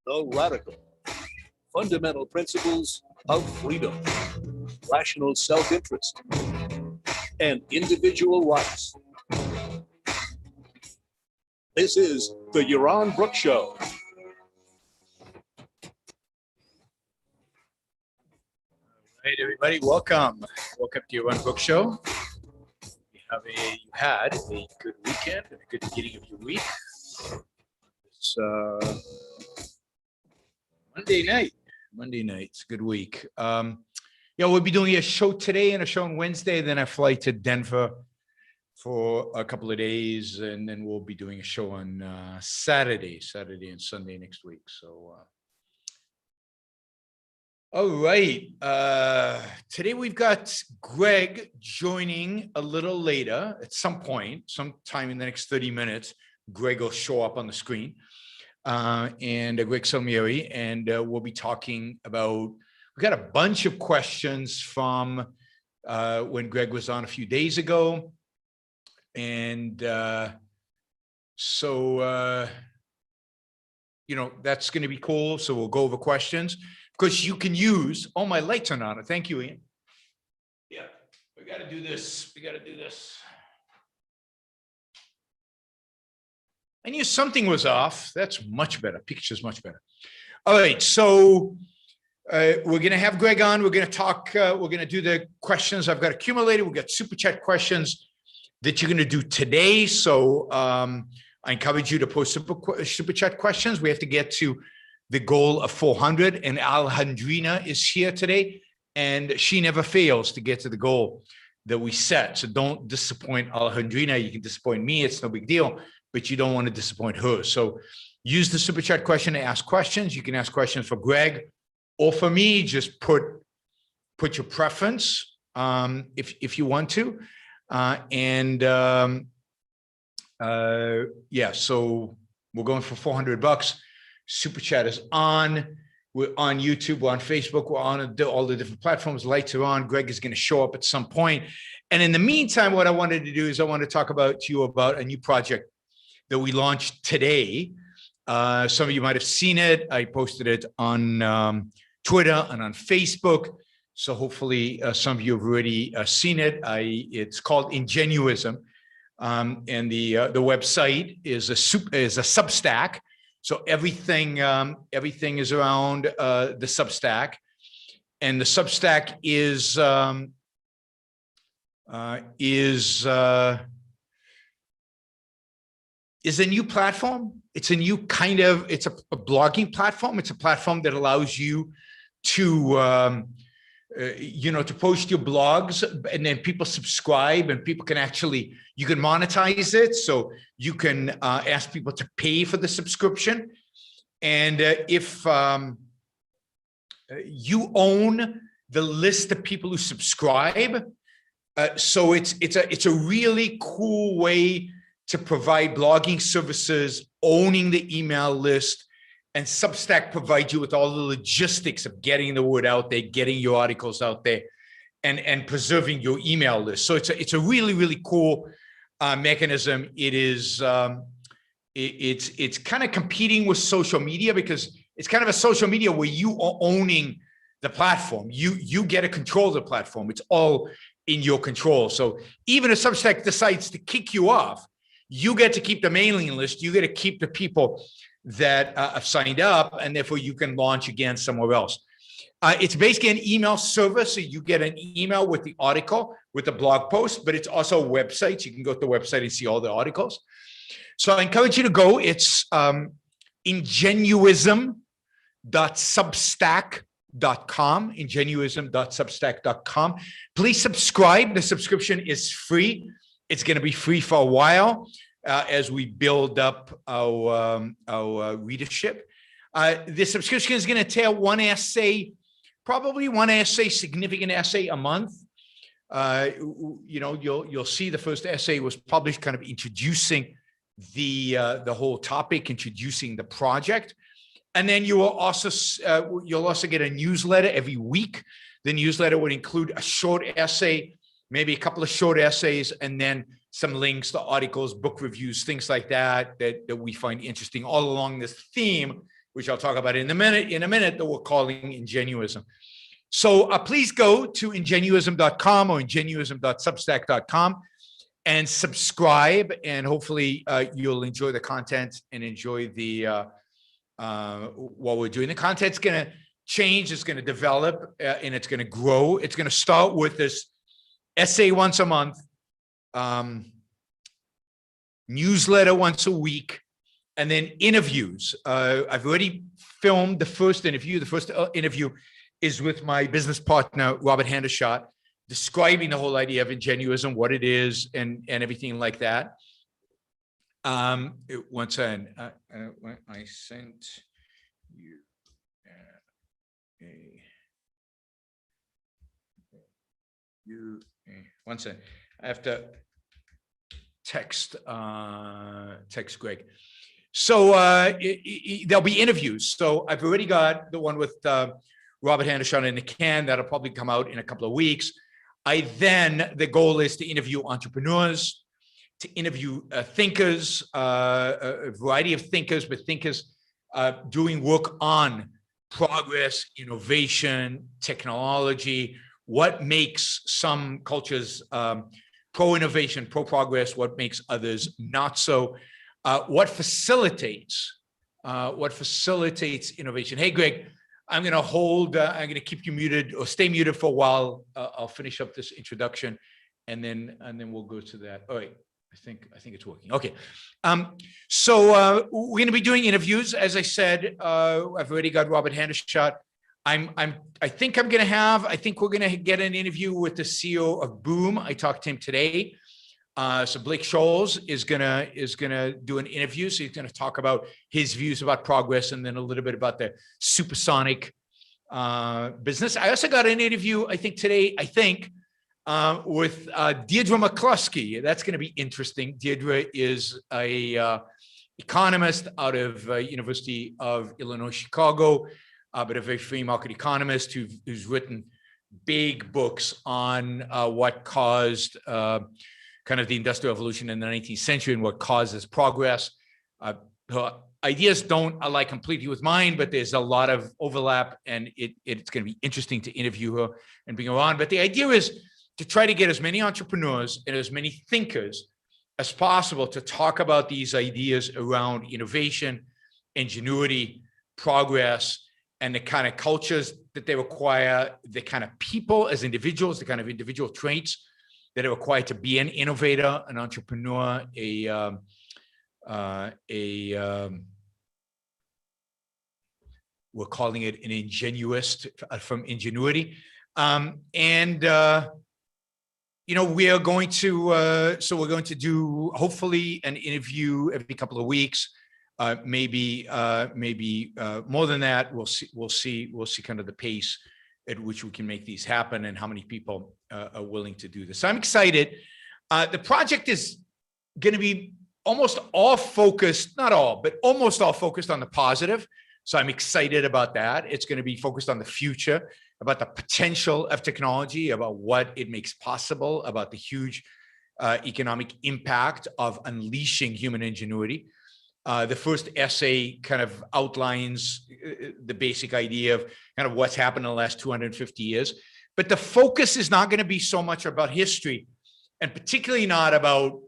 the radical, fundamental principles of freedom, rational self-interest, and individual rights. This is the Yaron Brook Show. All right, everybody, welcome. Welcome to Yaron Brook Show. You had a good weekend and a good beginning of your week. It's Monday night. It's a good week. Yeah, we'll be doing a show today and a show on Wednesday. Then I fly to Denver for a couple of days, and then we'll be doing a show on Saturday and Sunday next week. So, all right. Today we've got Greg joining a little later at some point, sometime in the next 30 minutes. Greg will show up on the screen. And Greg Salmieri, and we'll be talking about, we got a bunch of questions from when Greg was on a few days ago. And so, you know, that's going to be cool. So we'll go over questions because you can use, oh, my lights are on. Thank you, Ian. Yeah, we got to do this. I knew something was off. That's much better. Picture's much better. All right, so we're going to have Greg on. We're going to talk. We're going to do the questions I've got accumulated. We've got super chat questions that you're going to do today. So I encourage you to post super chat questions. We have to get to the goal of 400, and Alejandrina is here today, and she never fails to get to the goal that we set. So don't disappoint Alejandrina. You can disappoint me. It's no big deal. But you don't want to disappoint her. So use the super chat question to ask questions. You can ask questions for Greg or for me. Just put your preference if you want to. Yeah, so we're going for $400. Super chat is on. We're on YouTube, we're on Facebook, we're on all the different platforms. Lights are on. Greg is going to show up at some point. And in the meantime, what I wanted to do is I want to talk to you about a new project that we launched today. Some of you might have seen it. I posted it on Twitter and on Facebook. So hopefully some of you have already seen it. It's called Ingenuism. And the website is a Substack. So everything is around the Substack. And the Substack is a new platform. It's a new kind of, it's a blogging platform. It's a platform that allows you to, to post your blogs, and then people subscribe, and people can actually, you can monetize it. So you can ask people to pay for the subscription. And if you own the list of people who subscribe, so it's a really cool way to provide blogging services, owning the email list, and Substack provides you with all the logistics of getting the word out there, getting your articles out there, and preserving your email list. So it's a really, really cool mechanism. It is it's kind of competing with social media, because it's kind of a social media where you are owning the platform. You get to control the platform. It's all in your control. So even if Substack decides to kick you off, you get to keep the mailing list. You get to keep the people that have signed up, and therefore you can launch again somewhere else. It's basically an email service. So you get an email with the article, with the blog post, but it's also a website. So you can go to the website and see all the articles. So I encourage you to go. It's ingenuism.substack.com, ingenuism.substack.com. Please subscribe. The subscription is free. It's going to be free for a while as we build up our readership. The subscription is going to entail one essay, probably one essay, significant essay a month. You'll see the first essay was published, kind of introducing the whole topic, introducing the project, and then you'll also get a newsletter every week. The newsletter would include a short essay, maybe a couple of short essays, and then some links to articles, book reviews, things like that we find interesting all along this theme, which I'll talk about in a minute, that we're calling Ingenuism. So please go to ingenuism.com or ingenuism.substack.com and subscribe, and hopefully you'll enjoy the content and enjoy the what we're doing. The content's going to change, it's going to develop, and it's going to grow. It's going to start with this essay once a month, newsletter once a week, and then interviews. I've already filmed the first interview. The first interview is with my business partner, Robert Hendershot, describing the whole idea of Ingenuism, what it is, and everything like that. Once I sent you one second. I have to text Greg. So there'll be interviews. So I've already got the one with Robert Hendershot in the can. That'll probably come out in a couple of weeks. The goal is to interview entrepreneurs, to interview thinkers, a variety of thinkers, but thinkers doing work on progress, innovation, technology, what makes some cultures pro-innovation, pro-progress, what makes others not so, what facilitates innovation. Hey, Greg, I'm going to keep you muted or stay muted for a while. I'll finish up this introduction and then we'll go to that. All right. I think it's working. Okay. So we're going to be doing interviews. As I said, I've already got Robert Hendershot. I think we're going to get an interview with the CEO of Boom. I talked to him today. So Blake Scholes is gonna do an interview. So he's going to talk about his views about progress and then a little bit about the supersonic business. I also got an interview, today, with Deirdre McCluskey. That's going to be interesting. Deirdre is a economist out of University of Illinois, Chicago, but a very free market economist who's written big books on what caused kind of the Industrial Revolution in the 19th century and what causes progress. Her ideas don't align completely with mine, but there's a lot of overlap, and it's going to be interesting to interview her and bring her on. But the idea is to try to get as many entrepreneurs and as many thinkers as possible to talk about these ideas around innovation, ingenuity, progress, and the kind of cultures that they require, the kind of people as individuals, the kind of individual traits that are required to be an innovator, an entrepreneur, we're calling it an ingenuist from ingenuity. We are going to, we're going to do hopefully an interview every couple of weeks, maybe more than that. We'll see kind of the pace at which we can make these happen and how many people are willing to do this. So I'm excited. The project is going to be almost all focused, not all, but almost all focused on the positive. So I'm excited about that. It's going to be focused on the future, about the potential of technology, about what it makes possible, about the huge economic impact of unleashing human ingenuity. The first essay kind of outlines the basic idea of kind of what's happened in the last 250 years. But the focus is not going to be so much about history, and particularly not about,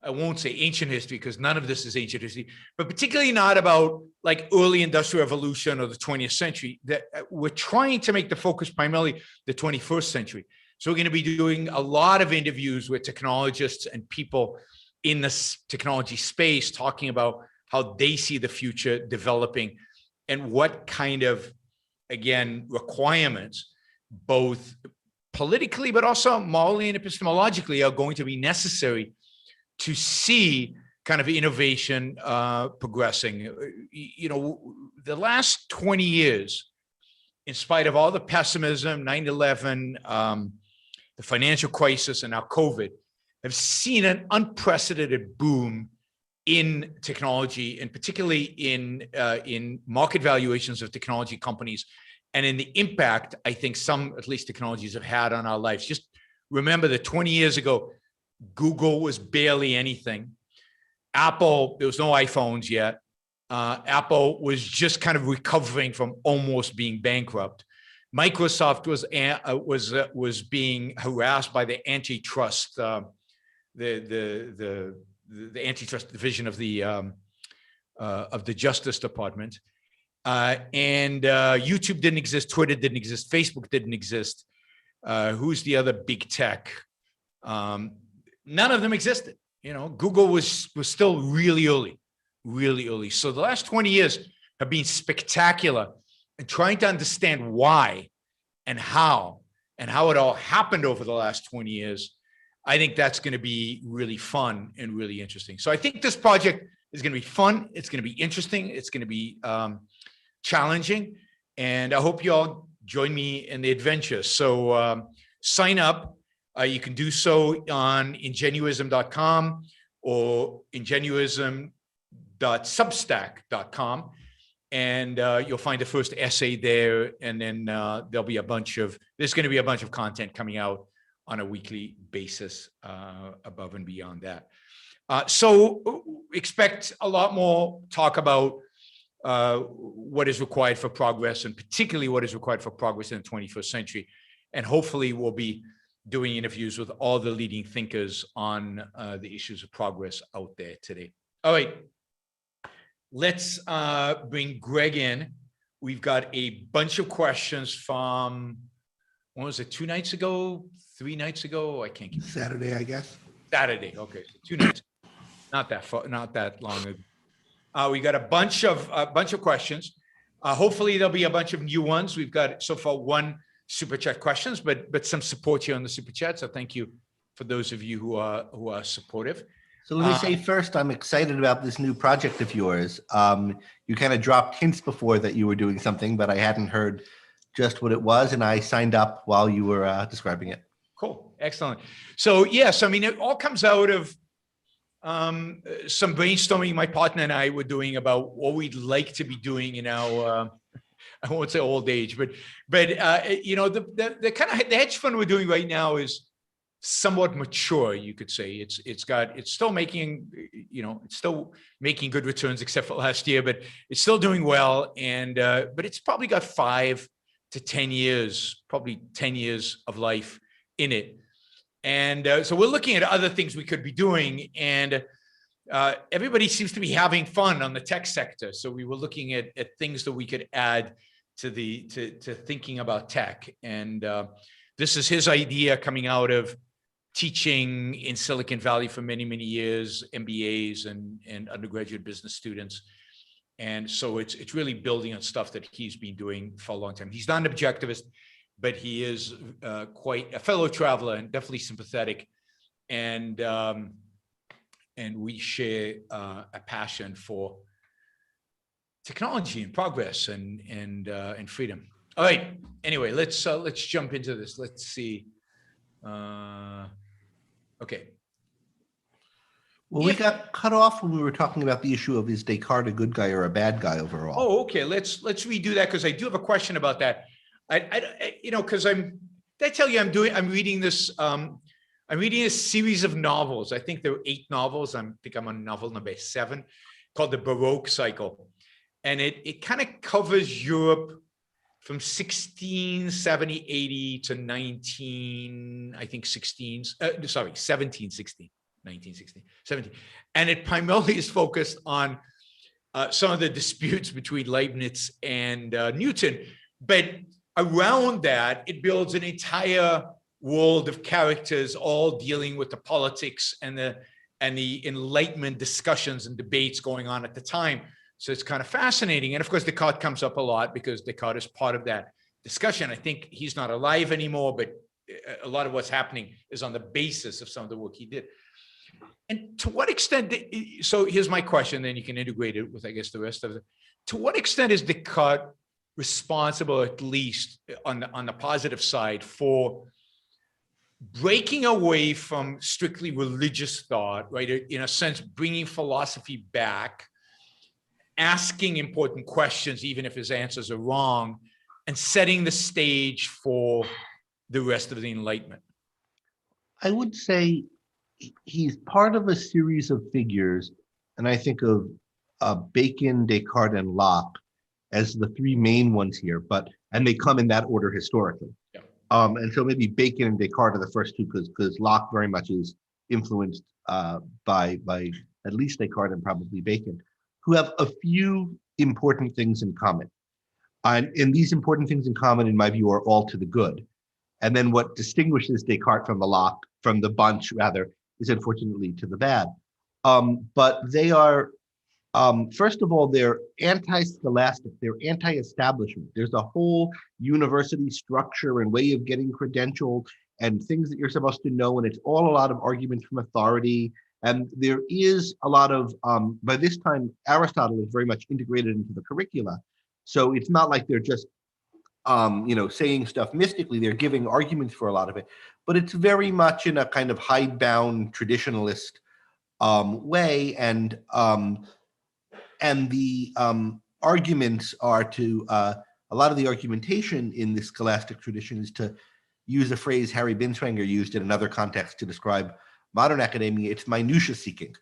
I won't say ancient history because none of this is ancient history, but particularly not about like early industrial revolution or the 20th century. That we're trying to make the focus primarily the 21st century. So we're going to be doing a lot of interviews with technologists and people in this technology space, talking about how they see the future developing and what kind of, again, requirements, both politically, but also morally and epistemologically, are going to be necessary to see kind of innovation progressing. The last 20 years, in spite of all the pessimism, 9/11, the financial crisis, and now COVID, have seen an unprecedented boom in technology, and particularly in market valuations of technology companies, and in the impact I think some, at least, technologies have had on our lives. Just remember that 20 years ago, Google was barely anything. Apple, there was no iPhones yet. Apple was just kind of recovering from almost being bankrupt. Microsoft was being harassed by the antitrust, the antitrust division of the Justice Department, and YouTube didn't exist, Twitter didn't exist, Facebook didn't exist. Who's the other big tech? None of them existed. Google was still really early. So the last 20 years have been spectacular in trying to understand why and how it all happened over the last 20 years. I think that's going to be really fun and really interesting. So I think this project is going to be fun. It's going to be interesting. It's going to be challenging. And I hope you all join me in the adventure. So sign up. You can do so on ingenuism.com or ingenuism.substack.com. And you'll find the first essay there. And then there's going to be a bunch of content coming out on a weekly basis above and beyond that. So expect a lot more talk about what is required for progress, and particularly what is required for progress in the 21st century. And hopefully we'll be doing interviews with all the leading thinkers on the issues of progress out there today. All right, let's bring Greg in. We've got a bunch of questions from, what was it, 2 nights ago, 3 nights ago? I can't keep Saturday, I guess. Saturday, okay, so 2 nights, not that far, not that long ago. We got a bunch of questions. Hopefully there'll be a bunch of new ones. We've got so far 1 super chat questions, but some support here on the super chat. So thank you for those of you who are supportive. So let me say first, I'm excited about this new project of yours. You kind of dropped hints before that you were doing something, but I hadn't heard just what it was, and I signed up while you were describing it. Cool, excellent. So yes, I mean, it all comes out of some brainstorming my partner and I were doing about what we'd like to be doing in our, I won't say old age, but the kind of the hedge fund we're doing right now is somewhat mature, you could say. It's still making, it's still making good returns except for last year, but it's still doing well. And but it's probably got 5 to 10 years, probably 10 years of life in it. And so we're looking at other things we could be doing, and everybody seems to be having fun on the tech sector. So we were looking at things that we could add to thinking about tech. And this is his idea coming out of teaching in Silicon Valley for many, many years, MBAs and undergraduate business students. And so it's really building on stuff that he's been doing for a long time. He's not an objectivist, but he is quite a fellow traveler and definitely sympathetic. And we share a passion for technology and progress and freedom. All right. Anyway, let's jump into this. Let's see. Okay. Well, we got cut off when we were talking about the issue of, is Descartes a good guy or a bad guy overall? Oh, okay. Let's redo that, because I do have a question about that. Because I'm reading this. I'm reading a series of novels. I think there are 8 novels. I think I'm on novel number 7, called the Baroque cycle, and it kind of covers Europe from 1760 to 1716, and it primarily is focused on some of the disputes between Leibniz and Newton, but around that, it builds an entire world of characters, all dealing with the politics and the Enlightenment discussions and debates going on at the time. So it's kind of fascinating. And of course, Descartes comes up a lot because Descartes is part of that discussion. I think he's not alive anymore, but a lot of what's happening is on the basis of some of the work he did. And to what extent, so here's my question, then you can integrate it with, I guess, the rest of it. To what extent is Descartes responsible, at least on the positive side, for breaking away from strictly religious thought, right? In a sense, bringing philosophy back, asking important questions, even if his answers are wrong, and setting the stage for the rest of the Enlightenment? I would say he's part of a series of figures, and I think of Bacon, Descartes, and Locke as the three main ones here, and they come in that order historically. Yeah. And so maybe Bacon and Descartes are the first two because Locke very much is influenced by at least Descartes and probably Bacon, who have a few important things in common. And these important things in common, in my view, are all to the good. And then what distinguishes Descartes from the bunch, is unfortunately to the bad. But they are, first of all, they're anti-scholastic, they're anti-establishment. There's a whole university structure and way of getting credentialed and things that you're supposed to know, and it's all a lot of arguments from authority. And there is a lot of, by this time, Aristotle is very much integrated into the curricula. So it's not like they're just, saying stuff mystically. They're giving arguments for a lot of it, but it's very much in a kind of hidebound traditionalist way. And the arguments are to, a lot of the argumentation in this scholastic tradition is to use a phrase Harry Binswanger used in another context to describe modern academia. It's minutia seeking,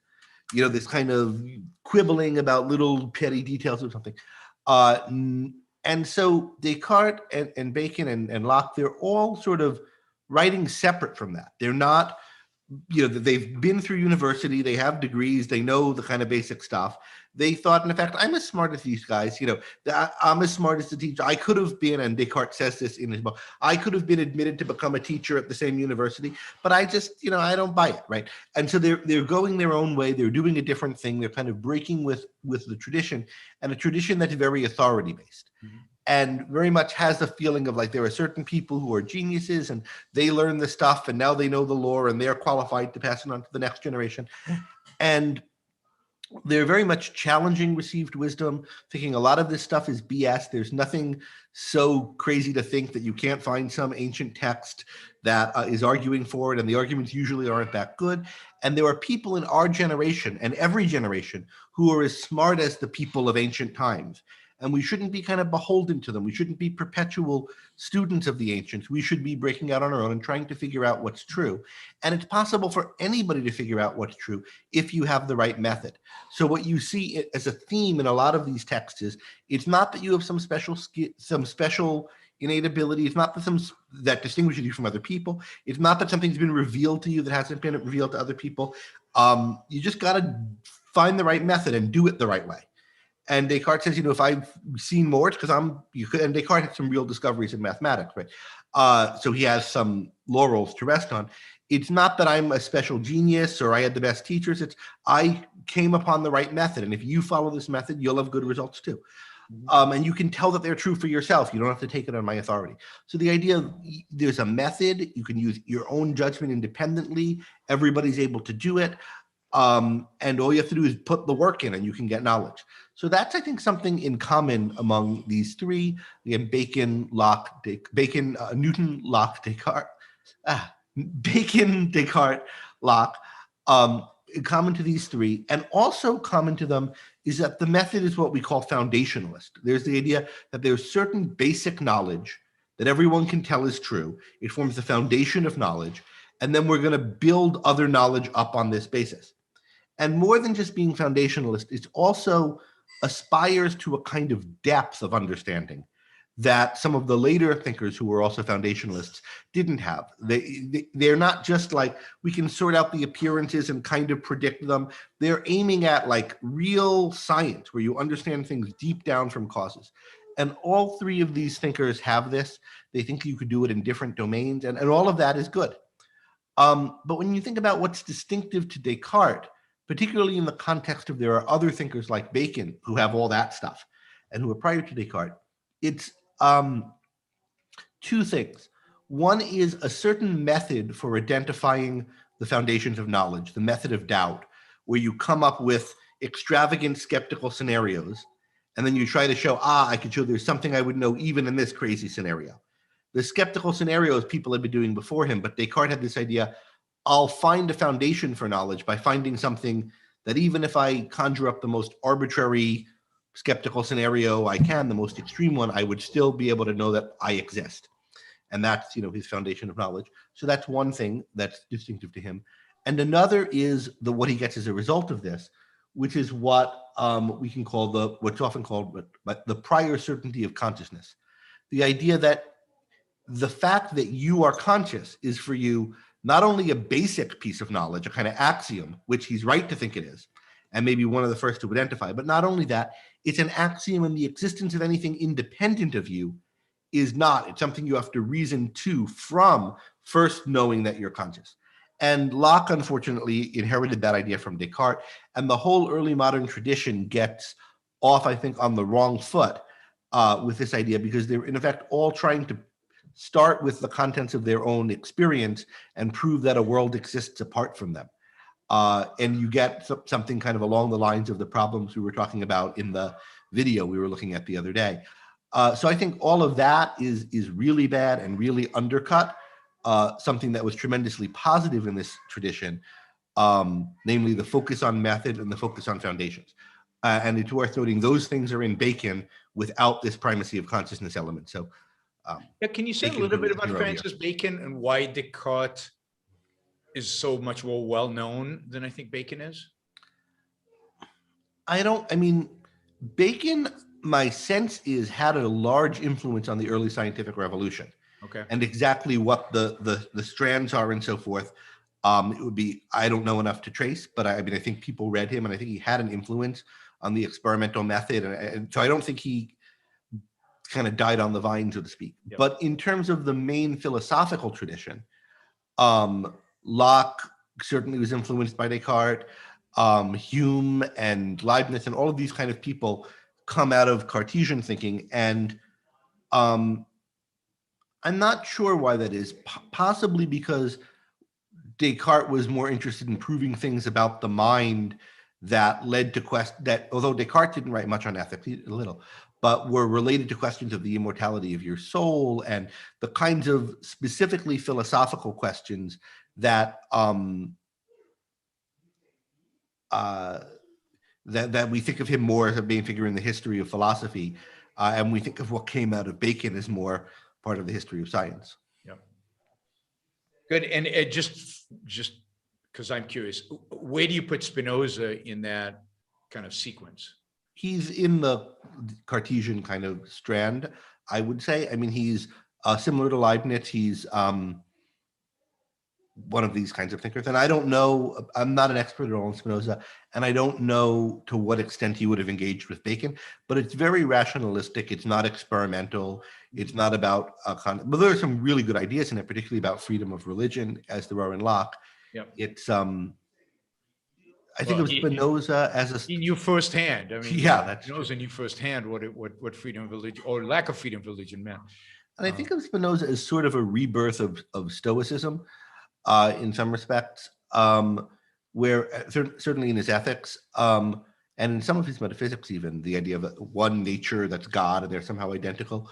this kind of quibbling about little petty details or something. And so Descartes and Bacon and Locke, they're all sort of writing separate from that. They're not, they've been through university, they have degrees, they know the kind of basic stuff. They thought, and in fact, I'm as smart as these guys, I'm as smart as the teacher. I could have been, and Descartes says this in his book, I could have been admitted to become a teacher at the same university, but I just, I don't buy it, right? And so they're going their own way, they're doing a different thing, they're kind of breaking with the tradition, and a tradition that's very authority-based. Mm-hmm. And very much has a feeling of like there are certain people who are geniuses and they learn the stuff and now they know the lore and they're qualified to pass it on to the next generation. And they're very much challenging received wisdom, thinking a lot of this stuff is BS. There's nothing so crazy to think that you can't find some ancient text that is arguing for it, and the arguments usually aren't that good. And there are people in our generation and every generation who are as smart as the people of ancient times. And we shouldn't be kind of beholden to them. We shouldn't be perpetual students of the ancients. We should be breaking out on our own and trying to figure out what's true. And it's possible for anybody to figure out what's true if you have the right method. So what you see as a theme in a lot of these texts is, it's not that you have some special innate ability. It's not that distinguishes you from other people. It's not that something's been revealed to you that hasn't been revealed to other people. You just got to find the right method and do it the right way. And Descartes says, if I've seen more, it's because and Descartes had some real discoveries in mathematics, right? So he has some laurels to rest on. It's not that I'm a special genius or I had the best teachers. It's I came upon the right method. And if you follow this method, you'll have good results too. And you can tell that they're true for yourself. You don't have to take it on my authority. So the idea, there's a method. You can use your own judgment independently. Everybody's able to do it. And all you have to do is put the work in and you can get knowledge. So that's, I think, something in common among these three. Again, Bacon, Newton, Locke, Descartes. Bacon, Descartes, Locke. Common to these three, and also common to them is that the method is what we call foundationalist. There's the idea that there's certain basic knowledge that everyone can tell is true. It forms the foundation of knowledge, and then we're going to build other knowledge up on this basis. And more than just being foundationalist, it also aspires to a kind of depth of understanding that some of the later thinkers who were also foundationalists didn't have. They're not just like, we can sort out the appearances and kind of predict them. They're aiming at like real science where you understand things deep down from causes. And all three of these thinkers have this. They think you could do it in different domains, and all of that is good. But when you think about what's distinctive to Descartes, particularly in the context of there are other thinkers like Bacon who have all that stuff and who are prior to Descartes, it's two things. One is a certain method for identifying the foundations of knowledge, the method of doubt, where you come up with extravagant skeptical scenarios, and then you try to show, I could show there's something I would know even in this crazy scenario. The skeptical scenarios people had been doing before him, but Descartes had this idea, I'll find a foundation for knowledge by finding something that even if I conjure up the most arbitrary skeptical scenario I can, the most extreme one, I would still be able to know that I exist. And that's, his foundation of knowledge. So that's one thing that's distinctive to him. And another is what he gets as a result of this, which is what we can call what's often called the prior certainty of consciousness. The idea that the fact that you are conscious is for you not only a basic piece of knowledge, a kind of axiom, which he's right to think it is, and maybe one of the first to identify, but not only that, it's an axiom, and the existence of anything independent of you is not. It's something you have to reason to from first knowing that you're conscious. And Locke, unfortunately, inherited that idea from Descartes, and the whole early modern tradition gets off, I think, on the wrong foot with this idea, because they're in effect all trying to start with the contents of their own experience and prove that a world exists apart from them. And you get something kind of along the lines of the problems we were talking about in the video we were looking at the other day. So I think all of that is really bad and really undercut something that was tremendously positive in this tradition, namely the focus on method and the focus on foundations. And it's worth noting those things are in Bacon without this primacy of consciousness element. So yeah, can you say a little bit about Francis Bacon and why Descartes is so much more well-known than I think Bacon is? I mean, Bacon, my sense is, had a large influence on the early scientific revolution. Okay. And exactly what the strands are and so forth, it would be, I don't know enough to trace, but I mean, I think people read him, and I think he had an influence on the experimental method. And so I don't think he kind of died on the vine, so to speak. Yep. But in terms of the main philosophical tradition, Locke certainly was influenced by Descartes. Hume and Leibniz and all of these kind of people come out of Cartesian thinking. And I'm not sure why that is, possibly because Descartes was more interested in proving things about the mind that led to that, although Descartes didn't write much on ethics, a little, but were related to questions of the immortality of your soul and the kinds of specifically philosophical questions that that we think of him more as a main figure in the history of philosophy, and we think of what came out of Bacon as more part of the history of science. Yeah. Good. And just because I'm curious, where do you put Spinoza in that kind of sequence? He's in the Cartesian kind of strand, I would say. I mean, he's similar to Leibniz. He's one of these kinds of thinkers. And I don't know, I'm not an expert at all in Spinoza, and I don't know to what extent he would have engaged with Bacon, but it's very rationalistic. It's not experimental. It's not about, but there are some really good ideas in it, particularly about freedom of religion, as there are in Locke. Yep. It's, I think of Spinoza as a... He knew firsthand. I mean, yeah, that's Spinoza knew firsthand what freedom of religion or lack of freedom of religion meant. And I think of Spinoza as sort of a rebirth of Stoicism in some respects, where certainly in his ethics and in some of his metaphysics, even the idea of one nature that's God and they're somehow identical.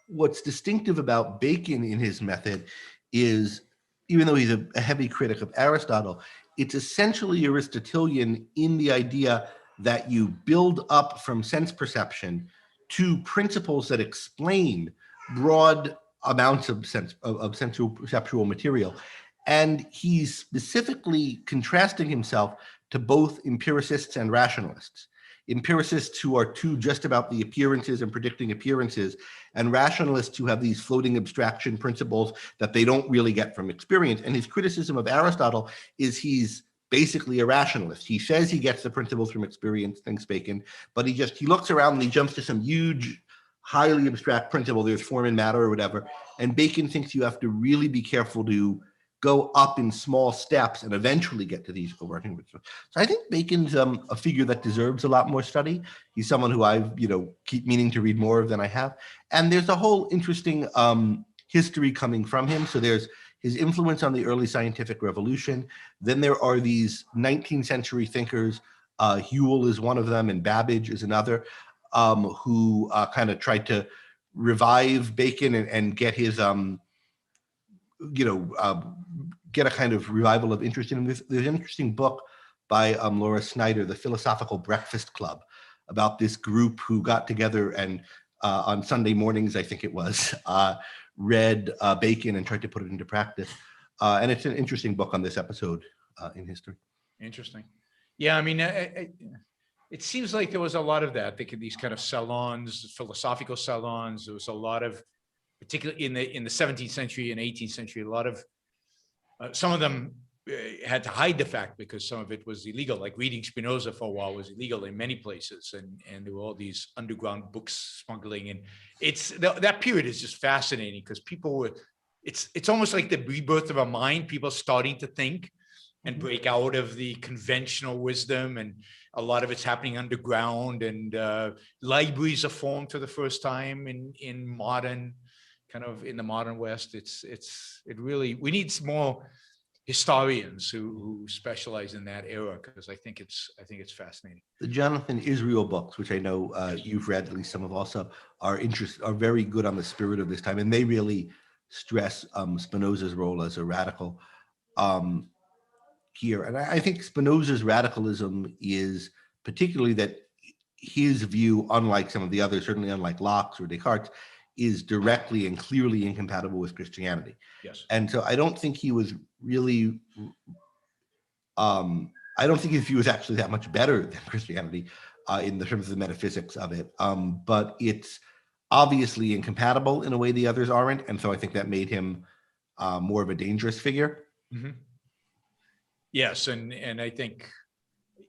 What's distinctive about Bacon in his method is, even though he's a heavy critic of Aristotle, it's essentially Aristotelian in the idea that you build up from sense perception to principles that explain broad amounts of sensual perceptual material. And he's specifically contrasting himself to both empiricists and rationalists. Empiricists who are too just about the appearances and predicting appearances, and rationalists who have these floating abstraction principles that they don't really get from experience. And his criticism of Aristotle is he's basically a rationalist. He says he gets the principles from experience, thinks Bacon, but he looks around and he jumps to some huge, highly abstract principle. There's form and matter or whatever. And Bacon thinks you have to really be careful to go up in small steps and eventually get to these overarching principles. So I think Bacon's a figure that deserves a lot more study. He's someone who I've, keep meaning to read more of than I have. And there's a whole interesting history coming from him. So there's his influence on the early scientific revolution. Then there are these 19th century thinkers, Whewell is one of them and Babbage is another, who kind of tried to revive Bacon and get his, get a kind of revival of interest in him. There's an interesting book by Laura Snyder, The Philosophical Breakfast Club, about this group who got together and on Sunday mornings, I think it was, read Bacon and tried to put it into practice. And it's an interesting book on this episode in history. Interesting. Yeah, I mean, it seems like there was a lot of that. These kind of salons, philosophical salons. There was a lot of, particularly in the 17th century and 18th century, a lot of some of them had to hide the fact because some of it was illegal. Like reading Spinoza for a while was illegal in many places, and there were all these underground books smuggling. And that period is just fascinating because people were. It's almost like the rebirth of a mind. People starting to think and break out of the conventional wisdom, and a lot of it's happening underground. And libraries are formed for the first time in modern, kind of in the modern West. It really, we need some more historians who specialize in that era, because I think it's fascinating. The Jonathan Israel books, which I know you've read, at least some of also, are very good on the spirit of this time, and they really stress Spinoza's role as a radical here. And I think Spinoza's radicalism is particularly that his view, unlike some of the others, certainly unlike Locke's or Descartes, is directly and clearly incompatible with Christianity. Yes. And so I don't think he was really, I don't think his view is actually that much better than Christianity in the terms of the metaphysics of it. But it's obviously incompatible in a way the others aren't. And so I think that made him more of a dangerous figure. Mm-hmm. Yes. And I think,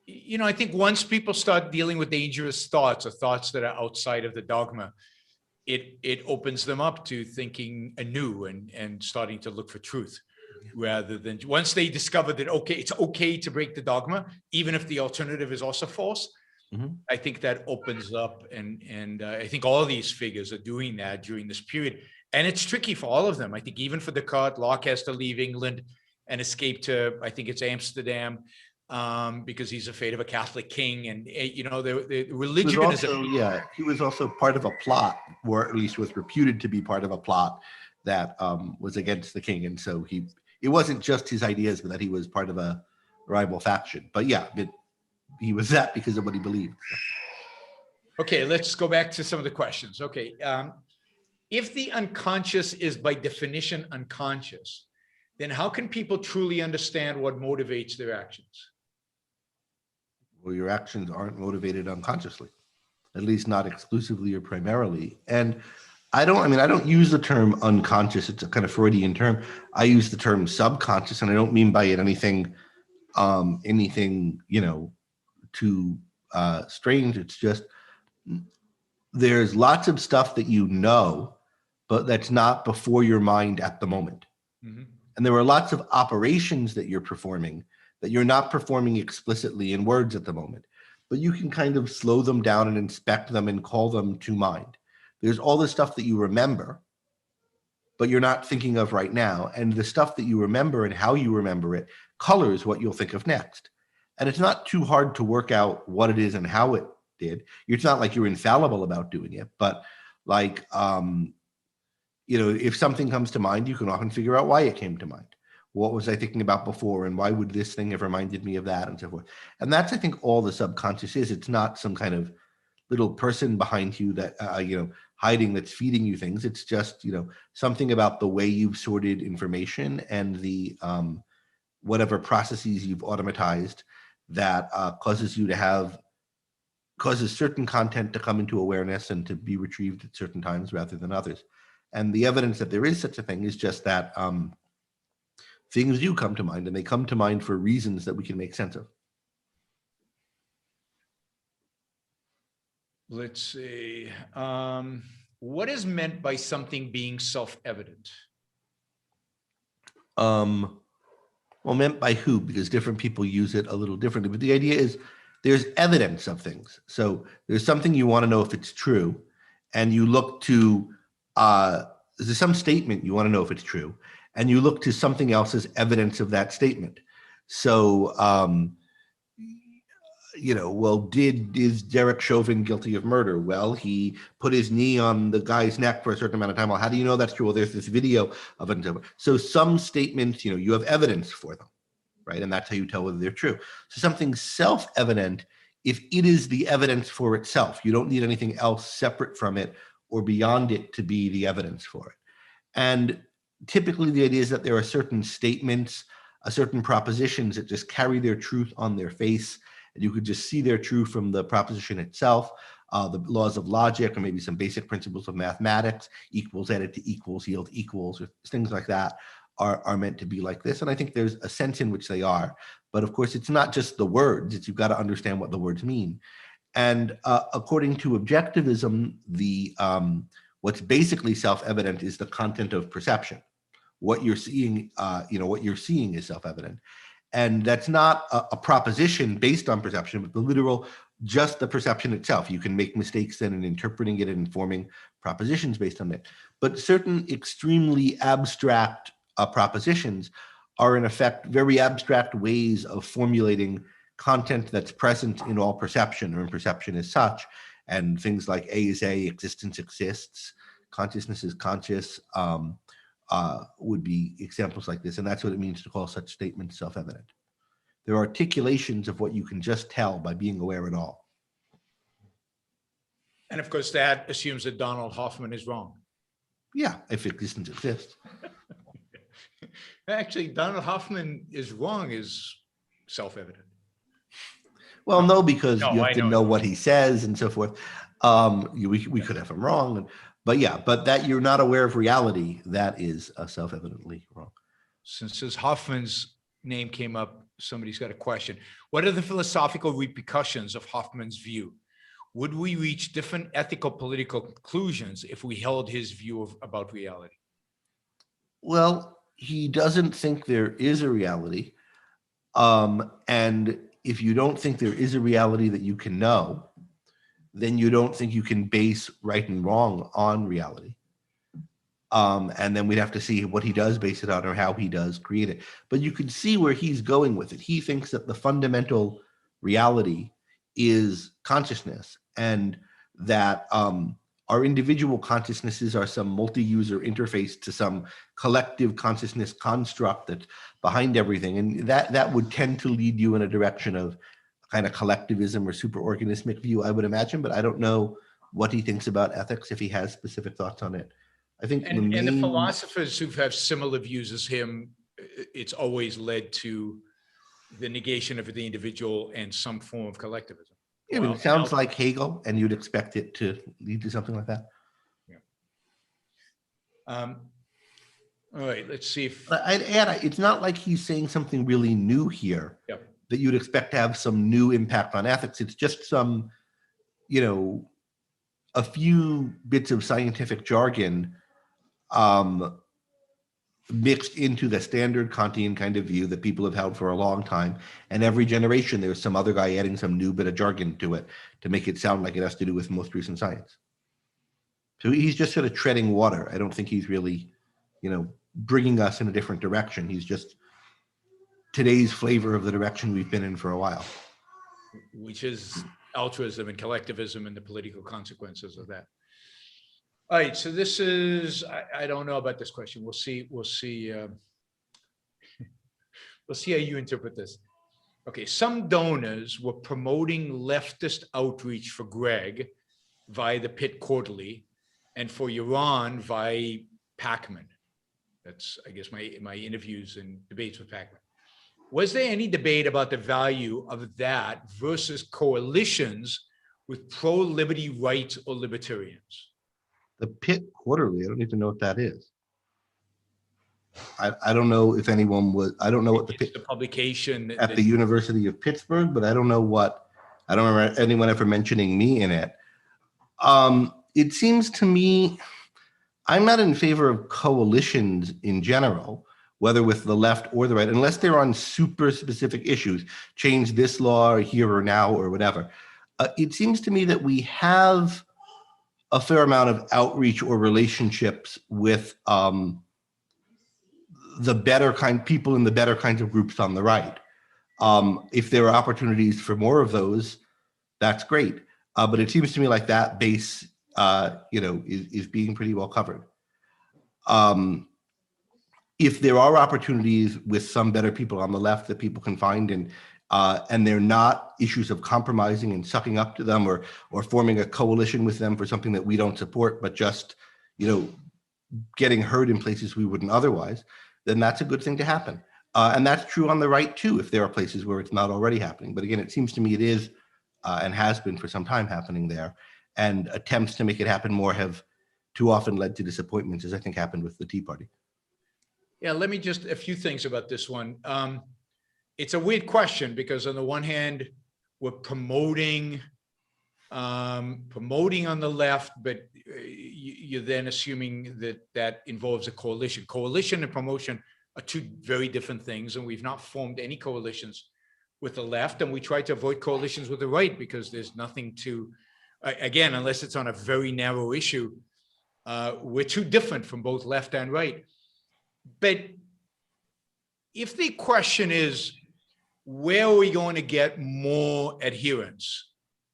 I think once people start dealing with dangerous thoughts or thoughts that are outside of the dogma, it opens them up to thinking anew and starting to look for truth, rather than once they discover that, okay, it's okay to break the dogma, even if the alternative is also false. Mm-hmm. I think that opens up, and I think all these figures are doing that during this period. And it's tricky for all of them. I think even for Descartes, Locke has to leave England and escape to, I think it's Amsterdam, because he's afraid of a Catholic king, and the religion is he was also part of a plot, or at least was reputed to be part of a plot that was against the king, and so it wasn't just his ideas, but that he was part of a rival faction. But yeah, he was that because of what he believed. Okay, let's go back to some of the questions. Okay, if the unconscious is by definition unconscious, then how can people truly understand what motivates their actions? Well, your actions aren't motivated unconsciously, at least not exclusively or primarily. And I don't use the term unconscious. It's a kind of Freudian term. I use the term subconscious, and I don't mean by it anything too strange. It's just there's lots of stuff that you know, but that's not before your mind at the moment. Mm-hmm. And there are lots of operations that you're performing that you're not performing explicitly in words at the moment, but you can kind of slow them down and inspect them and call them to mind. There's all the stuff that you remember, but you're not thinking of right now. And the stuff that you remember and how you remember it colors what you'll think of next. And it's not too hard to work out what it is and how it did. It's not like you're infallible about doing it, but like, if something comes to mind, you can often figure out why it came to mind. What was I thinking about before, and why would this thing have reminded me of that, and so forth. And that's, I think, all the subconscious is. It's not some kind of little person behind you that, hiding, that's feeding you things. It's just, something about the way you've sorted information and the whatever processes you've automatized that causes certain content to come into awareness and to be retrieved at certain times rather than others. And the evidence that there is such a thing is just that things do come to mind, and they come to mind for reasons that we can make sense of. Let's see. What is meant by something being self-evident? Well, meant by who? Because different people use it a little differently. But the idea is there's evidence of things. So there's something you want to know if it's true, and you look to there's some statement you want to know if it's true, and you look to something else as evidence of that statement. So, is Derek Chauvin guilty of murder? Well, he put his knee on the guy's neck for a certain amount of time. Well, how do you know that's true? Well, there's this video of it. So some statements, you have evidence for them, right? And that's how you tell whether they're true. So something's self-evident if it is the evidence for itself. You don't need anything else separate from it or beyond it to be the evidence for it. And typically the idea is that there are certain statements, certain propositions that just carry their truth on their face, And you could just see they're true from the proposition itself, the laws of logic, or maybe some basic principles of mathematics, equals added to equals yield equals, or things like that are meant to be like this. And I think there's a sense in which they are. But of course, it's not just the words, you've got to understand what the words mean. And according to objectivism, what's basically self-evident is the content of perception. What you're seeing, what you're seeing is self-evident. And that's not a proposition based on perception, but the literal, just the perception itself. You can make mistakes then in interpreting it and forming propositions based on it. But certain extremely abstract propositions are in effect very abstract ways of formulating content that's present in all perception, or in perception as such. And things like A is A, existence exists, consciousness is conscious, would be examples like this. And that's what it means to call such statements self-evident. They're articulations of what you can just tell by being aware at all. And of course, that assumes that Donald Hoffman is wrong. Yeah, if existence exists. Actually, Donald Hoffman is wrong is self-evident. Well, no, because No, you have I to know what he says and so forth. We could have him wrong, but that you're not aware of reality, that is self-evidently wrong. Since Hoffman's name came up, somebody's got a question. What are the philosophical repercussions of Hoffman's view? Would we reach different ethical political conclusions if we held his view about reality? Well, he doesn't think there is a reality. And if you don't think there is a reality that you can know, then you don't think you can base right and wrong on reality. And then we'd have to see what he does base it on, or how he does create it. But you can see where he's going with it. He thinks that the fundamental reality is consciousness, and that our individual consciousnesses are some multi-user interface to some collective consciousness construct that's behind everything. And that would tend to lead you in a direction of kind of collectivism or superorganismic view, I would imagine, but I don't know what he thinks about ethics, if he has specific thoughts on it. I think and the philosophers who have similar views as him, it's always led to the negation of the individual and some form of collectivism. Yeah, well, it sounds like Hegel, and you'd expect it to lead to something like that. Yeah. All right, let's see if I'd add, it's not like he's saying something really new here. Yeah. That you'd expect to have some new impact on ethics. It's just some, a few bits of scientific jargon mixed into the standard Kantian kind of view that people have held for a long time. And every generation, there's some other guy adding some new bit of jargon to it to make it sound like it has to do with most recent science. So he's just sort of treading water. I don't think he's really, bringing us in a different direction. He's just today's flavor of the direction we've been in for a while. Which is altruism and collectivism and the political consequences of that. All right, so this is, I don't know about this question. We'll see how you interpret this. Okay, some donors were promoting leftist outreach for Greg via the Pitt Quarterly, and for Iran via Pacman. That's, I guess, my interviews and debates with Pacman. Was there any debate about the value of that versus coalitions with pro-liberty rights or libertarians? The Pitt Quarterly, I don't even know what that is. I don't know if anyone was, I don't know what the publication at the University of Pittsburgh, but I don't remember anyone ever mentioning me in it. It seems to me, I'm not in favor of coalitions in general, whether with the left or the right, unless they're on super specific issues, change this law or here or now or whatever. It seems to me that we have a fair amount of outreach or relationships with the better kind people in the better kinds of groups on the right. If there are opportunities for more of those, that's great. But it seems to me like that base, is being pretty well covered. If there are opportunities with some better people on the left that people can find, and they're not issues of compromising and sucking up to them or forming a coalition with them for something that we don't support, but just, getting heard in places we wouldn't otherwise, then that's a good thing to happen. And that's true on the right too, if there are places where it's not already happening. But again, it seems to me it is and has been for some time happening there. And attempts to make it happen more have too often led to disappointments, as I think happened with the Tea Party. Yeah, let me just, a few things about this one. It's a weird question because on the one hand, we're promoting on the left, but you're then assuming that that involves a coalition. Coalition and promotion are two very different things, and we've not formed any coalitions with the left, and we try to avoid coalitions with the right because there's nothing to, again, unless it's on a very narrow issue, we're too different from both left and right. But if the question is, where are we going to get more adherents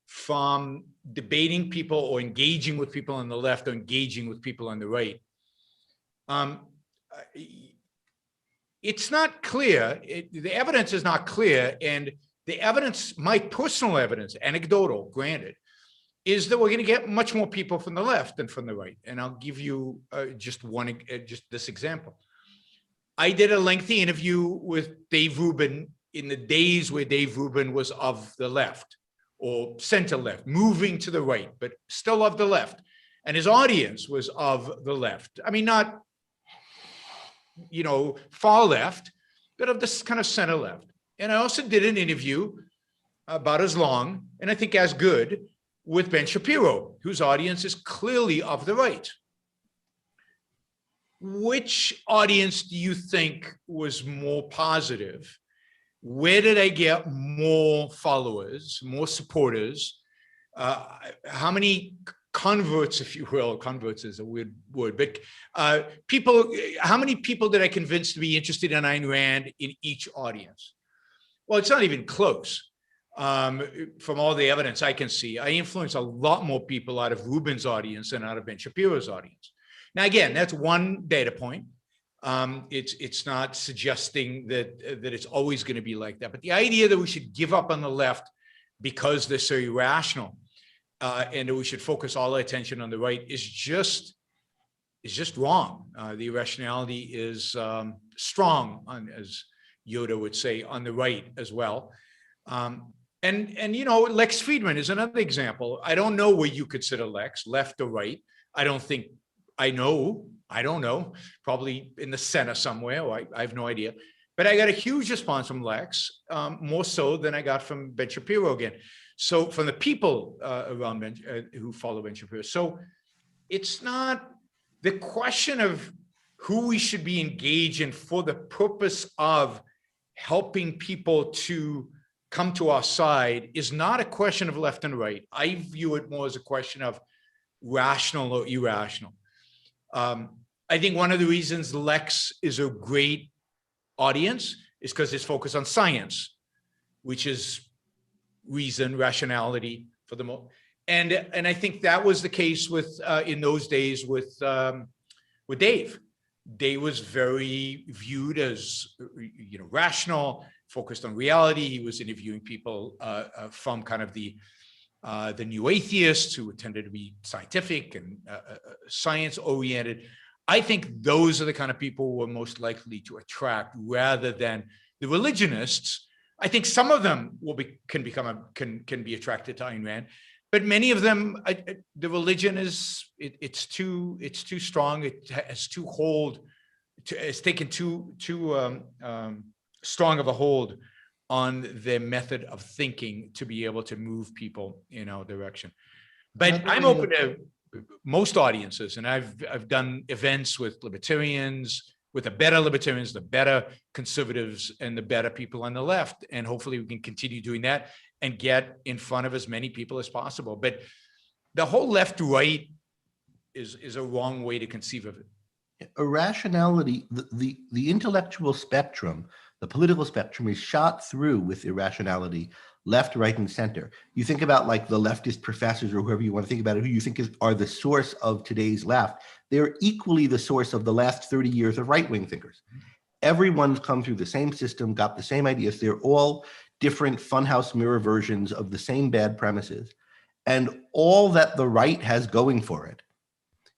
from debating people or engaging with people on the left or engaging with people on the right? It's not clear. The evidence is not clear. And the evidence, my personal evidence, anecdotal, granted, is that we're going to get much more people from the left than from the right. And I'll give you just this example. I did a lengthy interview with Dave Rubin in the days where Dave Rubin was of the left or center left, moving to the right, but still of the left. And his audience was of the left. I mean, not, far left, but of this kind of center left. And I also did an interview about as long, and I think as good, with Ben Shapiro, whose audience is clearly of the right. Which audience do you think was more positive? Where did I get more followers, more supporters? How many converts, if you will? Converts is a weird word, but how many people did I convince to be interested in Ayn Rand in each audience? Well, it's not even close. From all the evidence I can see, I influence a lot more people out of Rubin's audience than out of Ben Shapiro's audience. Now, again, that's one data point. It's not suggesting that it's always going to be like that. But the idea that we should give up on the left because they're so irrational and that we should focus all our attention on the right is just wrong. The irrationality is strong, as Yoda would say, on the right as well. And Lex Friedman is another example. I don't know where you consider Lex, left or right. I don't know, probably in the center somewhere, or I have no idea. But I got a huge response from Lex, more so than I got from Ben Shapiro again. So from the people around Ben, who follow Ben Shapiro. So it's not the question of who we should be engaged in for the purpose of helping people to come to our side is not a question of left and right. I view it more as a question of rational or irrational. I think one of the reasons Lex is a great audience is because it's focused on science, which is reason, rationality for the most. And I think that was the case with in those days with Dave. Dave was very viewed as rational, focused on reality. He was interviewing people from kind of the new atheists who tended to be scientific and science oriented. I think those are the kind of people who are most likely to attract rather than the religionists. I think some of them can be attracted to Ayn Rand, but many of them, the religion it's too strong. It has too hold. It's taken too strong of a hold on their method of thinking to be able to move people in our direction. But I'm open to most audiences, and I've done events with libertarians, with the better libertarians, the better conservatives, and the better people on the left. And hopefully we can continue doing that and get in front of as many people as possible. But the whole left-right is a wrong way to conceive of it. Irrationality, the intellectual spectrum, the political spectrum is shot through with irrationality, left, right, and center. You think about like the leftist professors or whoever you want to think about it, who you think are the source of today's left. They're equally the source of the last 30 years of right-wing thinkers. Everyone's come through the same system, got the same ideas. They're all different funhouse mirror versions of the same bad premises. And all that the right has going for it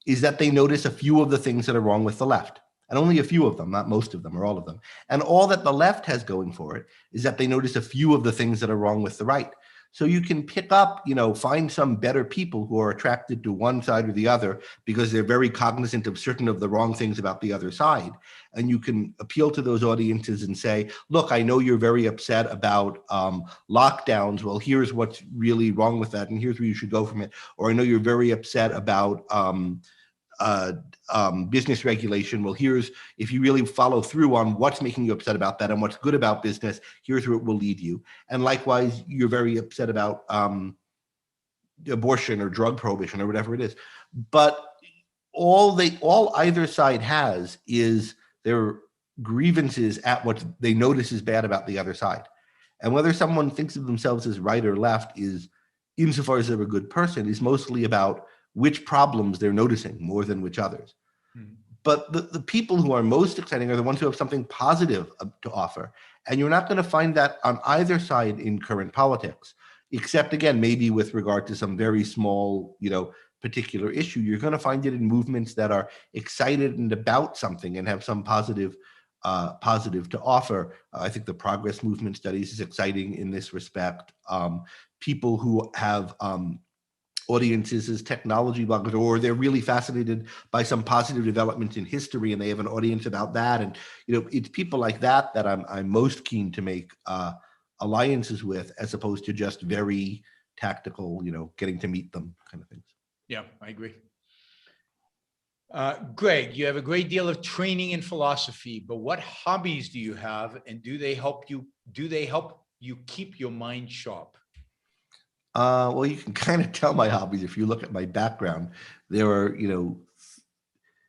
is that they notice a few of the things that are wrong with the left. And only a few of them, not most of them or all of them. And all that the left has going for it is that they notice a few of the things that are wrong with the right. So you can pick up, find some better people who are attracted to one side or the other because they're very cognizant of certain of the wrong things about the other side. And you can appeal to those audiences and say, look, I know you're very upset about lockdowns. Well, here's what's really wrong with that, and here's where you should go from it. Or I know you're very upset about business regulation. Well, if you really follow through on what's making you upset about that and what's good about business, here's where it will lead you. And likewise, you're very upset about abortion or drug prohibition or whatever it is. But all either side has is their grievances at what they notice is bad about the other side. And whether someone thinks of themselves as right or left is, insofar as they're a good person, is mostly about which problems they're noticing more than which others. But the people who are most exciting are the ones who have something positive to offer. And you're not going to find that on either side in current politics, except, again, maybe with regard to some very small, particular issue. You're going to find it in movements that are excited and about something and have some positive to offer. I think the progress movement studies is exciting in this respect. People who have audiences as technology bloggers, or they're really fascinated by some positive developments in history and they have an audience about that. And, it's people like that I'm most keen to make alliances with, as opposed to just very tactical, getting to meet them kind of things. Yeah, I agree. Greg, you have a great deal of training in philosophy, but what hobbies do you have, and do they help you keep your mind sharp? Well, you can kind of tell my hobbies if you look at my background. There are,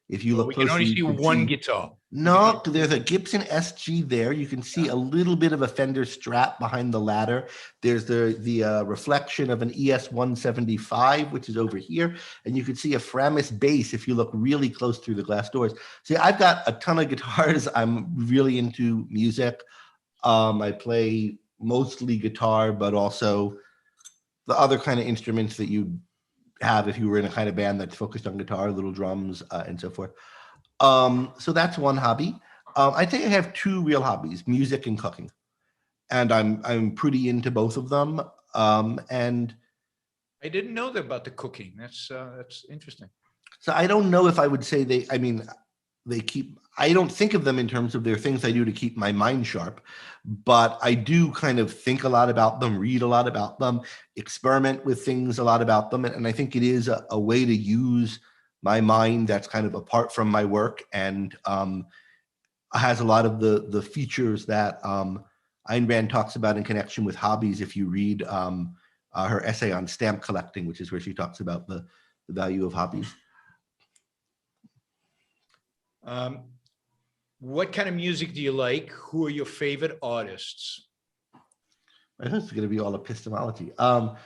if you look we can only see one guitar. No, there's a Gibson SG there. You can see a little bit of a Fender Strat behind the ladder. There's the reflection of an ES 175, which is over here. And you can see a Framus bass if you look really close through the glass doors. See, I've got a ton of guitars. I'm really into music. I play mostly guitar, but also the other kind of instruments that you have if you were in a kind of band that's focused on guitar, little drums, and so forth. So that's one hobby. I think I have two real hobbies: music and cooking, and I'm pretty into both of them. And I didn't know that about the cooking. That's interesting. So I don't know if I would say I don't think of them in terms of they're things I do to keep my mind sharp, but I do kind of think a lot about them, read a lot about them, experiment with things a lot about them. And I think it is a way to use my mind that's kind of apart from my work, and has a lot of the features that Ayn Rand talks about in connection with hobbies. If you read her essay on stamp collecting, which is where she talks about the value of hobbies. What kind of music do you like? Who are your favorite artists? I think it's going to be all epistemology. I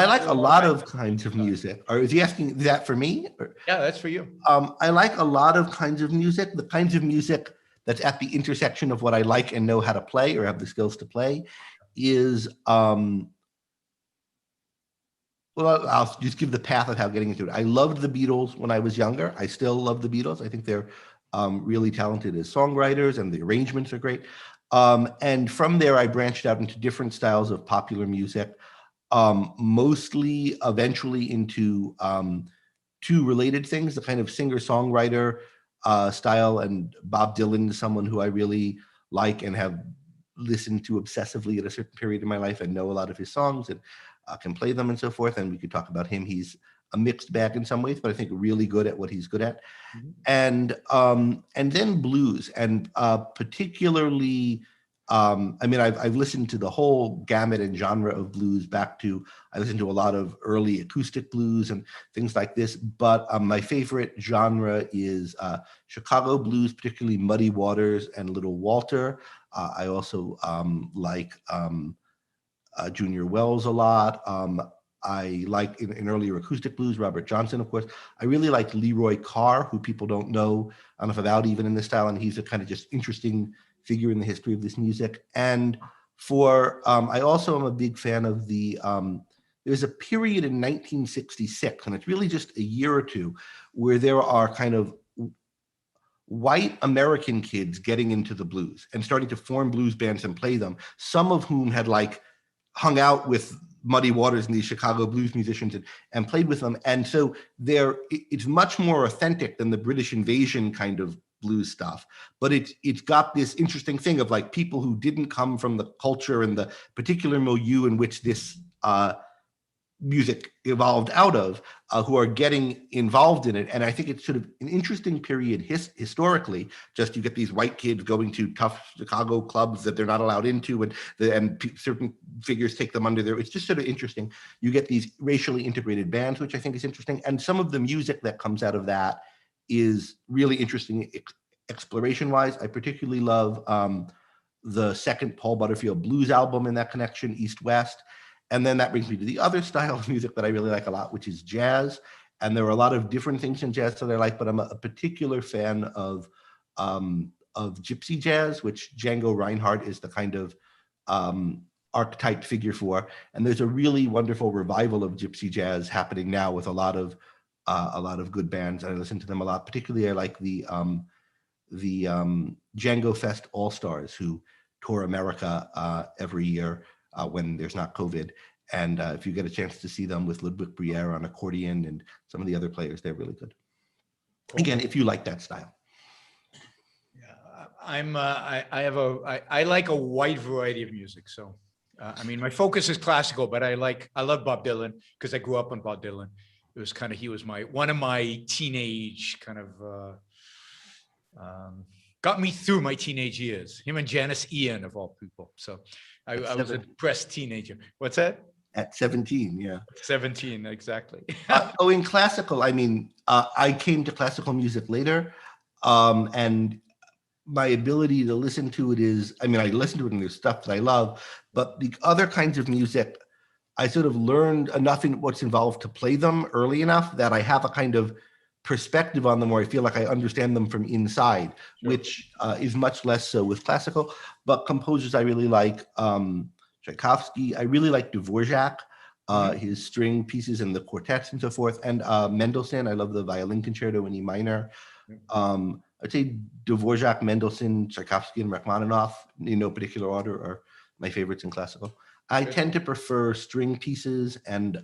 like a lot of kinds of music. Or is he asking that for me? Or, yeah, that's for you. I like a lot of kinds of music. The kinds of music that's at the intersection of what I like and know how to play or have the skills to play is, well, I'll just give the path of how getting into it. I loved the Beatles when I was younger. I still love the Beatles. I think they're really talented as songwriters, and the arrangements are great. And from there, I branched out into different styles of popular music, mostly eventually into two related things: the kind of singer-songwriter style, and Bob Dylan is someone who I really like and have listened to obsessively at a certain period in my life and know a lot of his songs and can play them and so forth. And we could talk about him. He's a mixed bag in some ways, but I think really good at what he's good at. Mm-hmm. And then blues, and particularly, I mean, I've listened to the whole gamut and genre of blues I listened to a lot of early acoustic blues and things like this, but my favorite genre is Chicago blues, particularly Muddy Waters and Little Walter. I also like Junior Wells a lot. I like in earlier acoustic blues, Robert Johnson, of course. I really like Leroy Carr, who people don't know enough about even in this style, and he's a kind of just interesting figure in the history of this music. And I also am a big fan of there's a period in 1966, and it's really just a year or two, where there are kind of white American kids getting into the blues and starting to form blues bands and play them, some of whom had like hung out with Muddy Waters and these Chicago blues musicians and played with them. And so it's much more authentic than the British invasion kind of blues stuff. But it's got this interesting thing of like people who didn't come from the culture and the particular milieu in which this music evolved out of, who are getting involved in it. And I think it's sort of an interesting period historically. Just you get these white kids going to tough Chicago clubs that they're not allowed into, and certain figures take them under there. It's just sort of interesting. You get these racially integrated bands, which I think is interesting. And some of the music that comes out of that is really interesting exploration-wise. I particularly love the second Paul Butterfield blues album in that connection, East West. And then that brings me to the other style of music that I really like a lot, which is jazz. And there are a lot of different things in jazz that I like, but I'm a particular fan of gypsy jazz, which Django Reinhardt is the kind of archetype figure for. And there's a really wonderful revival of gypsy jazz happening now with a lot of good bands. And I listen to them a lot. Particularly, I like the Django Fest All-Stars, who tour America every year when there's not COVID. And if you get a chance to see them with Ludwig Briere on accordion and some of the other players, they're really good. Cool. Again, if you like that style. Yeah, I like a wide variety of music. So, I mean, my focus is classical, but I love Bob Dylan because I grew up on Bob Dylan. It was he was one of my teenage kind of, got me through my teenage years. Him and Janice Ian of all people. So I was a depressed teenager. What's that? At 17, yeah. 17, exactly. In classical, I mean, I came to classical music later, and my ability to listen to it is, I mean, I listen to it and there's stuff that I love, but the other kinds of music, I sort of learned enough in what's involved to play them early enough that I have a kind of perspective on them where I feel like I understand them from inside, sure. Which is much less so with classical. But composers I really like, Tchaikovsky, I really like Dvorak, his string pieces and the quartets and so forth, and Mendelssohn, I love the violin concerto in E minor. I'd say Dvorak, Mendelssohn, Tchaikovsky, and Rachmaninoff, in no particular order, are my favorites in classical. I tend to prefer string pieces, and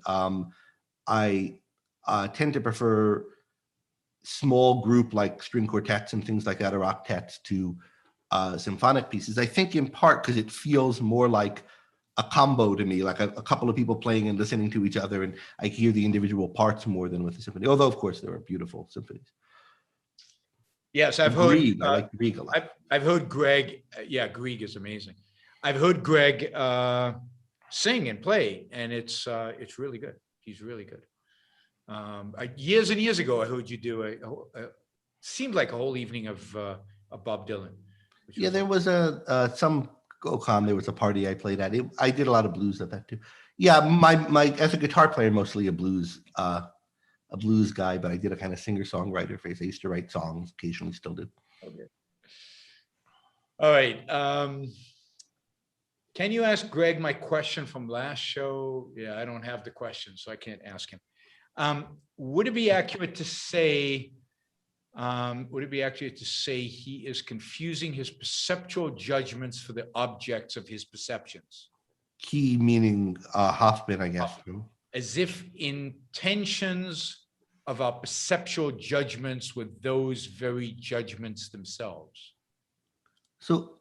I tend to prefer small group like string quartets and things like that, or octets, to symphonic pieces. I think in part because it feels more like a combo to me, like a couple of people playing and listening to each other, and I hear the individual parts more than with the symphony. Although, of course, there are beautiful symphonies. Yes, I've heard. Grieg, I like Grieg a lot. I've heard Greg. Yeah, Grieg is amazing. I've heard Greg sing and play, and it's really good. He's really good. Years and years ago, I heard you do seemed like a whole evening of Bob Dylan. Yeah, there was some GoCon. There was a party I played at. I did a lot of blues at that too. Yeah, my as a guitar player, mostly a blues guy, but I did a kind of singer-songwriter phase. I used to write songs, occasionally still do. Okay. All right. Can you ask Greg my question from last show? Yeah, I don't have the question, so I can't ask him. Would it be accurate to say he is confusing his perceptual judgments for the objects of his perceptions? He meaning Hoffman, I guess. As if intentions of our perceptual judgments were those very judgments themselves. So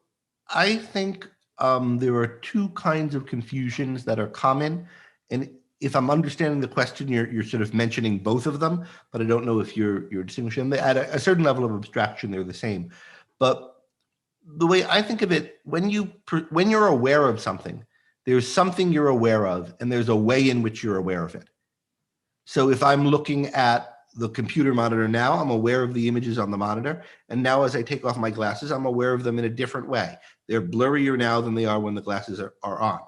I think there are two kinds of confusions that are common, and if I'm understanding the question, you're sort of mentioning both of them, but I don't know if you're distinguishing them. At a certain level of abstraction, they're the same. But the way I think of it, when you're aware of something, there's something you're aware of, and there's a way in which you're aware of it. So if I'm looking at the computer monitor now, I'm aware of the images on the monitor. And now as I take off my glasses, I'm aware of them in a different way. They're blurrier now than they are when the glasses are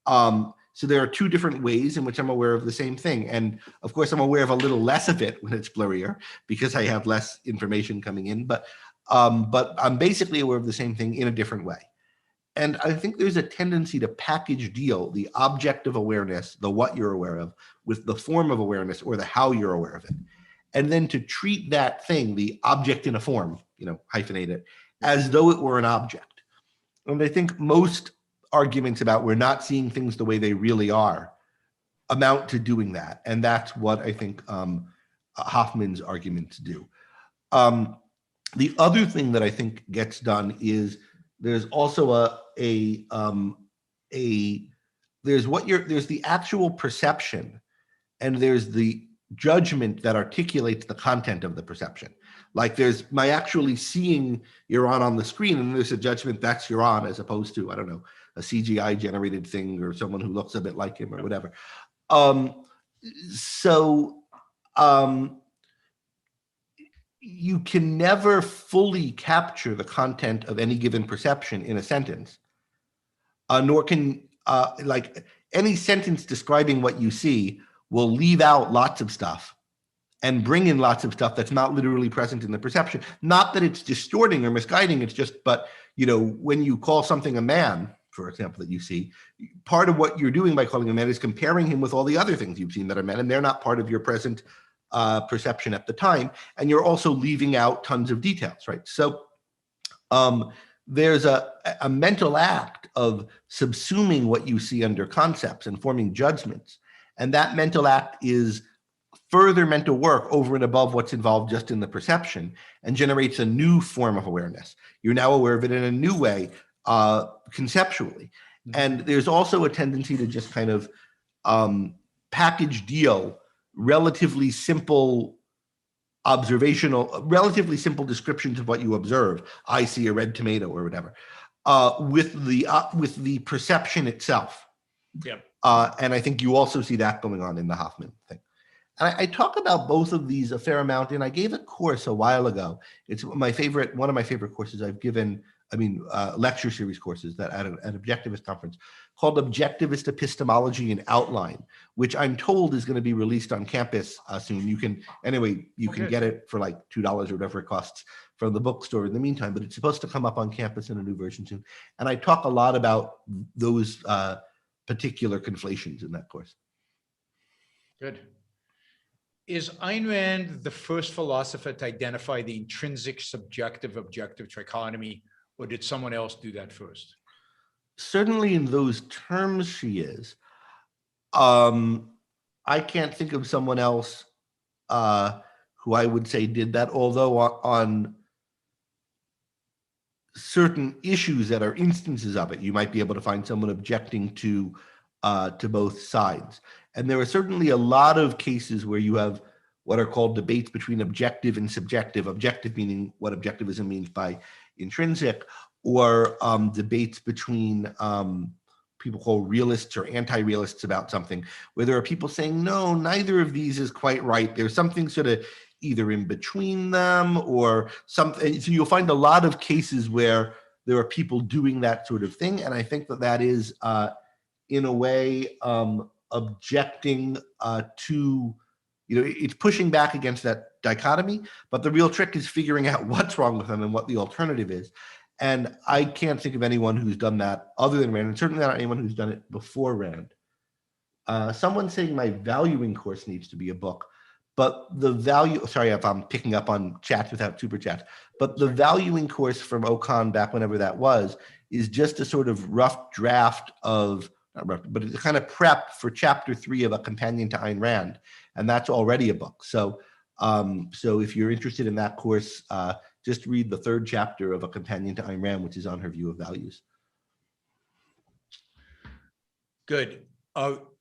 on. So there are two different ways in which I'm aware of the same thing. And of course, I'm aware of a little less of it when it's blurrier because I have less information coming in. But I'm basically aware of the same thing in a different way. And I think there's a tendency to package deal the object of awareness, the what you're aware of, with the form of awareness or the how you're aware of it. and then to treat that thing, the object in a form, hyphenate it, as though it were an object. And I think most arguments about we're not seeing things the way they really are amount to doing that. And that's what I think Hoffman's arguments do. The other thing that I think gets done is there's also there's the actual perception, and there's the judgment that articulates the content of the perception. Like there's my actually seeing Iran on the screen, and there's a judgment that's Iran, as opposed to, I don't know, a CGI generated thing or someone who looks a bit like him or whatever. You can never fully capture the content of any given perception in a sentence, nor can like any sentence describing what you see will leave out lots of stuff and bring in lots of stuff that's not literally present in the perception. Not that it's distorting or misguiding, it's just, but when you call something a man, for example, that you see, part of what you're doing by calling him a man is comparing him with all the other things you've seen that are men, and they're not part of your present perception at the time. And you're also leaving out tons of details, right? So there's a mental act of subsuming what you see under concepts and forming judgments. And that mental act is further mental work over and above what's involved just in the perception, and generates a new form of awareness. You're now aware of it in a new way, conceptually. And there's also a tendency to just kind of package deal relatively simple descriptions of what you observe. I see a red tomato or whatever, with the perception itself. Yep. And I think you also see that going on in the Hoffman thing. And I talk about both of these a fair amount, and I gave a course a while ago. It's one of my favorite courses I've given. Lecture series courses that at an Objectivist conference, called Objectivist Epistemology and Outline, which I'm told is going to be released on campus soon. You can get it for like $2 or whatever it costs from the bookstore in the meantime, but it's supposed to come up on campus in a new version soon. And I talk a lot about those particular conflations in that course. Good. Is Ayn Rand the first philosopher to identify the intrinsic subjective objective trichotomy, or did someone else do that first? Certainly in those terms, she is. I can't think of someone else who I would say did that, although on certain issues that are instances of it, you might be able to find someone objecting to both sides. And there are certainly a lot of cases where you have what are called debates between objective and subjective, objective meaning what objectivism means by intrinsic, or debates between people called realists or anti-realists about something, where there are people saying, no, neither of these is quite right. There's something sort of either in between them or something. So you'll find a lot of cases where there are people doing that sort of thing. And I think that is, in a way, objecting to, it's pushing back against that dichotomy, but the real trick is figuring out what's wrong with them and what the alternative is. And I can't think of anyone who's done that other than Rand, and certainly not anyone who's done it before Rand. Someone saying my valuing course needs to be a book, but the value, sorry if I'm picking up on chats without super chats, but the valuing course from Ocon back whenever that was, is just a sort of rough draft of, not rough, but it's kind of prep for chapter 3 of A Companion to Ayn Rand. And that's already a book. So if you're interested in that course, just read the 3rd chapter of A Companion to Ayn Rand, which is on her view of values. Good.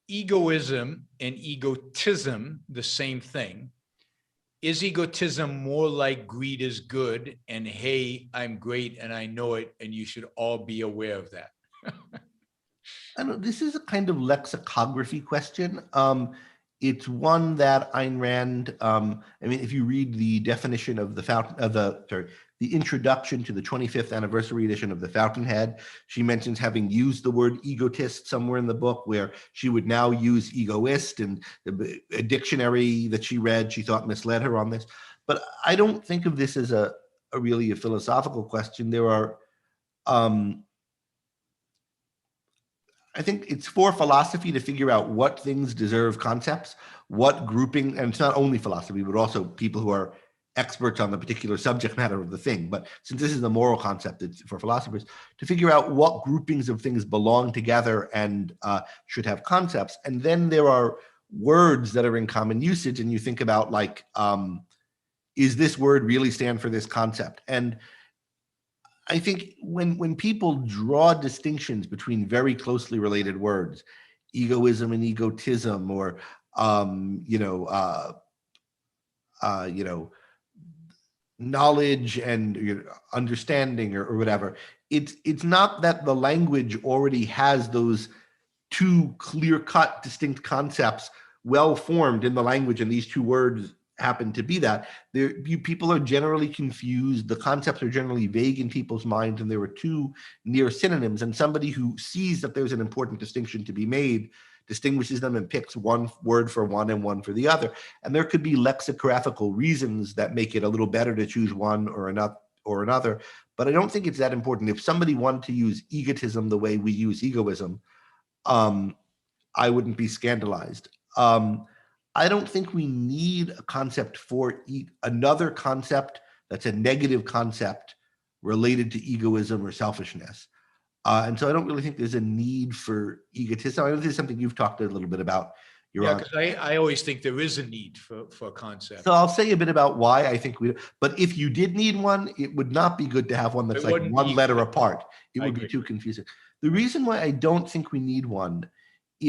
Egoism and egotism, the same thing. Is egotism more like greed is good and hey, I'm great and I know it and you should all be aware of that? I know this is a kind of lexicography question. It's one that Ayn Rand, if you read the definition of the introduction to the 25th anniversary edition of The Fountainhead, she mentions having used the word egotist somewhere in the book, where she would now use egoist, and a dictionary that she read, she thought misled her on this. But I don't think of this as a really a philosophical question. There are, I think it's for philosophy to figure out what things deserve concepts, what grouping, and it's not only philosophy, but also people who are experts on the particular subject matter of the thing. But since this is a moral concept, it's for philosophers to figure out what groupings of things belong together and should have concepts. And then there are words that are in common usage, and you think about like, is this word really stand for this concept? And I think when people draw distinctions between very closely related words, egoism and egotism, or knowledge and understanding or whatever, it's not that the language already has those two clear-cut, distinct concepts well formed in the language, and these two words happen to be that. People are generally confused. The concepts are generally vague in people's minds, and there are two near synonyms. And somebody who sees that there's an important distinction to be made distinguishes them and picks one word for one and one for the other. And there could be lexicographical reasons that make it a little better to choose one or another. But I don't think it's that important. If somebody wanted to use egotism the way we use egoism, I wouldn't be scandalized. I don't think we need a concept for another concept that's a negative concept related to egoism or selfishness. And so I don't really think there's a need for egotism. I know this is something you've talked a little bit about. Because I always think there is a need for a concept. So I'll say a bit about why I think but if you did need one, it would not be good to have one that's like one letter apart. It would be too confusing. The reason why I don't think we need one,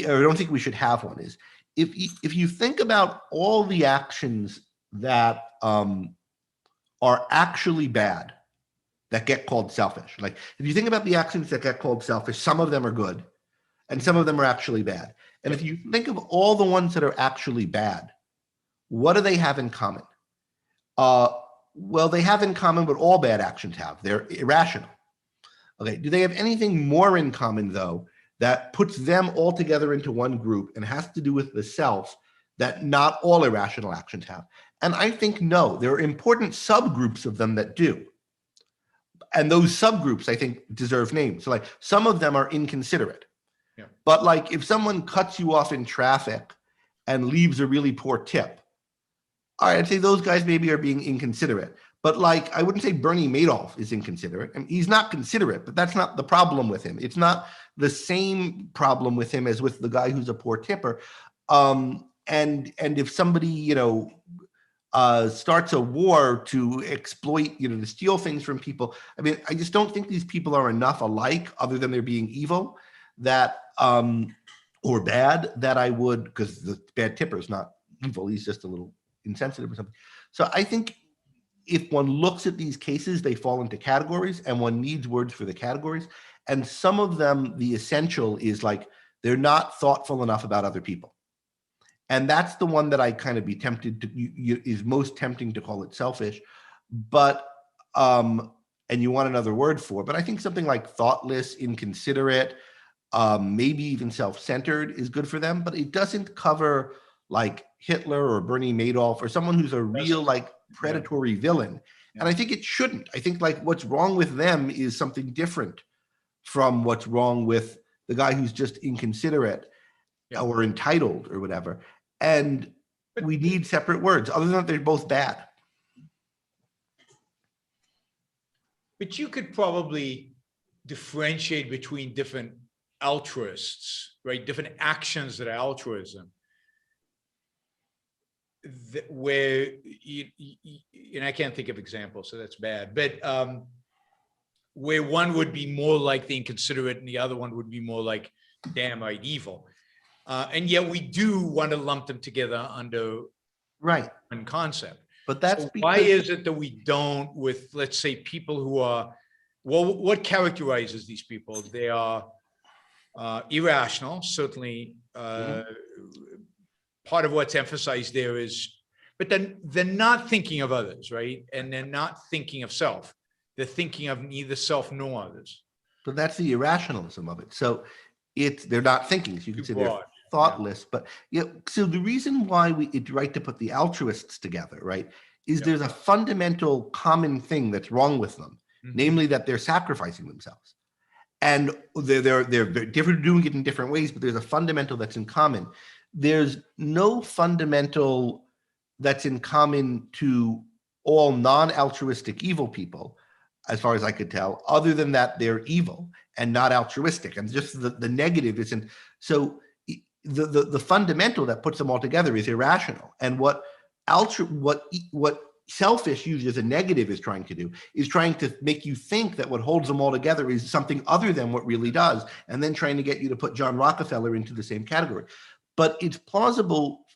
or I don't think we should have one, is if you think about all the actions that are actually bad, that get called selfish. Like if you think about the actions that get called selfish, some of them are good and some of them are actually bad. And if you think of all the ones that are actually bad, what do they have in common? Well, they have in common what all bad actions have. They're irrational. Okay, do they have anything more in common, though, that puts them all together into one group and has to do with the self that not all irrational actions have? And I think no, there are important subgroups of them that do. And those subgroups, I think, deserve names. So like some of them are inconsiderate. Yeah. But like if someone cuts you off in traffic and leaves a really poor tip, all right, I'd say those guys maybe are being inconsiderate. But like, I wouldn't say Bernie Madoff is inconsiderate. I mean, he's not considerate, but that's not the problem with him. It's not the same problem with him as with the guy who's a poor tipper. And if somebody, starts a war to exploit, to steal things from people, I mean, I just don't think these people are enough alike, other than they're being evil, that or bad, that I would, because the bad tipper is not evil, he's just a little insensitive or something. So I think if one looks at these cases, they fall into categories, and one needs words for the categories. And some of them, the essential is like, they're not thoughtful enough about other people. And that's the one that I kind of be tempted to, is most tempting to call it selfish. But, and you want another word for, but I think something like thoughtless, inconsiderate, maybe even self-centered is good for them, but it doesn't cover like Hitler or Bernie Madoff or someone who's a real like predatory villain. And I think it shouldn't. I think like what's wrong with them is something different from what's wrong with the guy who's just inconsiderate or entitled or whatever. And we need separate words. Other than that, they're both bad. But you could probably differentiate between different altruists, right? Different actions that are altruism. Where, and I can't think of examples, so that's bad. But where one would be more like the inconsiderate and the other one would be more like downright evil. And yet we do want to lump them together under one concept. But that's so why is it that we don't with, let's say, people who are, well, what characterizes these people? They are irrational, certainly. Part of what's emphasized there is, but then they're not thinking of others, right? And they're not thinking of self. They're thinking of neither self nor others. So that's the irrationalism of it. So they're not thinking. So you can say they're thoughtless, but so the reason why it's right to put the altruists together, right, is there's a fundamental common thing that's wrong with them, namely that they're sacrificing themselves. And they're different, doing it in different ways, but there's a fundamental that's in common. There's no fundamental that's in common to all non-altruistic evil people, as far as I could tell, other than that they're evil and not altruistic. And just the negative isn't. So the fundamental that puts them all together is irrational. And what selfish used as a negative is trying to do is trying to make you think that what holds them all together is something other than what really does, and then trying to get you to put John Rockefeller into the same category. But it's plausible.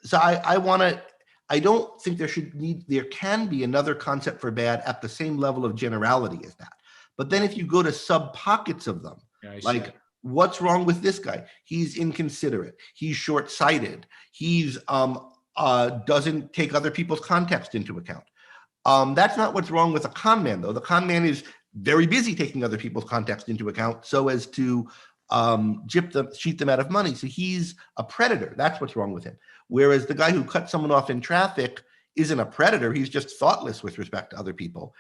So I don't think there can be another concept for bad at the same level of generality as that. But then if you go to sub pockets of them, like what's wrong with this guy? He's inconsiderate. He's short-sighted. He's doesn't take other people's context into account. That's not what's wrong with a con man, though. The con man is very busy taking other people's context into account so as to cheat them out of money. So he's a predator. That's what's wrong with him. Whereas the guy who cut someone off in traffic isn't a predator. He's just thoughtless with respect to other people.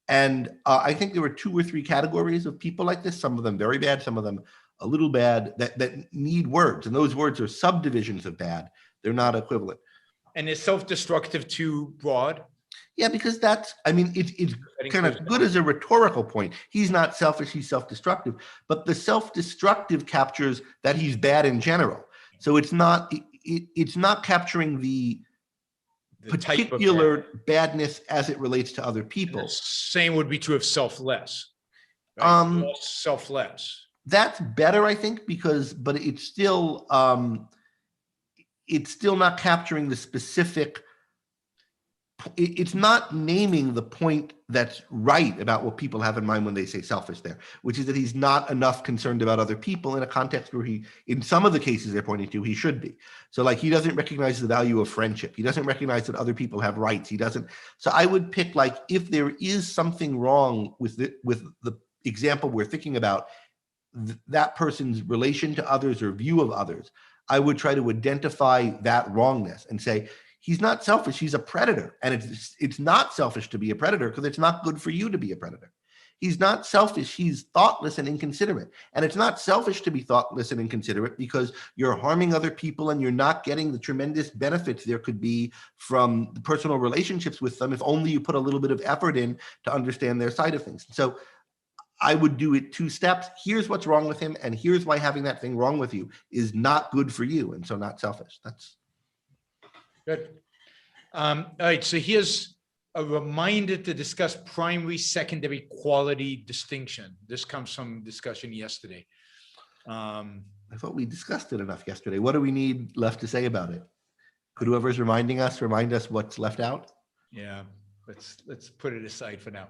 And I think there were 2 or 3 categories of people like this, some of them very bad, some of them a little bad, that need words. And those words are subdivisions of bad. They're not equivalent. And is self-destructive too broad? Yeah, because it's kind of good as a rhetorical point. He's not selfish, he's self-destructive. But the self-destructive captures that he's bad in general. So it's not capturing the particular badness as it relates to other people. The same would be true of selfless. Right? Selfless. That's better, I think, but it's still not capturing the specific. It's not naming the point that's right about what people have in mind when they say selfish there, which is that he's not enough concerned about other people in a context where in some of the cases they're pointing to, he should be. So like he doesn't recognize the value of friendship. He doesn't recognize that other people have rights. He doesn't. So I would pick, like, if there is something wrong with the example we're thinking about, that person's relation to others or view of others, I would try to identify that wrongness and say, he's not selfish, he's a predator. And it's not selfish to be a predator because it's not good for you to be a predator. He's not selfish, he's thoughtless and inconsiderate. And it's not selfish to be thoughtless and inconsiderate because you're harming other people and you're not getting the tremendous benefits there could be from the personal relationships with them if only you put a little bit of effort in to understand their side of things. So I would do it 2 steps. Here's what's wrong with him, and here's why having that thing wrong with you is not good for you, and so not selfish. That's good. All right, so here's a reminder to discuss primary, secondary quality distinction. This comes from discussion yesterday. I thought we discussed it enough yesterday. What do we need left to say about it? Could whoever's remind us what's left out? Yeah, let's put it aside for now.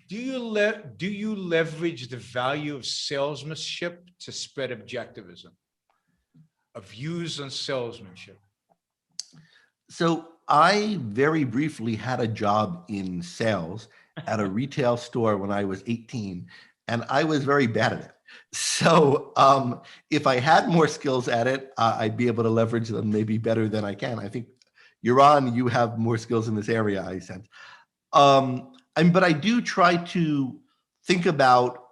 Do you leverage the value of salesmanship to spread objectivism? Of views on salesmanship? So I very briefly had a job in sales at a retail store when I was 18, and I was very bad at it. So if I had more skills at it, I'd be able to leverage them maybe better than I can. I think, Yaron, you have more skills in this area, I sense. But I do try to think about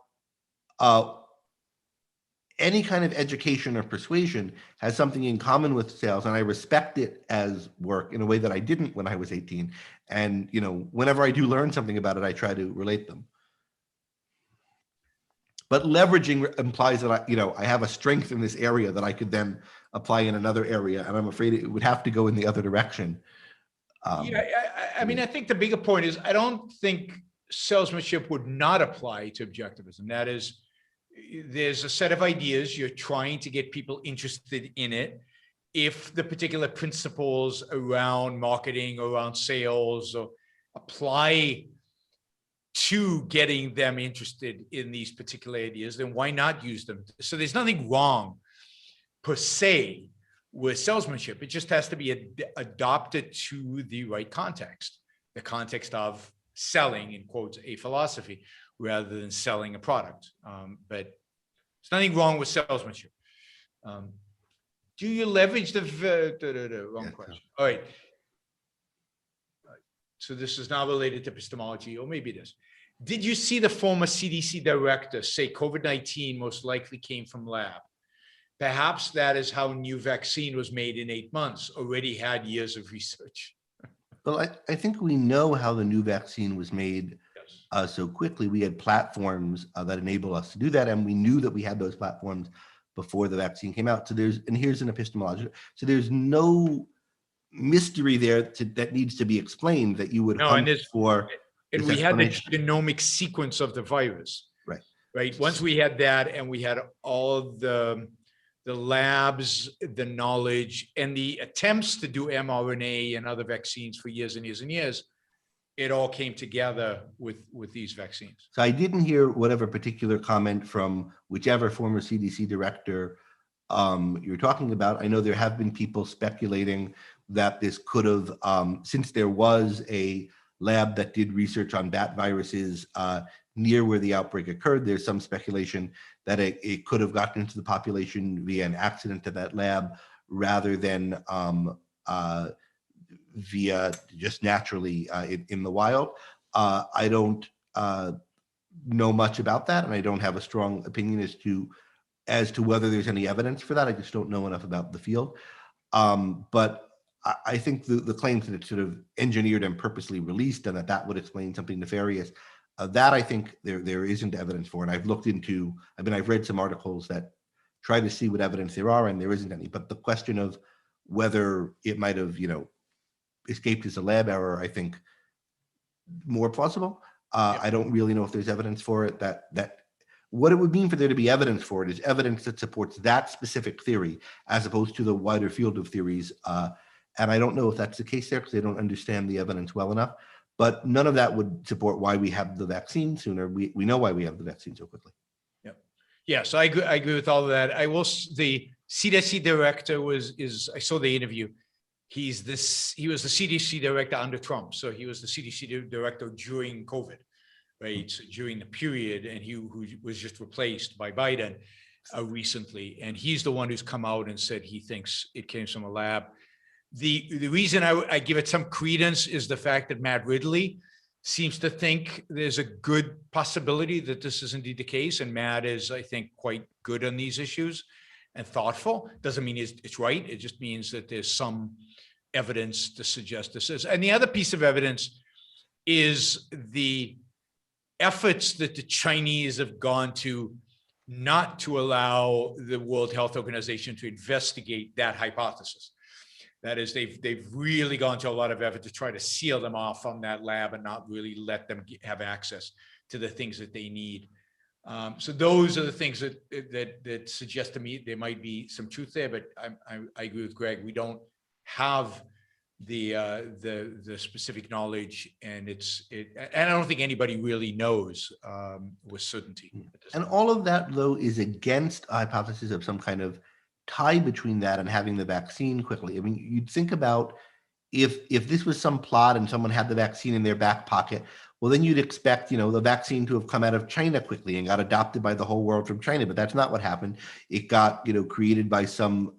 any kind of education or persuasion has something in common with sales, and I respect it as work in a way that I didn't when I was 18. And whenever I do learn something about it, I try to relate them. But leveraging implies that I have a strength in this area that I could then apply in another area, and I'm afraid it would have to go in the other direction. I mean, I think the bigger point is I don't think salesmanship would not apply to objectivism. That is, there's a set of ideas, you're trying to get people interested in it. If the particular principles around marketing, around sales, or apply to getting them interested in these particular ideas, then why not use them? So there's nothing wrong per se with salesmanship. It just has to be adopted to the right context, the context of selling, in quotes, a philosophy rather than selling a product. But there's nothing wrong with salesmanship. Do you leverage the wrong question? All right. So this is now related to epistemology, or maybe it is. Did you see the former CDC director say COVID-19 most likely came from lab? Perhaps that is how new vaccine was made in 8 months, already had years of research. Well, I think we know how the new vaccine was made so quickly. We had platforms that enable us to do that, and we knew that we had those platforms before the vaccine came out. So here's an epistemology. So there's no mystery there that needs to be explained that you would hunt for. And we had the genomic sequence of the virus. Right. Once we had that, and we had all the labs, the knowledge, and the attempts to do mRNA and other vaccines for years and years and years, it all came together with these vaccines. So I didn't hear whatever particular comment from whichever former CDC director you're talking about. I know there have been people speculating that this could have, since there was a lab that did research on bat viruses near where the outbreak occurred, there's some speculation that it could have gotten into the population via an accident to that lab rather than via just naturally in the wild. I don't know much about that, and I don't have a strong opinion as to whether there's any evidence for that. I just don't know enough about the field. But I think the claims that it's sort of engineered and purposely released and that would explain something nefarious, that I think there isn't evidence for. And I've looked into, I've read some articles that try to see what evidence there are, and there isn't any. But the question of whether it might have, escaped as a lab error, I think more plausible. I don't really know if there's evidence for it. That what it would mean for there to be evidence for it is evidence that supports that specific theory as opposed to the wider field of theories. And I don't know if that's the case there because I don't understand the evidence well enough. But none of that would support why we have the vaccine sooner. We know why we have the vaccine so quickly. Yeah, so I agree with all of that. The CDC director I saw the interview. He was the CDC director under Trump. So he was the CDC director during COVID, right? So during the period, and who was just replaced by Biden recently. And he's the one who's come out and said he thinks it came from a lab. The reason I give it some credence is the fact that Matt Ridley seems to think there's a good possibility that this is indeed the case. And Matt is, I think, quite good on these issues and thoughtful. Doesn't mean it's right. It just means that there's some evidence to suggest this is. And the other piece of evidence is the efforts that the Chinese have gone to not to allow the World Health Organization to investigate that hypothesis. That is, they've really gone to a lot of effort to try to seal them off from that lab and not really let them have access to the things that they need. So those are the things that suggest to me there might be some truth there. But I agree with Greg. We don't have the specific knowledge, and and I don't think anybody really knows with certainty. And all of that, though, is against a hypothesis of some kind of tie between that and having the vaccine quickly. I mean, you'd think about if this was some plot and someone had the vaccine in their back pocket, well, then you'd expect, the vaccine to have come out of China quickly and got adopted by the whole world from China. But that's not what happened. It got, created by some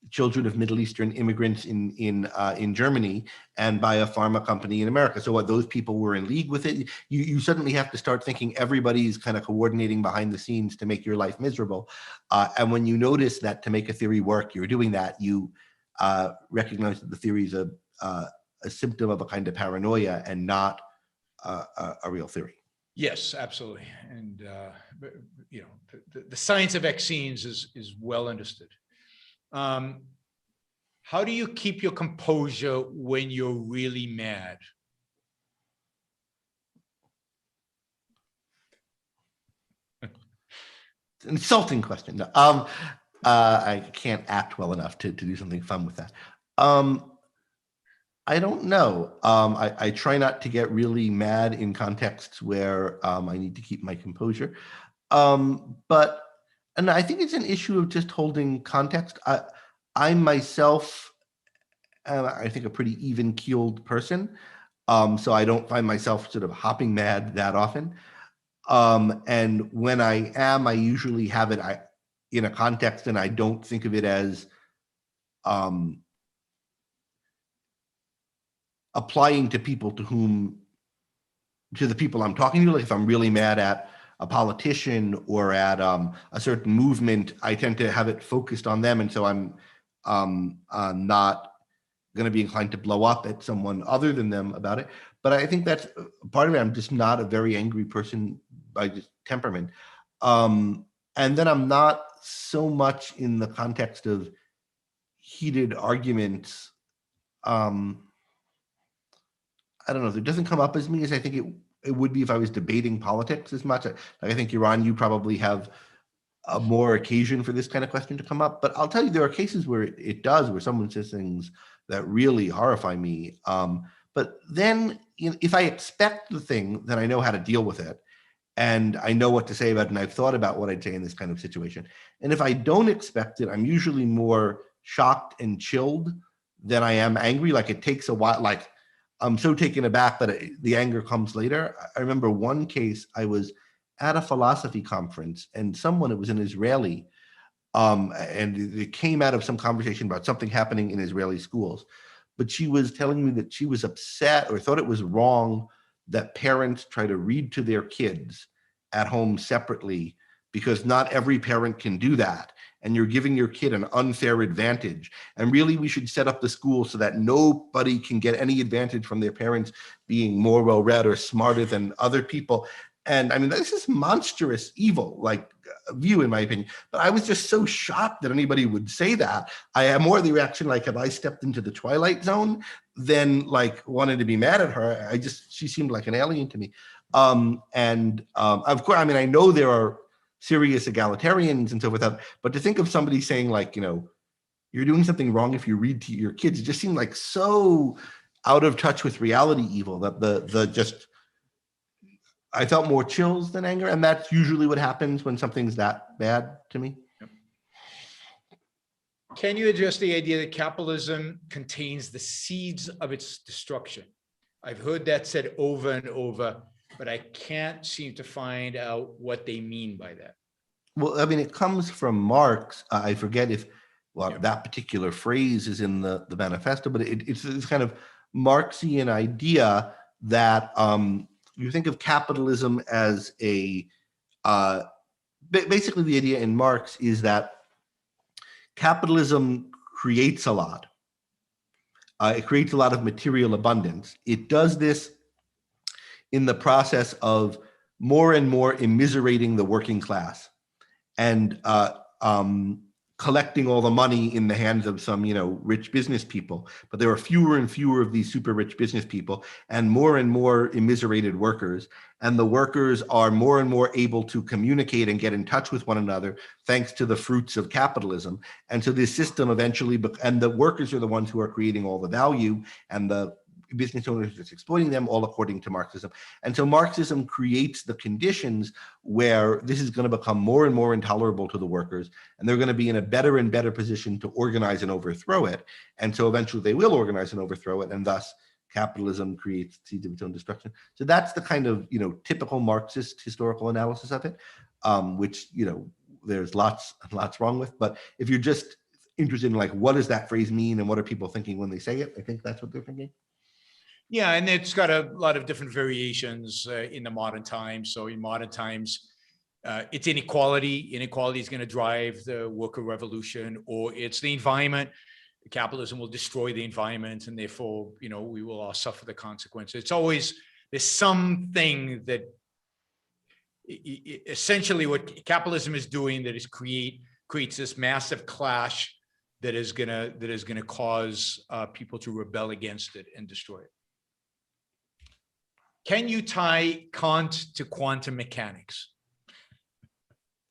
children of Middle Eastern immigrants in Germany and by a pharma company in America. So what, those people were in league with it? You suddenly have to start thinking everybody's kind of coordinating behind the scenes to make your life miserable. And when you notice that to make a theory work, you're doing that, you recognize that the theory is a symptom of a kind of paranoia and not a real theory. Yes, absolutely. And the science of vaccines is well understood. How do you keep your composure when you're really mad? It's an insulting question. I can't act well enough to do something fun with that. I don't know. I try not to get really mad in contexts where I need to keep my composure. And I think it's an issue of just holding context. I myself, I think, a pretty even-keeled person. So I don't find myself sort of hopping mad that often. And when I am, I usually have it in a context, and I don't think of it as applying to people to whom to the people I'm talking to. Like if I'm really mad at a politician or at a certain movement, I tend to have it focused on them. And so I'm not going to be inclined to blow up at someone other than them about it. But I think that's part of it. I'm just not a very angry person by just temperament. And then I'm not so much in the context of heated arguments. I don't know. It doesn't come up as me as I think it would be if I was debating politics as much. Like I think, Yaron, you probably have a more occasion for this kind of question to come up. But I'll tell you, there are cases where it does, where someone says things that really horrify me. But then if I expect the thing, then I know how to deal with it. And I know what to say about it, and I've thought about what I'd say in this kind of situation. And if I don't expect it, I'm usually more shocked and chilled than I am angry. Like it takes a while, like I'm so taken aback that the anger comes later. I remember one case, I was at a philosophy conference and someone, it was an Israeli, and it came out of some conversation about something happening in Israeli schools. But she was telling me that she was upset or thought it was wrong that parents try to read to their kids at home separately, because not every parent can do that. And you're giving your kid an unfair advantage. And really, we should set up the school so that nobody can get any advantage from their parents being more well-read or smarter than other people. And I mean, this is monstrous evil, like view in my opinion. But I was just so shocked that anybody would say that. I had more of the reaction like, have I stepped into the Twilight Zone, than like wanted to be mad at her. She seemed like an alien to me. Of course, I mean, I know there are serious egalitarians and so forth, but to think of somebody saying like, you're doing something wrong if you read to your kids, it just seemed like so out of touch with reality evil that I felt more chills than anger. And that's usually what happens when something's that bad to me. Can you address the idea that capitalism contains the seeds of its destruction? I've heard that said over and over, but I can't seem to find out what they mean by that. Well, I mean, it comes from Marx. I forget if that particular phrase is in the manifesto, but it's this kind of Marxian idea that you think of capitalism as basically the idea in Marx is that capitalism creates a lot. It creates a lot of material abundance. It does this in the process of more and more immiserating the working class and collecting all the money in the hands of some, rich business people. But there are fewer and fewer of these super rich business people and more immiserated workers. And the workers are more and more able to communicate and get in touch with one another thanks to the fruits of capitalism. And so this system eventually, and the workers are the ones who are creating all the value, and the business owners are just exploiting them, all according to Marxism. And so Marxism creates the conditions where this is going to become more and more intolerable to the workers, and they're going to be in a better and better position to organize and overthrow it. And so eventually they will organize and overthrow it, and thus capitalism creates seeds of its own destruction. So that's the kind of, typical Marxist historical analysis of it, which, there's lots wrong with. But if you're just interested in like, what does that phrase mean and what are people thinking when they say it, I think that's what they're thinking. Yeah, and it's got a lot of different variations in the modern times. So in modern times, it's inequality. Inequality is going to drive the worker revolution, or it's the environment. Capitalism will destroy the environment, and therefore, we will all suffer the consequences. It's always, there's something that essentially what capitalism is doing that is creates this massive clash that is gonna cause people to rebel against it and destroy it. Can you tie Kant to quantum mechanics?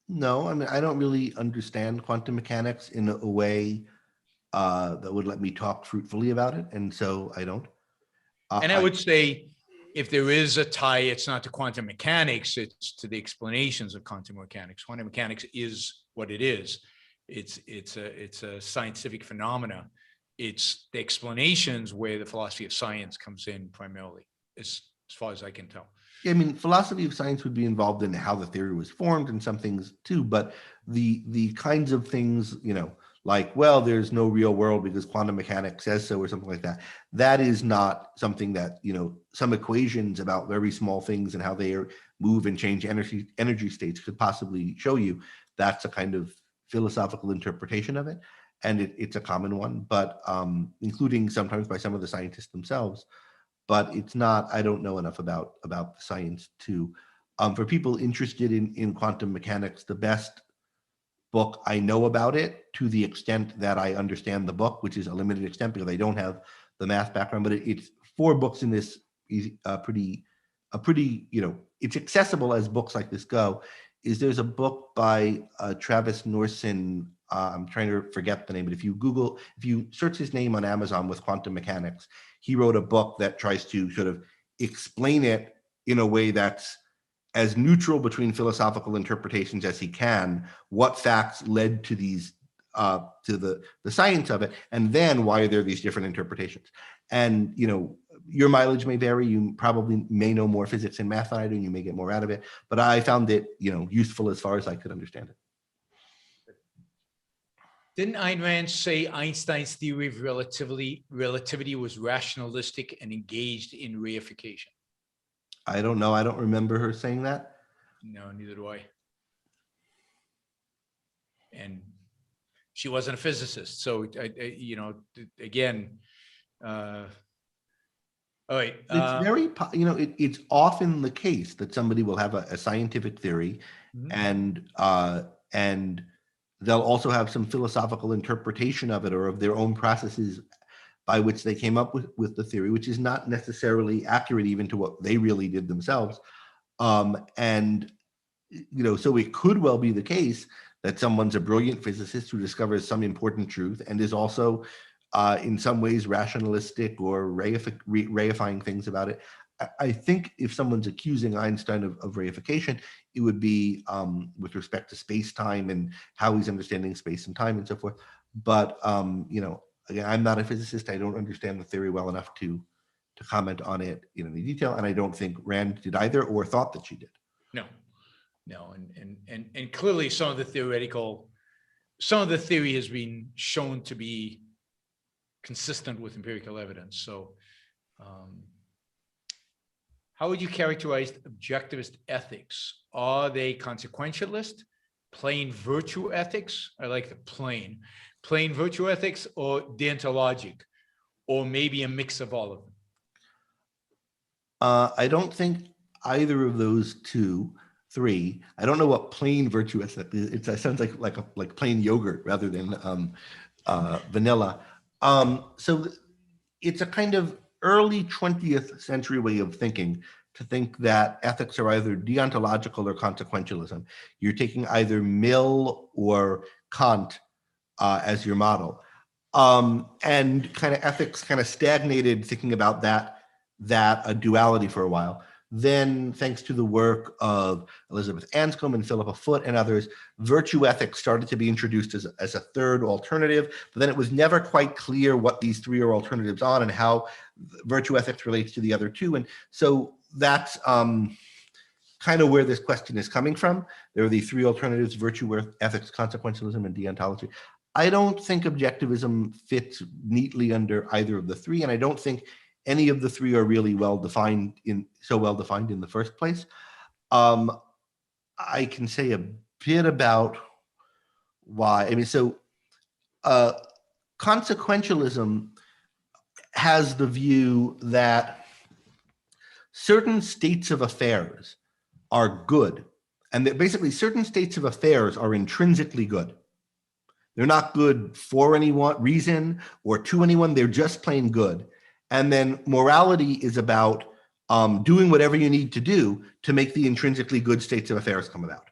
No, I mean, I don't really understand quantum mechanics in a way that would let me talk fruitfully about it. And so I don't. And I would say, if there is a tie, it's not to quantum mechanics, it's to the explanations of quantum mechanics. Quantum mechanics is what it is. It's a scientific phenomena. It's the explanations where the philosophy of science comes in primarily, as far as I can tell. Yeah, I mean, philosophy of science would be involved in how the theory was formed and some things too, but the kinds of things, like, well, there's no real world because quantum mechanics says so or something like that. That is not something that, some equations about very small things and how they move and change energy states could possibly show you. That's a kind of philosophical interpretation of it. And it's a common one, but including sometimes by some of the scientists themselves. But it's not, I don't know enough about the science to, for people interested in quantum mechanics, the best book I know about it, to the extent that I understand the book, which is a limited extent because I don't have the math background, but it's 4 books in this pretty, it's accessible as books like this go, is there's a book by Travis Norson. I'm trying to forget the name, but if you search his name on Amazon with quantum mechanics, he wrote a book that tries to sort of explain it in a way that's as neutral between philosophical interpretations as he can, what facts led to these, to the science of it, and then why are there these different interpretations. And, your mileage may vary. You probably may know more physics and math than I do, and you may get more out of it. But I found it, useful as far as I could understand it. Didn't Ayn Rand say Einstein's theory of relativity was rationalistic and engaged in reification? I don't know. I don't remember her saying that. No, neither do I. And she wasn't a physicist, so again. All right. It's very, it's often the case that somebody will have a scientific theory, and they'll also have some philosophical interpretation of it or of their own processes by which they came up with the theory, which is not necessarily accurate even to what they really did themselves. And so it could well be the case that someone's a brilliant physicist who discovers some important truth and is also in some ways rationalistic or reifying things about it. I think if someone's accusing Einstein of reification, it would be with respect to space-time and how he's understanding space and time and so forth. But again, I'm not a physicist. I don't understand the theory well enough to comment on it in any detail, and I don't think Rand did either, or thought that she did. No, and clearly some of the theory has been shown to be consistent with empirical evidence. So, how would you characterize objectivist ethics? Are they consequentialist, plain virtue ethics? I like the plain virtue ethics, or deontologic, or maybe a mix of all of them? I don't think either of those 3. I don't know what plain virtue ethics is. It sounds like plain yogurt rather than vanilla. So it's a kind of early 20th century way of thinking to think that ethics are either deontological or consequentialism. You're taking either Mill or Kant as your model. And kind of ethics kind of stagnated thinking about that a duality for a while. Then, thanks to the work of Elizabeth Anscombe and Philippa Foot and others, virtue ethics started to be introduced as a third alternative, but then it was never quite clear what these 3 are alternatives on and how virtue ethics relates to the other 2. And so that's kind of where this question is coming from. There are the 3 alternatives: virtue ethics, consequentialism, and deontology. I don't think objectivism fits neatly under either of the 3, and I don't think any of the 3 are really well defined in the first place. I can say a bit about why. Consequentialism has the view that certain states of affairs are good, and that basically certain states of affairs are intrinsically good. They're not good for any reason or to anyone, they're just plain good. And then morality is about doing whatever you need to do to make the intrinsically good states of affairs come about.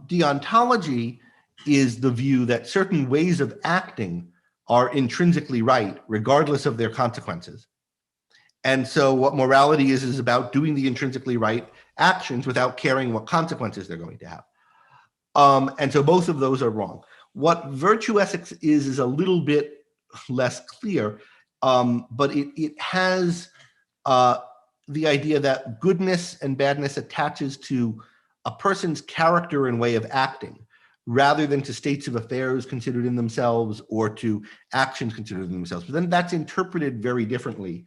Deontology is the view that certain ways of acting are intrinsically right, regardless of their consequences. And so what morality is about doing the intrinsically right actions without caring what consequences they're going to have. And so both of those are wrong. What virtue ethics is a little bit less clear, but it has the idea that goodness and badness attaches to a person's character and way of acting, rather than to states of affairs considered in themselves or to actions considered in themselves. But then that's interpreted very differently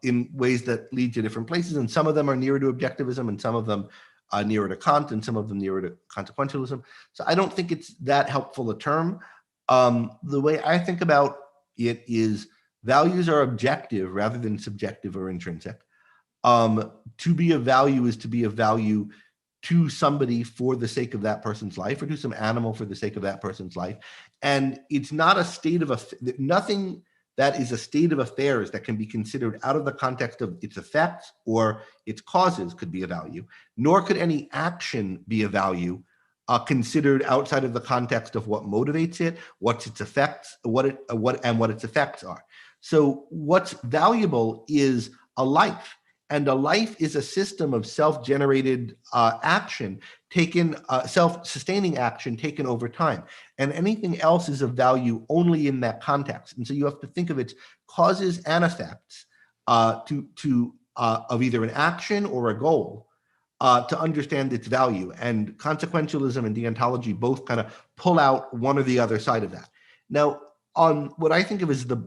in ways that lead to different places. And some of them are nearer to objectivism, and some of them are nearer to Kant, and some of them nearer to consequentialism. So I don't think it's that helpful a term. The way I think about it is values are objective rather than subjective or intrinsic. To be of value is to be of value to somebody for the sake of that person's life, or to some animal for the sake of that person's life. And it's not a state of nothing that is a state of affairs that can be considered out of the context of its effects or its causes could be a value, nor could any action be a value considered outside of the context of what motivates it, what's its effects, what its effects are. So what's valuable is a life. And a life is a system of self-generated action taken, self-sustaining action taken over time. And anything else is of value only in that context. And so you have to think of its causes and effects of either an action or a goal to understand its value. And consequentialism and deontology both kind of pull out one or the other side of that. Now, on what I think of as the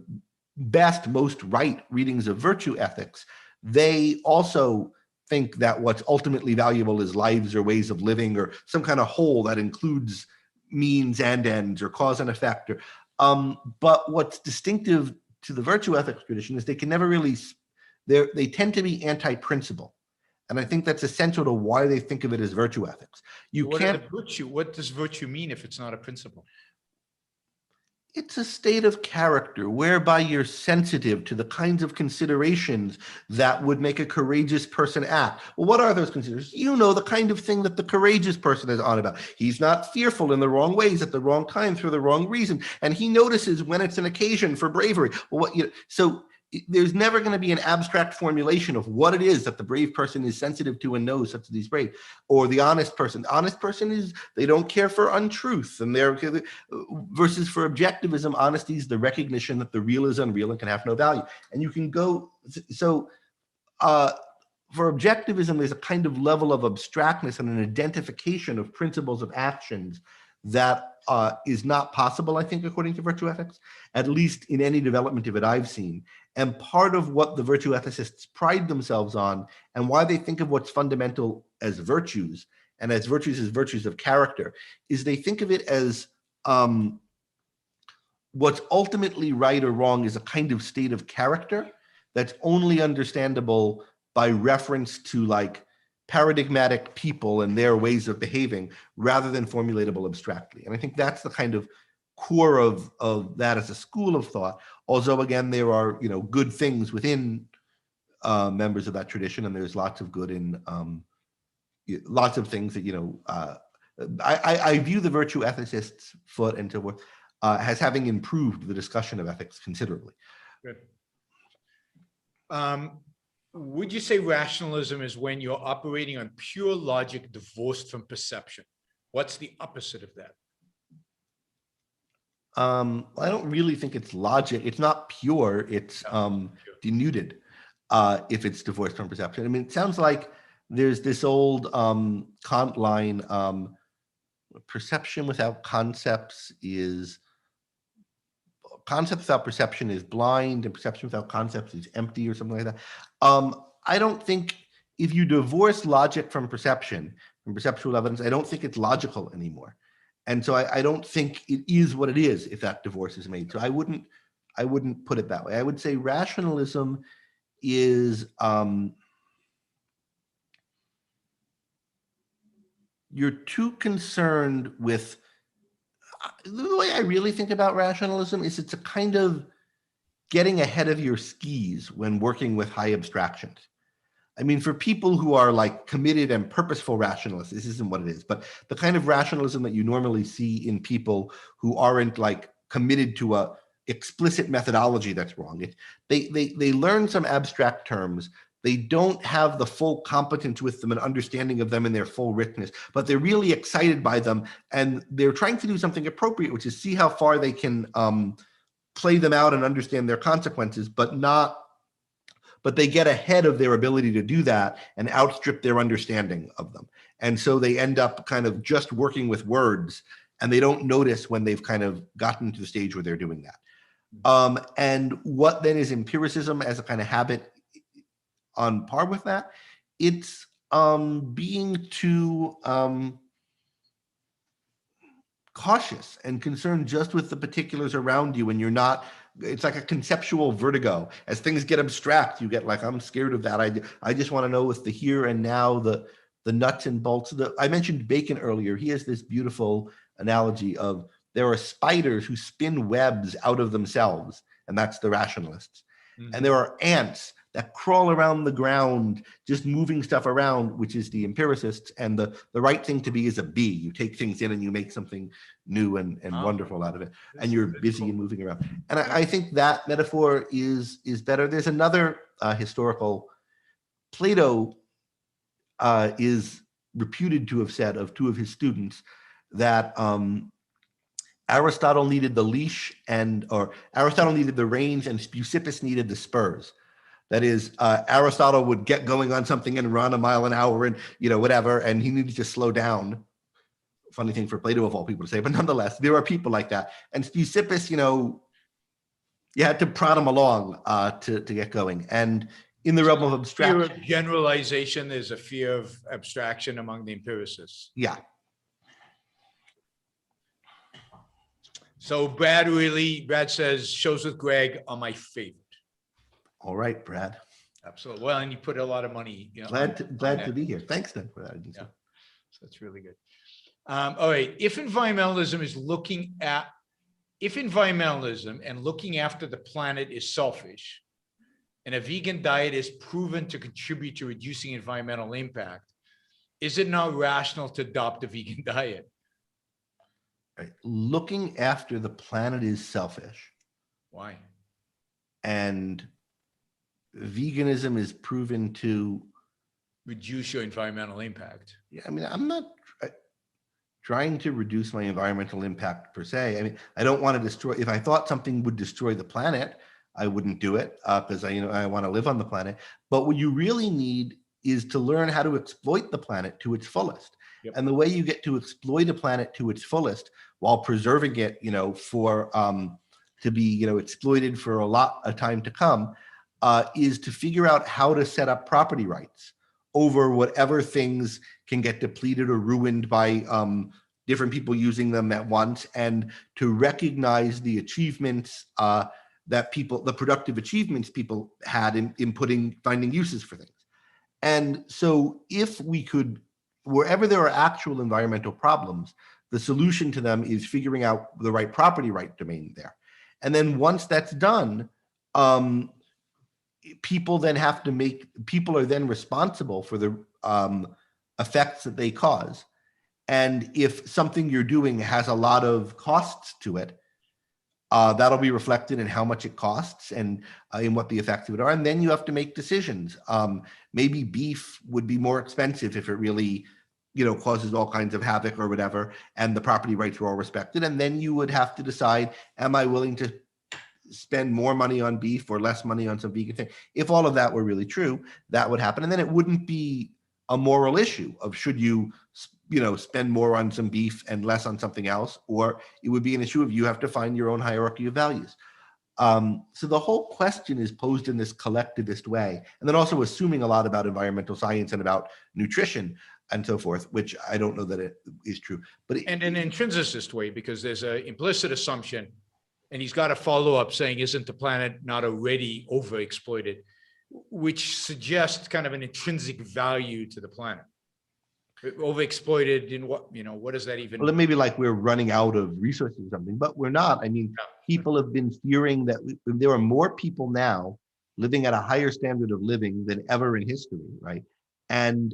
best, most right readings of virtue ethics, they also think that what's ultimately valuable is lives or ways of living or some kind of whole that includes means and ends or cause and effect. But what's distinctive to the virtue ethics tradition is they can never really, they tend to be anti-principle. And I think that's essential to why they think of it as virtue ethics. What does virtue mean if it's not a principle? It's a state of character whereby you're sensitive to the kinds of considerations that would make a courageous person act. Well, what are those considerations? You know, the kind of thing that the courageous person is on about. He's not fearful in the wrong ways at the wrong time for the wrong reason. And he notices when it's an occasion for bravery. Well, so there's never going to be an abstract formulation of what it is that the brave person is sensitive to and knows such that he's brave. Or the honest person. Honest person is, they don't care for untruth. And they're, versus for objectivism, honesty is the recognition that the real is unreal and can have no value. And you can go, so for objectivism, there's a kind of level of abstractness and an identification of principles of actions that is not possible, I think, according to virtue ethics, at least in any development of it I've seen. And part of what the virtue ethicists pride themselves on and why they think of what's fundamental as virtues and as virtues of character is they think of it as what's ultimately right or wrong is a kind of state of character that's only understandable by reference to like paradigmatic people and their ways of behaving rather than formulatable abstractly. And I think that's the kind of core of that as a school of thought. Although again, there are good things within members of that tradition, and there's lots of good in lots of things that I view the virtue ethicists' foot and so forth as having improved the discussion of ethics considerably. Good. Would you say rationalism is when you're operating on pure logic divorced from perception? What's the opposite of that? I don't really think it's logic. It's not pure. It's denuded if it's divorced from perception. I mean, it sounds like there's this old Kant line, perception without concepts is, concept without perception is blind, and perception without concepts is empty, or something like that. I don't think if you divorce logic from perception, from perceptual evidence, I don't think it's logical anymore. And so I don't think it is what it is if that divorce is made. So I wouldn't put it that way. I would say rationalism is you're too concerned with the way I really think about rationalism is it's a kind of getting ahead of your skis when working with high abstractions. I mean, for people who are like committed and purposeful rationalists, this isn't what it is, but the kind of rationalism that you normally see in people who aren't like committed to a explicit methodology that's wrong. They learn some abstract terms. They don't have the full competence with them and understanding of them in their full richness, but they're really excited by them. And they're trying to do something appropriate, which is see how far they can play them out and understand their consequences, but but they get ahead of their ability to do that and outstrip their understanding of them. And so they end up kind of just working with words, and they don't notice when they've kind of gotten to the stage where they're doing that. And what then is empiricism as a kind of habit on par with that? It's being too cautious and concerned just with the particulars around you, and you're not. It's like a conceptual vertigo. As things get abstract, you get like, I'm scared of that. I just want to know with the here and now, the nuts and bolts. I mentioned Bacon earlier. He has this beautiful analogy of there are spiders who spin webs out of themselves, and that's the rationalists. Mm-hmm. And there are ants that crawl around the ground, just moving stuff around, which is the empiricists. And the right thing to be is a bee. You take things in and you make something new and wonderful out of it. And you're busy and moving around. And I think that metaphor is better. There's another historical, Plato is reputed to have said of two of his students that Aristotle needed the leash or Aristotle needed the reins and Speusippus needed the spurs. That is, Aristotle would get going on something and run a mile an hour and, whatever, and he needed to slow down. Funny thing for Plato of all people to say, but nonetheless, there are people like that. And Speusippus, you had to prod him along to get going. And in the realm of abstraction. Fear of generalization, there's a fear of abstraction among the empiricists. Yeah. So Brad says, shows with Greg are my favorite. All right, Brad. Absolutely. Well, and you put a lot of money. Glad to be here. Thanks, then, for that. Yeah. So that's really good. All right. If environmentalism and looking after the planet is selfish, and a vegan diet is proven to contribute to reducing environmental impact, is it not rational to adopt a vegan diet? Right. Looking after the planet is selfish. Why? And veganism is proven to reduce your environmental impact. Yeah, I mean, I'm not trying to reduce my environmental impact per se. I mean, I don't want to destroy. If I thought something would destroy the planet, I wouldn't do it because I want to live on the planet. But what you really need is to learn how to exploit the planet to its fullest. Yep. And the way you get to exploit a planet to its fullest while preserving it, for to be, exploited for a lot of time to come, is to figure out how to set up property rights over whatever things can get depleted or ruined by different people using them at once, and to recognize the achievements the productive achievements people had in finding uses for things. And so if we could, wherever there are actual environmental problems, the solution to them is figuring out the right property right domain there. And then once that's done, people are then responsible for the effects that they cause. And if something you're doing has a lot of costs to it, that'll be reflected in how much it costs and in what the effects of it are. And then you have to make decisions. Maybe beef would be more expensive if it really, causes all kinds of havoc or whatever, and the property rights were all respected. And then you would have to decide, am I willing to spend more money on beef or less money on some vegan thing? If all of that were really true, that would happen. And then it wouldn't be a moral issue of should you spend more on some beef and less on something else, or it would be an issue of you have to find your own hierarchy of values. So the whole question is posed in this collectivist way, and then also assuming a lot about environmental science and about nutrition and so forth, which I don't know that it is true. But and an intrinsicist way, because there's an implicit assumption, and he's got a follow-up saying, isn't the planet not already overexploited, which suggests kind of an intrinsic value to the planet. Overexploited in what does that even mean? Well, maybe like we're running out of resources or something, but we're not. I mean, people have been fearing that there are more people now living at a higher standard of living than ever in history, right? And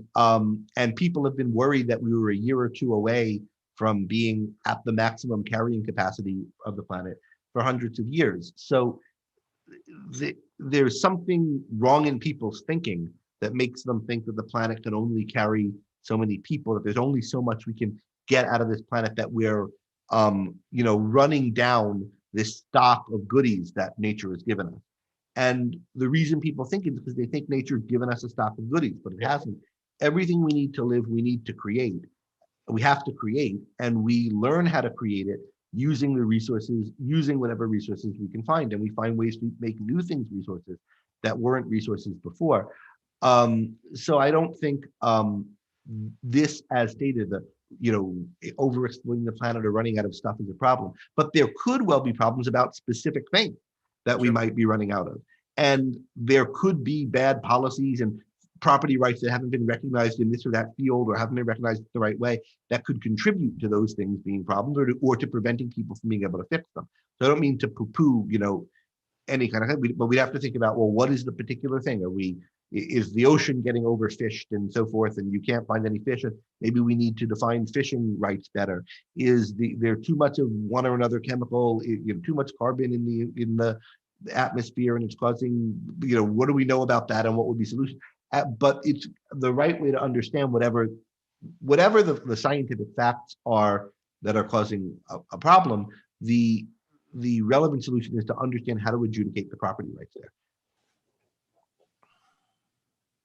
people have been worried that we were a year or two away from being at the maximum carrying capacity of the planet for hundreds of years. So there's something wrong in people's thinking that makes them think that the planet can only carry so many people, that there's only so much we can get out of this planet, that we're running down this stock of goodies that nature has given us. And the reason people think it is because they think nature's given us a stock of goodies, but it hasn't. Everything we need to live, we need to create. We have to create, and we learn how to create it using the resources, using whatever resources we can find. And we find ways to make new things resources that weren't resources before. So I don't think this, as stated, that over-exploiting the planet or running out of stuff is a problem. But there could well be problems about specific things that we might be running out of. And there could be bad policies and property rights that haven't been recognized in this or that field or haven't been recognized the right way that could contribute to those things being problems or to preventing people from being able to fix them. So I don't mean to poo-poo, any kind of thing, but we'd have to think about, well, what is the particular thing? Is the ocean getting overfished and so forth, and you can't find any fish? Maybe we need to define fishing rights better. Is there too much of one or another chemical, too much carbon in the atmosphere, and it's causing, what do we know about that, and what would be solutions? But it's the right way to understand whatever the scientific facts are that are causing a problem. The relevant solution is to understand how to adjudicate the property rights there.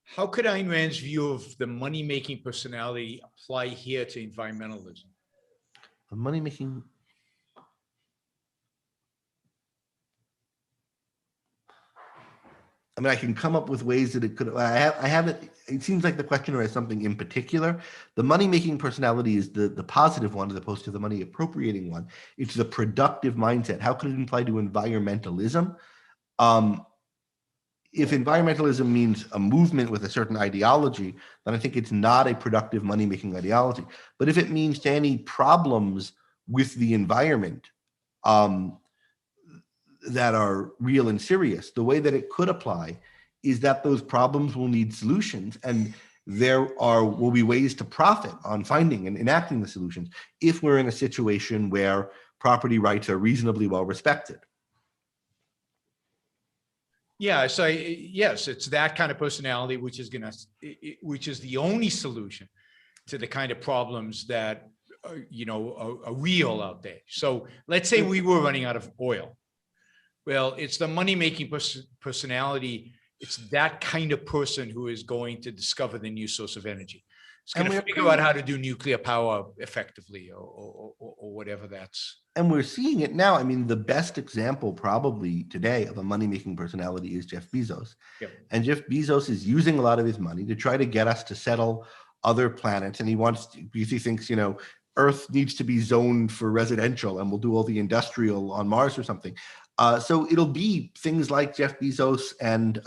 How could Ayn Rand's view of the money-making personality apply here to environmentalism? The money-making. I mean, I can come up with ways that it could. I haven't. It seems like the questioner has something in particular. The money-making personality is the positive one, as opposed to the money-appropriating one. It's the productive mindset. How could it apply to environmentalism? If environmentalism means a movement with a certain ideology, then I think it's not a productive money-making ideology. But if it means to any problems with the environment that are real and serious, the way that it could apply is that those problems will need solutions, and there will be ways to profit on finding and enacting the solutions if we're in a situation where property rights are reasonably well respected. Yeah, so yes, it's that kind of personality which is the only solution to the kind of problems that are real out there. So let's say we were running out of oil. Well, it's the money-making personality. It's that kind of person who is going to discover the new source of energy. It's going to figure out how to do nuclear power effectively, or whatever that's. And we're seeing it now. I mean, the best example probably today of a money-making personality is Jeff Bezos. Yep. And Jeff Bezos is using a lot of his money to try to get us to settle other planets. And he thinks, Earth needs to be zoned for residential, and we'll do all the industrial on Mars or something. So it'll be things like Jeff Bezos and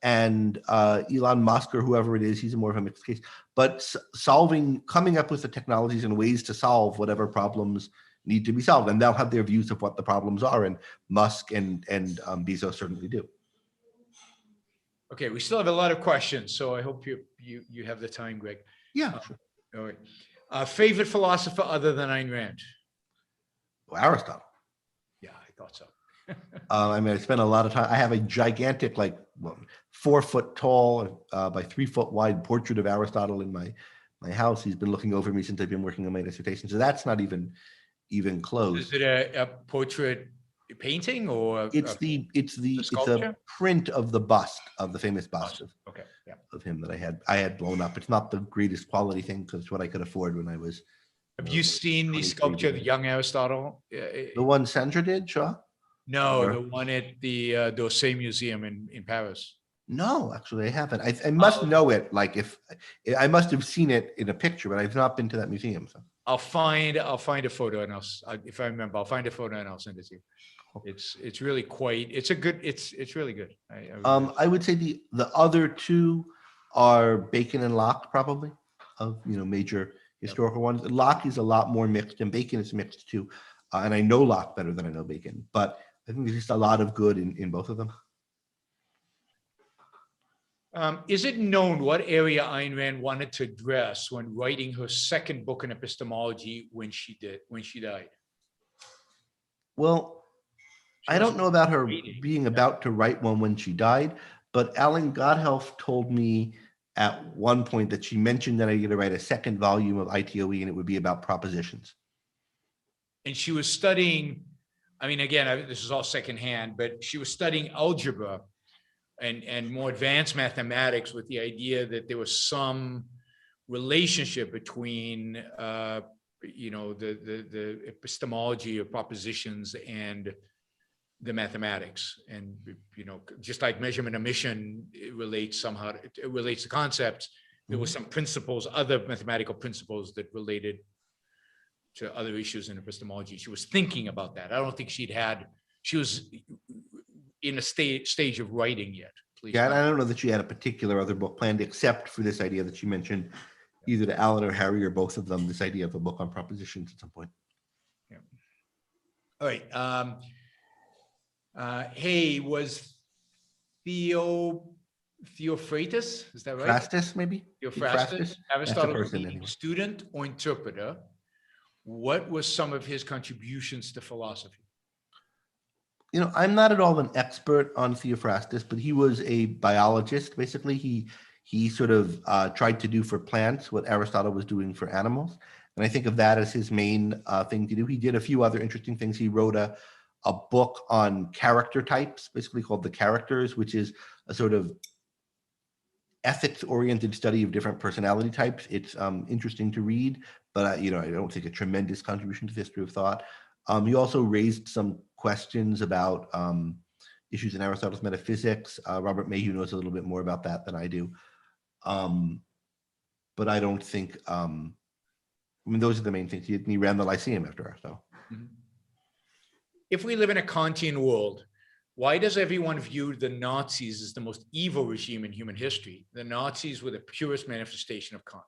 Elon Musk or whoever it is. He's more of a mixed case, but coming up with the technologies and ways to solve whatever problems need to be solved, and they'll have their views of what the problems are. And Musk and Bezos certainly do. Okay, we still have a lot of questions, so I hope you have the time, Greg. Yeah, sure. All right. Favorite philosopher other than Ayn Rand? Well, Aristotle. Yeah, I thought so. I mean, I spent a lot of time. I have a gigantic, 4 foot tall by 3 foot wide portrait of Aristotle in my house. He's been looking over me since I've been working on my dissertation. So that's not even close. Is it a portrait painting, or it's a print of the bust of the famous bust of him that I had blown up. It's not the greatest quality thing because it's what I could afford when I was. Have you seen the sculpture of young Aristotle? The one Sandra did, sure? No, the one at the d'Orsay Museum in Paris. No, actually, I haven't. I must know it. I must have seen it in a picture, but I've not been to that museum. So I'll find a photo, and if I remember, I'll find a photo and I'll send it to you. It's really quite. It's really good. I would say the other two are Bacon and Locke, probably, of major historical ones. Locke is a lot more mixed, and Bacon is mixed too. And I know Locke better than I know Bacon, but I think there's just a lot of good in both of them. Is it known what area Ayn Rand wanted to address when writing her second book in epistemology when she died? Well, I don't know about her being about to write one when she died, but Alan Godhelf told me at one point that she mentioned that I get to write a second volume of ITOE, and it would be about propositions. And she was studying I mean, again, this is all secondhand, but she was studying algebra and more advanced mathematics with the idea that there was some relationship between, the epistemology of propositions and the mathematics. And, just like measurement emission, it relates to concepts. There were some principles, other mathematical principles that related to other issues in epistemology. She was thinking about that. I don't think she was in a stage of writing yet. Yeah, and I don't know that she had a particular other book planned, except for this idea that you mentioned, either to Alan or Harry or both of them, this idea of a book on propositions at some point. Yeah. All right. Hey, was Theophrastus, is that right? Phrastus, maybe? Theophrastus, Aristotle's leading anyway. student or interpreter. What was some of his contributions to philosophy? I'm not at all an expert on Theophrastus, but he was a biologist. Basically, he sort of tried to do for plants what Aristotle was doing for animals. And I think of that as his main thing to do. He did a few other interesting things. He wrote a book on character types, basically called The Characters, which is a sort of ethics-oriented study of different personality types. It's interesting to read, but I don't think a tremendous contribution to the history of thought. He also raised some questions about issues in Aristotle's metaphysics. Robert Mayhew knows a little bit more about that than I do. But I don't think, those are the main things. He ran the Lyceum after Aristotle. Mm-hmm. If we live in a Kantian world, why does everyone view the Nazis as the most evil regime in human history? The Nazis were the purest manifestation of Kant.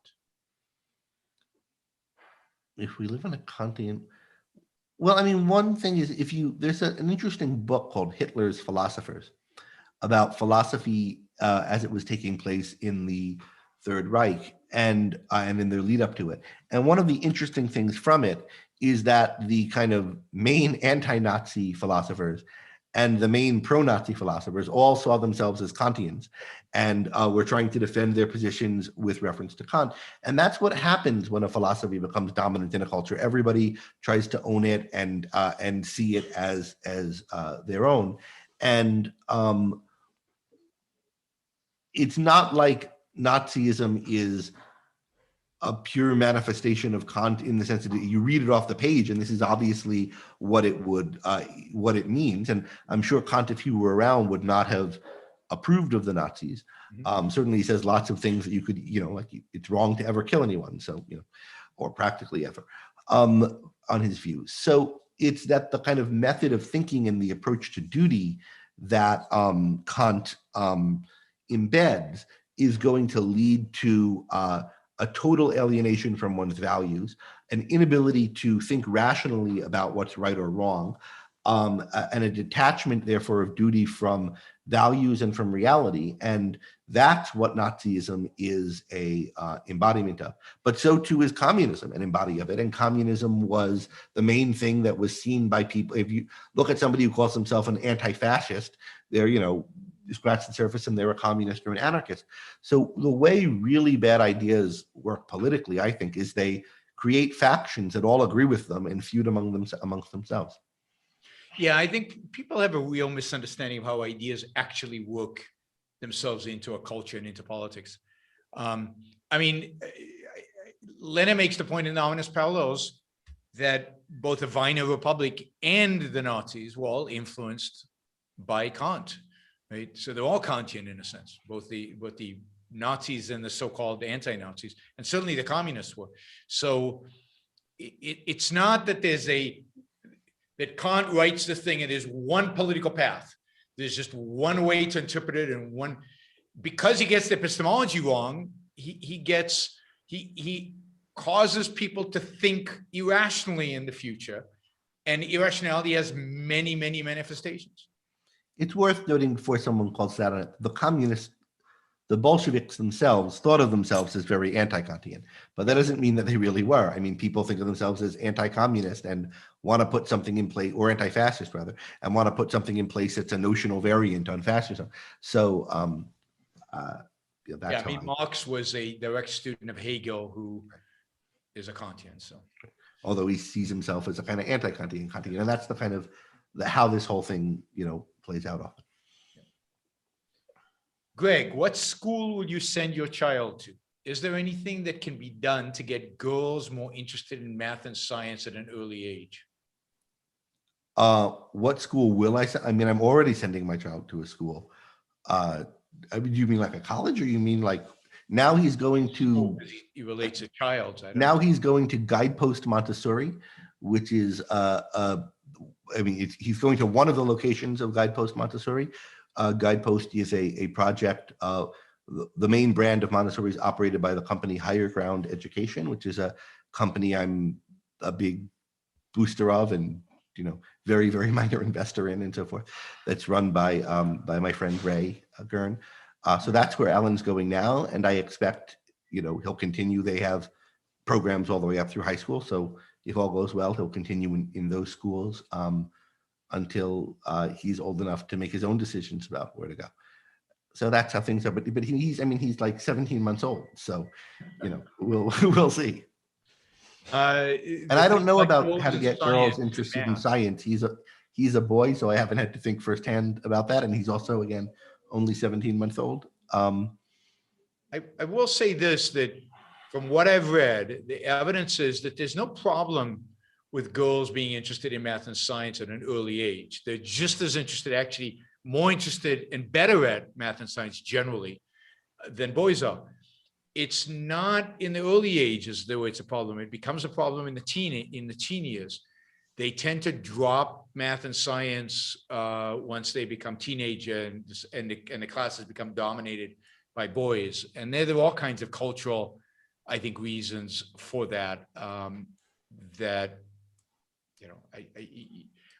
If we live in a Kantian, well, one thing is there's an interesting book called Hitler's Philosophers about philosophy as it was taking place in the Third Reich and in their lead up to it. And one of the interesting things from it is that the kind of main anti-Nazi philosophers and the main pro-Nazi philosophers all saw themselves as Kantians and were trying to defend their positions with reference to Kant. And that's what happens when a philosophy becomes dominant in a culture. Everybody tries to own it and see it as their own. And it's not like Nazism is a pure manifestation of Kant in the sense that you read it off the page and this is obviously what it means. And I'm sure Kant, if he were around, would not have approved of the Nazis. Certainly he says lots of things that you could, it's wrong to ever kill anyone. So, or practically ever, on his views. So it's that the kind of method of thinking and the approach to duty that Kant embeds is going to lead to a total alienation from one's values, an inability to think rationally about what's right or wrong, and a detachment, therefore, of duty from values and from reality. And that's what Nazism is a embodiment of. But so too is communism an embodiment of it. And communism was the main thing that was seen by people. If you look at somebody who calls himself an anti-fascist, they're, scratch the surface and they're a communist or an anarchist. So the way really bad ideas work politically, I think, is they create factions that all agree with them and feud amongst themselves. Yeah, I think people have a real misunderstanding of how ideas actually work themselves into a culture and into politics. Lenin makes the point in the Ominous Parallels that both the Weimar Republic and the Nazis were all influenced by Kant. Right, so they're all Kantian in a sense, both the Nazis and the so-called anti-Nazis, and certainly the communists were. So it's not that that Kant writes the thing and there's one political path. There's just one way to interpret it, and because he gets the epistemology wrong, he causes people to think irrationally in the future, and irrationality has many, many manifestations. It's worth noting before someone calls that out, the Bolsheviks themselves thought of themselves as very anti-Kantian, but that doesn't mean that they really were. People think of themselves as anti-communist and want to put something in place, or anti-fascist rather, and want to put something in place that's a notional variant on fascism. So that's Marx was a direct student of Hegel, who is a Kantian. So, although he sees himself as a kind of anti-Kantian, and that's the kind of how this whole thing, plays out often. Greg, what school would you send your child to? Is there anything that can be done to get girls more interested in math and science at an early age? What school will I send? I mean, I'm already sending my child to a school. You mean like a college, or you mean like now he's going to? He relates to childs. Now he's going to Guidepost Montessori, which is he's going to one of the locations of Guidepost Montessori. Guidepost is a project. The main brand of Montessori is operated by the company Higher Ground Education, which is a company I'm a big booster of, and very, very minor investor in, and so forth. That's run by my friend Ray Gurn. So that's where Alan's going now, and I expect he'll continue. They have programs all the way up through high school, so if all goes well, he'll continue in those schools until he's old enough to make his own decisions about where to go. So that's how things are. But he's like 17 months old, so we'll see. And I don't know about how to get girls interested in science. He's a boy, so I haven't had to think firsthand about that. And he's also, again, only 17 months old. I will say this, that from what I've read, the evidence is that there's no problem with girls being interested in math and science at an early age. They're just as interested, actually more interested and better at math and science generally than boys are. It's not in the early ages, though it's a problem. It becomes a problem in the teen years. They tend to drop math and science once they become teenager, and the classes become dominated by boys. And there are all kinds of cultural, I think, reasons for that.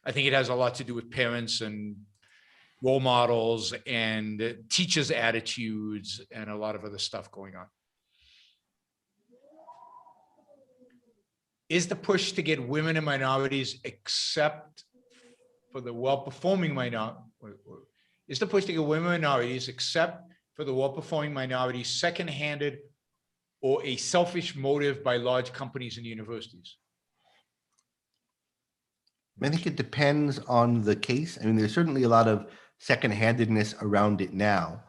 I think it has a lot to do with parents and role models and teachers' attitudes and a lot of other stuff going on. Is the push to get women and minorities except for the well-performing minorities second-handed or a selfish motive by large companies and universities? I think it depends on the case. I mean, there's certainly a lot of second-handedness around it now.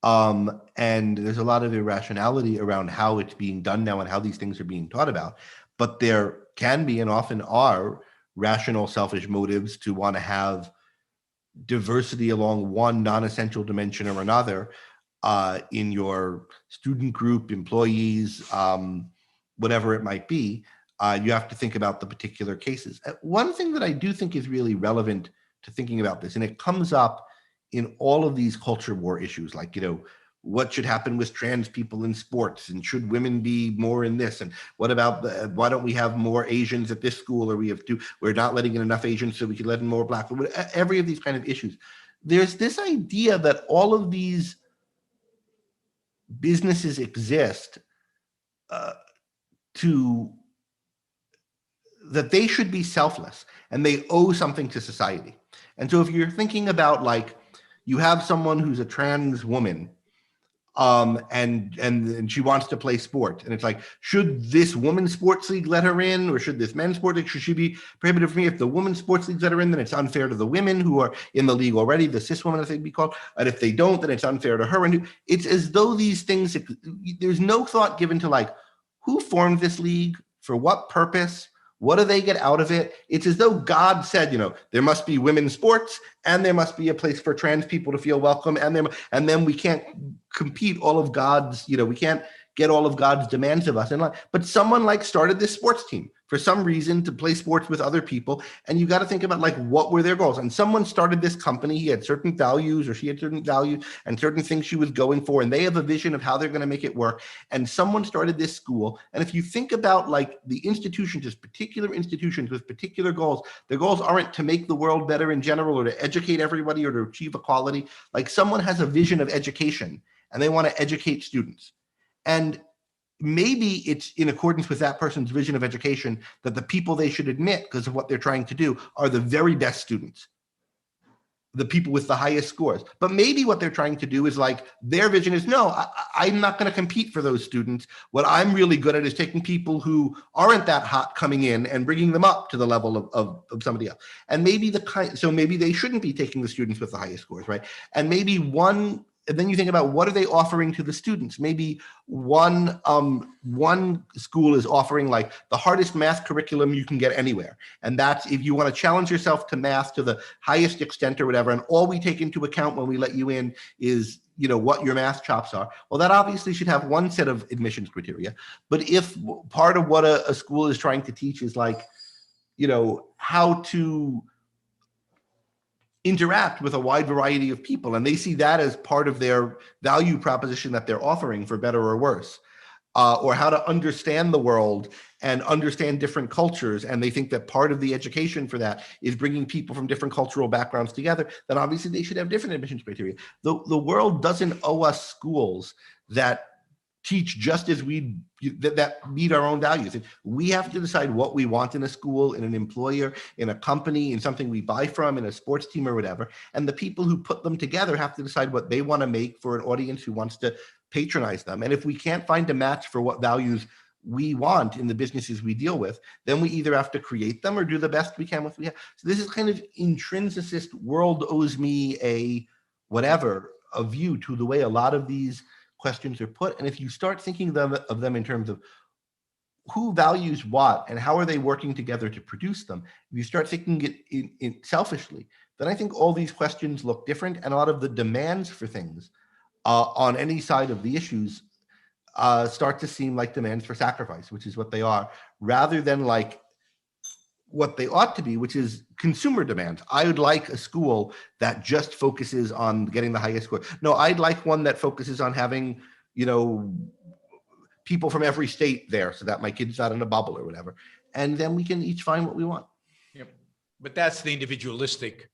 And there's a lot of irrationality around how it's being done now and how these things are being taught about. But there can be and often are rational, selfish motives to want to have diversity along one non-essential dimension or another in your student group, employees, whatever it might be. You have to think about the particular cases. One thing that I do think is really relevant to thinking about this, and it comes up in all of these culture war issues, like, what should happen with trans people in sports, and should women be more in this, and what about why don't we have more Asians at this school, or we're not letting in enough Asians so we can let in more Black, every of these kind of issues. There's this idea that all of these businesses exist that they should be selfless and they owe something to society. And so if you're thinking about, like, you have someone who's a trans woman, and she wants to play sport, and it's like, should this women's sports league let her in, or should this men's sports league, should she be prohibited from me? If the women's sports leagues let her in, then it's unfair to the women who are in the league already, the cis women, as they'd be called, and if they don't, then it's unfair to her. And it's as though these things, there's no thought given to, like, who formed this league, for what purpose, what do they get out of it? It's as though God said, there must be women's sports, and there must be a place for trans people to feel welcome, and then we can't compete all of God's, we can't get all of God's demands of us. But someone started this sports team for some reason to play sports with other people, and you got to think about, like, what were their goals? And someone started this company. He had certain values, or she had certain values and certain things she was going for, and they have a vision of how they're going to make it work. And someone started this school. And if you think about, like, the institutions, just particular institutions with particular goals, their goals aren't to make the world better in general, or to educate everybody, or to achieve equality. Like, someone has a vision of education and they want to educate students. And maybe it's in accordance with that person's vision of education that the people they should admit, because of what they're trying to do, are the very best students. the people with the highest scores. But maybe what they're trying to do is like, their vision is, no, I'm not going to compete for those students. What I'm really good at is taking people who aren't that hot coming in and bringing them up to the level of somebody else. And maybe so maybe they shouldn't be taking the students with the highest scores, right? And maybe and then you think about, what are they offering to the students? Maybe one school is offering like the hardest math curriculum you can get anywhere. And that's if you want to challenge yourself to math to the highest extent or whatever. And all we take into account when we let you in is, what your math chops are. Well, that obviously should have one set of admissions criteria. But if part of what a school is trying to teach is like, how to interact with a wide variety of people, and they see that as part of their value proposition that they're offering, for better or worse, or how to understand the world and understand different cultures, and they think that part of the education for that is bringing people from different cultural backgrounds together, then obviously they should have different admissions criteria. The world doesn't owe us schools that teach just as that meet our own values. And we have to decide what we want in a school, in an employer, in a company, in something we buy from, in a sports team or whatever. And the people who put them together have to decide what they want to make for an audience who wants to patronize them. And if we can't find a match for what values we want in the businesses we deal with, then we either have to create them or do the best we can with what we have. So this is kind of intrinsicist, world owes me a view to the way a lot of these questions are put. And if you start thinking of them in terms of who values what and how are they working together to produce them, if you start thinking it in selfishly, then I think all these questions look different, and a lot of the demands for things on any side of the issues start to seem like demands for sacrifice, which is what they are, rather than like what they ought to be, which is consumer demands. I would like a school that just focuses on getting the highest score. No, I'd like one that focuses on having, people from every state there so that my kid's not in a bubble or whatever. And then we can each find what we want. Yep. But that's the individualistic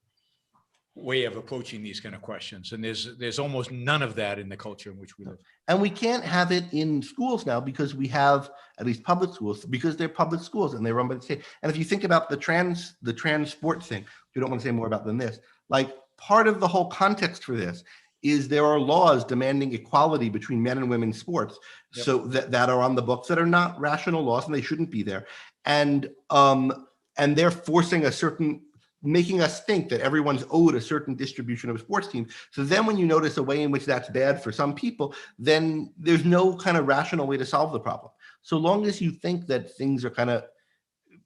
way of approaching these kind of questions. And there's almost none of that in the culture in which we live. And we can't have it in schools now because we have, at least public schools, because they're public schools and they're run by the state. And if you think about the trans sport thing, we don't want to say more about than this, like part of the whole context for this is there are laws demanding equality between men and women's sports. Yep. So that are on the books that are not rational laws and they shouldn't be there. And they're forcing making us think that everyone's owed a certain distribution of a sports team. So then when you notice a way in which that's bad for some people, then there's no kind of rational way to solve the problem. So long as you think that things are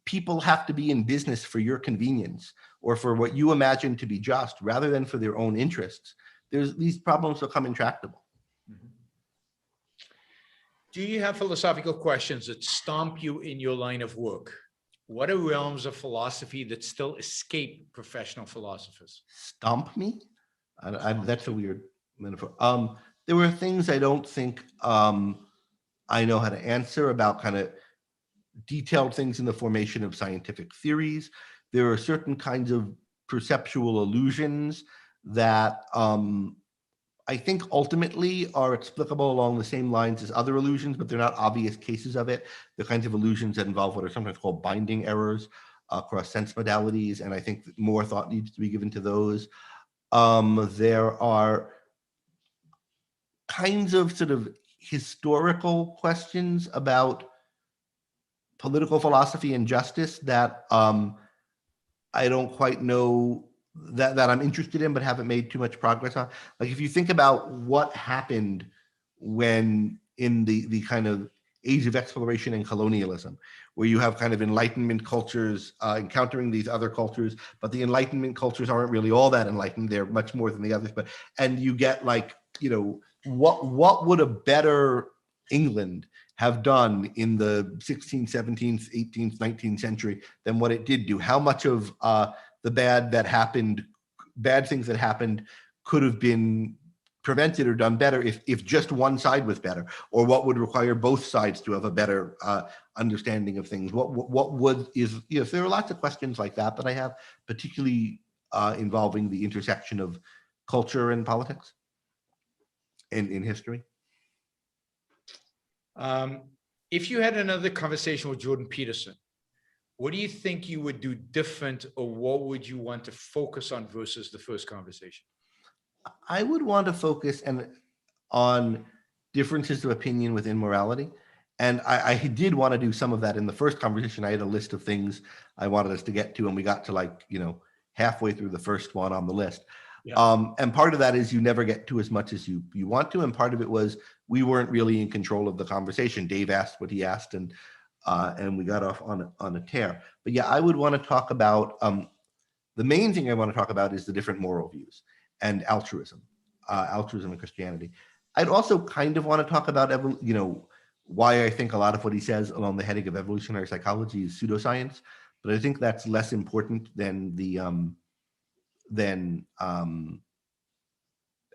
people have to be in business for your convenience or for what you imagine to be just rather than for their own interests, these problems become intractable. Mm-hmm. Do you have philosophical questions that stomp you in your line of work? What are realms of philosophy that still escape professional philosophers? Stomp me? That's a weird metaphor. There were things I don't think I know how to answer about kind of detailed things in the formation of scientific theories. There are certain kinds of perceptual illusions that I think ultimately are explicable along the same lines as other illusions, but they're not obvious cases of it. The kinds of illusions that involve what are sometimes called binding errors across sense modalities, and I think more thought needs to be given to those. There are kinds of sort of historical questions about political philosophy and justice that I don't quite know that I'm interested in, but haven't made too much progress on. Like if you think about what happened when in the kind of age of exploration and colonialism, where you have kind of Enlightenment cultures encountering these other cultures, but the Enlightenment cultures aren't really all that enlightened. They're much more than the others. And you get like, what would a better England have done in the 16th, 17th, 18th, 19th century than what it did do? How much of the bad things that happened could have been prevented or done better if just one side was better, or what would require both sides to have a better understanding of things? There are lots of questions like that I have, particularly involving the intersection of culture and politics in history. If you had another conversation with Jordan Peterson, what do you think you would do different, or what would you want to focus on versus the first conversation? I would want to focus on differences of opinion within morality. And I did want to do some of that in the first conversation. I had a list of things I wanted us to get to, and we got to like, halfway through the first one on the list. Yeah. And part of that is you never get to as much as you want to. And part of it was we weren't really in control of the conversation. Dave asked what he asked, and we got off on a tear. But yeah, I would want to talk about, the main thing I want to talk about is the different moral views and altruism and Christianity. I'd also kind of want to talk about, why I think a lot of what he says along the heading of evolutionary psychology is pseudoscience, but I think that's less important than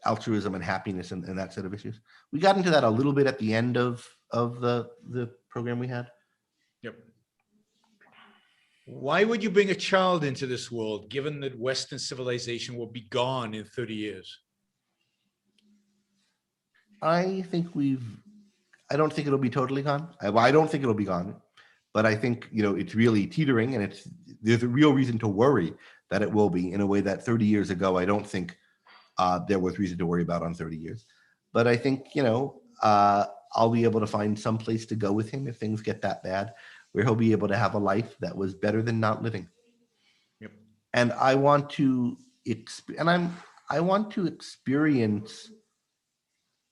altruism and happiness and that set of issues. We got into that a little bit at the end of the program we had. Yep. Why would you bring a child into this world, given that Western civilization will be gone in 30 years? I don't think it'll be totally gone. I don't think it'll be gone, but I think, it's really teetering, and there's a real reason to worry that it will be, in a way that 30 years ago, I don't think there was reason to worry about on 30 years. But I think, I'll be able to find some place to go with him if things get that bad, where he'll be able to have a life that was better than not living. Yep. And I want to experience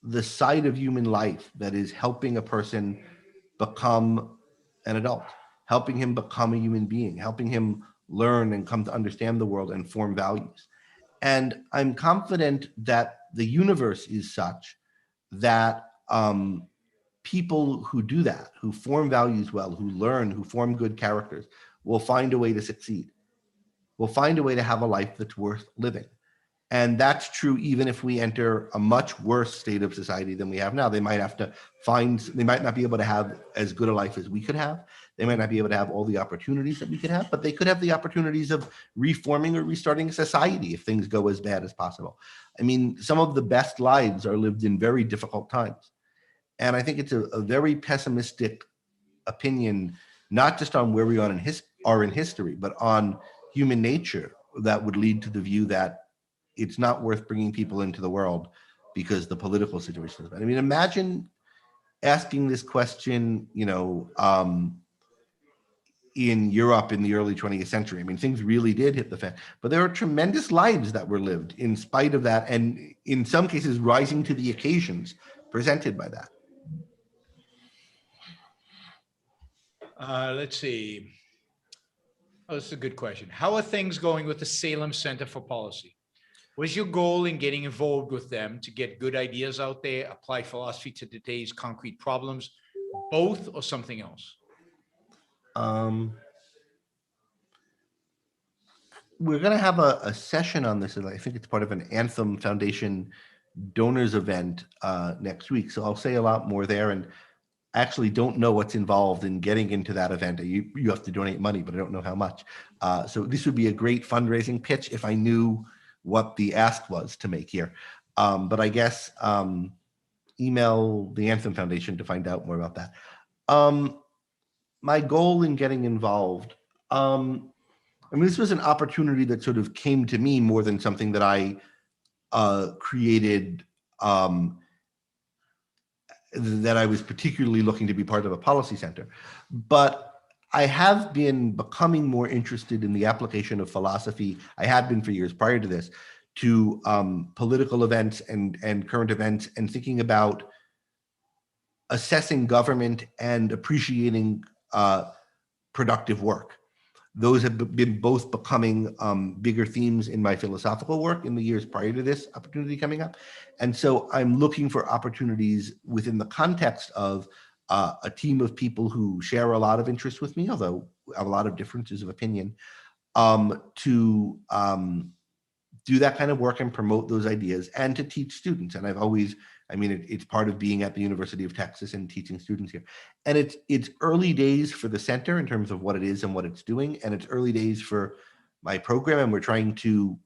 the side of human life that is helping a person become an adult, helping him become a human being, helping him learn and come to understand the world and form values. And I'm confident that the universe is such that people who do that, who form values well, who learn, who form good characters, will find a way to succeed, will find a way to have a life that's worth living. And that's true even if we enter a much worse state of society than we have now. They might not be able to have as good a life as we could have. They might not be able to have all the opportunities that we could have, but they could have the opportunities of reforming or restarting a society if things go as bad as possible. I mean, some of the best lives are lived in very difficult times. And I think it's a very pessimistic opinion, not just on where we are in history, but on human nature, that would lead to the view that it's not worth bringing people into the world because the political situation is bad. I mean, imagine asking this question, in Europe in the early 20th century. I mean, things really did hit the fan, but there are tremendous lives that were lived in spite of that, and in some cases rising to the occasions presented by that. Let's see. Oh, this is a good question. How are things going with the Salem Center for Policy? Was your goal in getting involved with them to get good ideas out there, apply philosophy to today's concrete problems, both, or something else? We're going to have a session on this, and I think it's part of an Anthem Foundation donors event next week. So I'll say a lot more there, and I actually don't know what's involved in getting into that event. You have to donate money, but I don't know how much. So this would be a great fundraising pitch if I knew what the ask was to make here. But I guess email the Anthem Foundation to find out more about that. My goal in getting involved, this was an opportunity that sort of came to me more than something that I created, that I was particularly looking to be part of a policy center. But I have been becoming more interested in the application of philosophy. I had been for years prior to this, to political events and current events, and thinking about assessing government and appreciating productive work. Those have been both becoming bigger themes in my philosophical work in the years prior to this opportunity coming up. And so I'm looking for opportunities within the context of a team of people who share a lot of interests with me, although have a lot of differences of opinion, to do that kind of work and promote those ideas, and to teach students. And it's part of being at the University of Texas and teaching students here. And it's early days for the center in terms of what it is and what it's doing. And it's early days for my program. And we're trying to,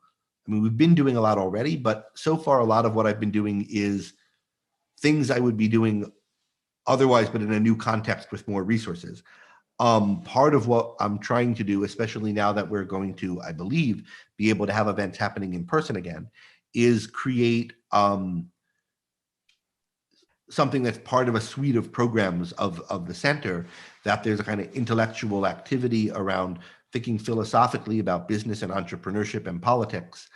we've been doing a lot already, but so far a lot of what I've been doing is things I would be doing otherwise, but in a new context with more resources. Part of what I'm trying to do, especially now that we're going to, I believe, be able to have events happening in person again, is create something that's part of a suite of programs of the center, that there's a kind of intellectual activity around thinking philosophically about business and entrepreneurship and politics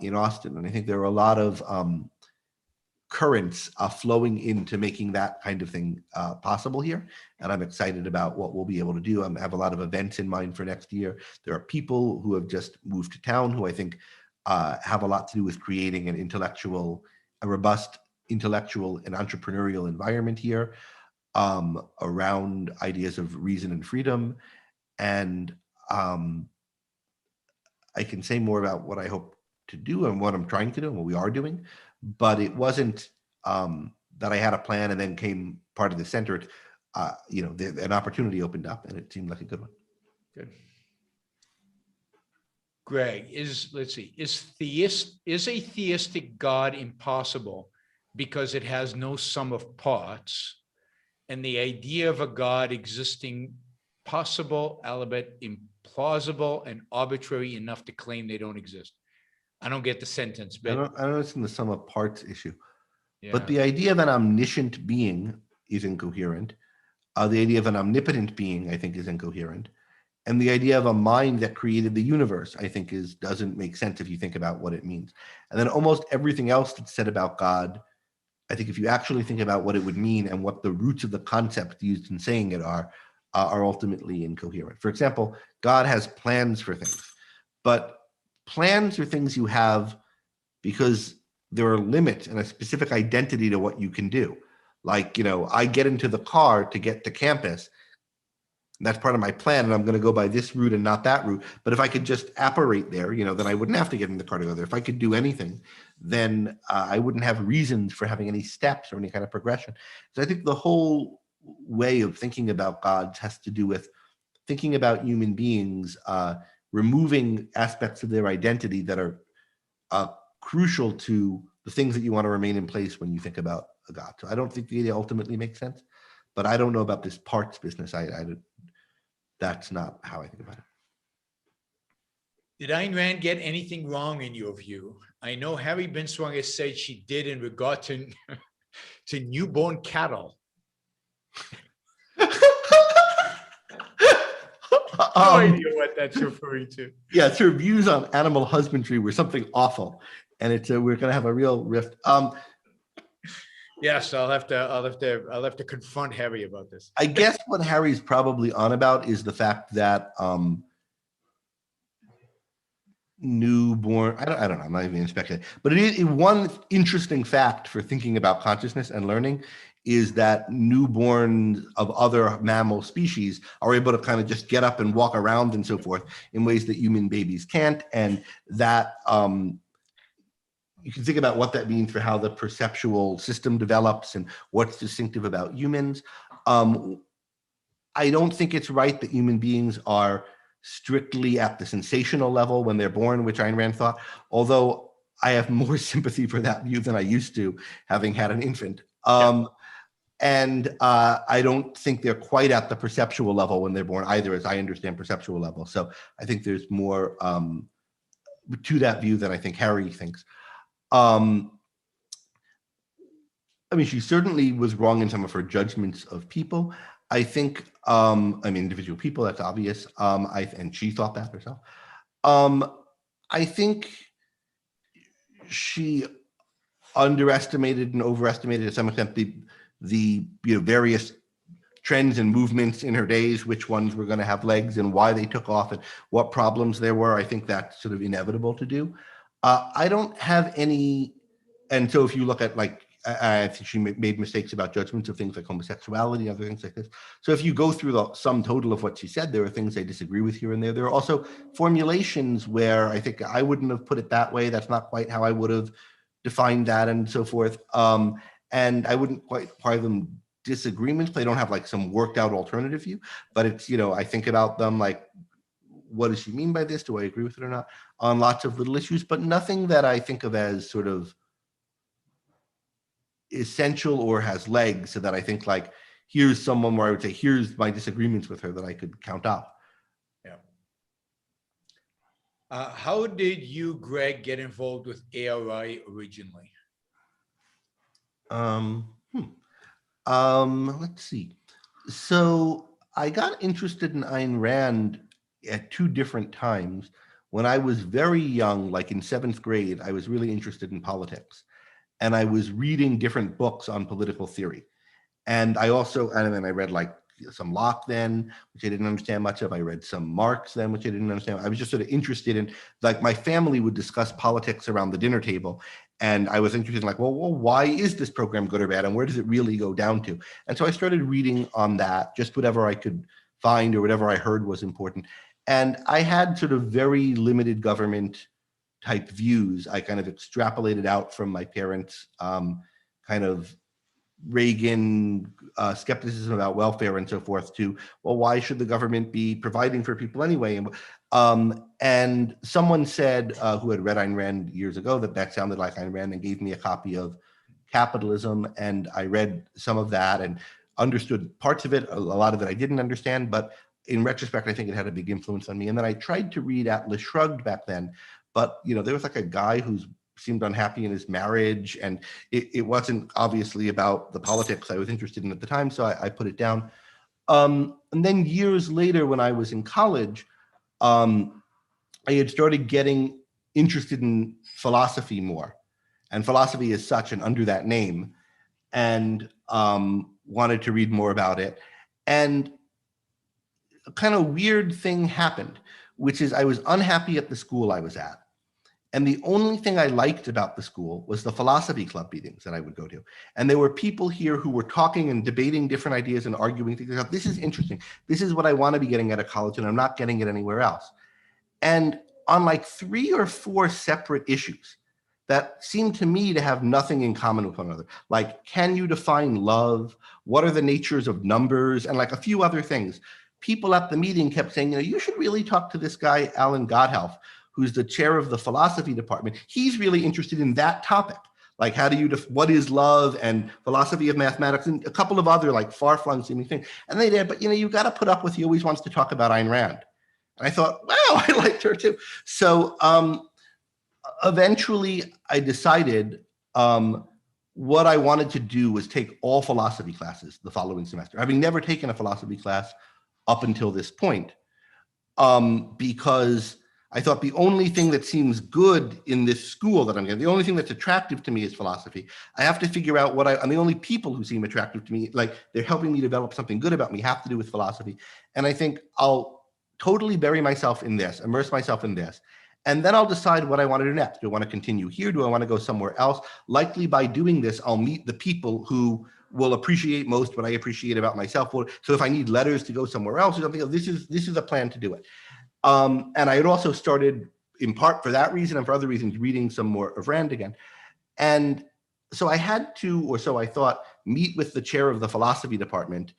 in Austin. And I think there are a lot of currents flowing into making that kind of thing possible here. And I'm excited about what we'll be able to do. I have a lot of events in mind for next year. There are people who have just moved to town who I think have a lot to do with creating a robust intellectual and entrepreneurial environment here around ideas of reason and freedom. And I can say more about what I hope to do and what I'm trying to do and what we are doing, but it wasn't that I had a plan and then came part of the center. An opportunity opened up and it seemed like a good one. Good. Greg, is a theistic God impossible because it has no sum of parts, and the idea of a God existing possible, albeit implausible and arbitrary enough to claim they don't exist? I don't get the sentence, but I don't understand the sum of parts issue. yeah. But the idea of an omniscient being is incoherent. The idea of an omnipotent being, I think, is incoherent. And the idea of a mind that created the universe, I think, doesn't make sense if you think about what it means. And then almost everything else that's said about God, I think if you actually think about what it would mean and what the roots of the concept used in saying it are ultimately incoherent. For example, God has plans for things, but plans are things you have because there are limits and a specific identity to what you can do. Like, I get into the car to get to campus. That's part of my plan, and I'm going to go by this route and not that route. But if I could just apparate there, then I wouldn't have to get in the car to go there. If I could do anything, then I wouldn't have reasons for having any steps or any kind of progression. So I think the whole way of thinking about gods has to do with thinking about human beings, removing aspects of their identity that are crucial to the things that you want to remain in place when you think about a god. So I don't think the idea ultimately makes sense, but I don't know about this parts business. That's not how I think about it. Did Ayn Rand get anything wrong in your view? I know Harry Binswanger has said she did in regard to newborn cattle. No idea what that's referring to. Yeah, it's her views on animal husbandry were something awful, and we're going to have a real rift. Yes, I'll have to confront Harry about this. I guess what Harry's probably on about is the fact that newborn. I don't know. I'm not even going to speculate. But it is one interesting fact for thinking about consciousness and learning is that newborns of other mammal species are able to kind of just get up and walk around and so forth in ways that human babies can't, and that you can think about what that means for how the perceptual system develops and what's distinctive about humans. I don't think it's right that human beings are strictly at the sensational level when they're born, which Ayn Rand thought, although I have more sympathy for that view than I used to, having had an infant. And I don't think they're quite at the perceptual level when they're born either, as I understand perceptual level. So I think there's more to that view than I think Harry thinks. I mean, she certainly was wrong in some of her judgments of people. I think, individual people, that's obvious. And she thought that herself. I think she underestimated and overestimated to some extent the various trends and movements in her days, which ones were going to have legs and why they took off and what problems there were. I think that's sort of inevitable to do. I don't have any, and so if you look at I think she made mistakes about judgments of things like homosexuality, other things like this. So if you go through the sum total of what she said, there are things I disagree with here and there. There are also formulations where I think I wouldn't have put it that way. That's not quite how I would have defined that and so forth. And I wouldn't quite call them disagreements. They don't have some worked out alternative view, but it's, I think about them like, what does she mean by this? Do I agree with it or not? On lots of little issues, but nothing that I think of as sort of essential or has legs, so that I think here's someone where I would say, here's my disagreements with her that I could count up. Yeah. How did you, Greg, get involved with ARI originally? Let's see. So I got interested in Ayn Rand at 2 different times. When I was very young, like in 7th grade, I was really interested in politics. And I was reading different books on political theory. And I read like some Locke then, which I didn't understand much of. I read some Marx then, which I didn't understand. I was just sort of interested in, like, my family would discuss politics around the dinner table. And I was interested in, like, well, why is this program good or bad? And where does it really go down to? And so I started reading on that, just whatever I could find or whatever I heard was important. And I had sort of very limited government type views. I kind of extrapolated out from my parents' kind of Reagan skepticism about welfare and so forth to, well, why should the government be providing for people anyway? And someone said, who had read Ayn Rand years ago, that sounded like Ayn Rand, and gave me a copy of Capitalism. And I read some of that and understood parts of it. A lot of it I didn't understand, but in retrospect, I think it had a big influence on me. And then I tried to read Atlas Shrugged back then, but there was like a guy who's seemed unhappy in his marriage, and it wasn't obviously about the politics I was interested in at the time, so I put it down. And then years later, when I was in college, I had started getting interested in philosophy more, and philosophy is such and under that name, and wanted to read more about it. And a kind of weird thing happened, which is I was unhappy at the school I was at. And the only thing I liked about the school was the philosophy club meetings that I would go to. And there were people here who were talking and debating different ideas and arguing things. Like, this is interesting. This is what I want to be getting out of college, and I'm not getting it anywhere else. And on like 3 or 4 separate issues that seemed to me to have nothing in common with one another, like, can you define love? What are the natures of numbers? And like a few other things. People at the meeting kept saying, you should really talk to this guy, Alan Godhelf, who's the chair of the philosophy department. He's really interested in that topic. Like, how do you, what is love, and philosophy of mathematics, and a couple of other like far-flung seeming things. And they did, but you got to put up with, he always wants to talk about Ayn Rand. And I thought, wow, I liked her too. So eventually I decided what I wanted to do was take all philosophy classes the following semester, having never taken a philosophy class up until this point, because I thought the only thing that seems good in this school that I'm getting, the only thing that's attractive to me is philosophy. I have to figure out and the only people who seem attractive to me, like they're helping me develop something good about me, have to do with philosophy. And I think I'll totally bury myself in this, immerse myself in this. And then I'll decide what I want to do next. Do I want to continue here? Do I want to go somewhere else? Likely by doing this, I'll meet the people who will appreciate most what I appreciate about myself. So if I need letters to go somewhere else or something, this is a plan to do it. And I had also started, in part for that reason and for other reasons, reading some more of Rand again. And so I had to, or so I thought, meet with the chair of the philosophy department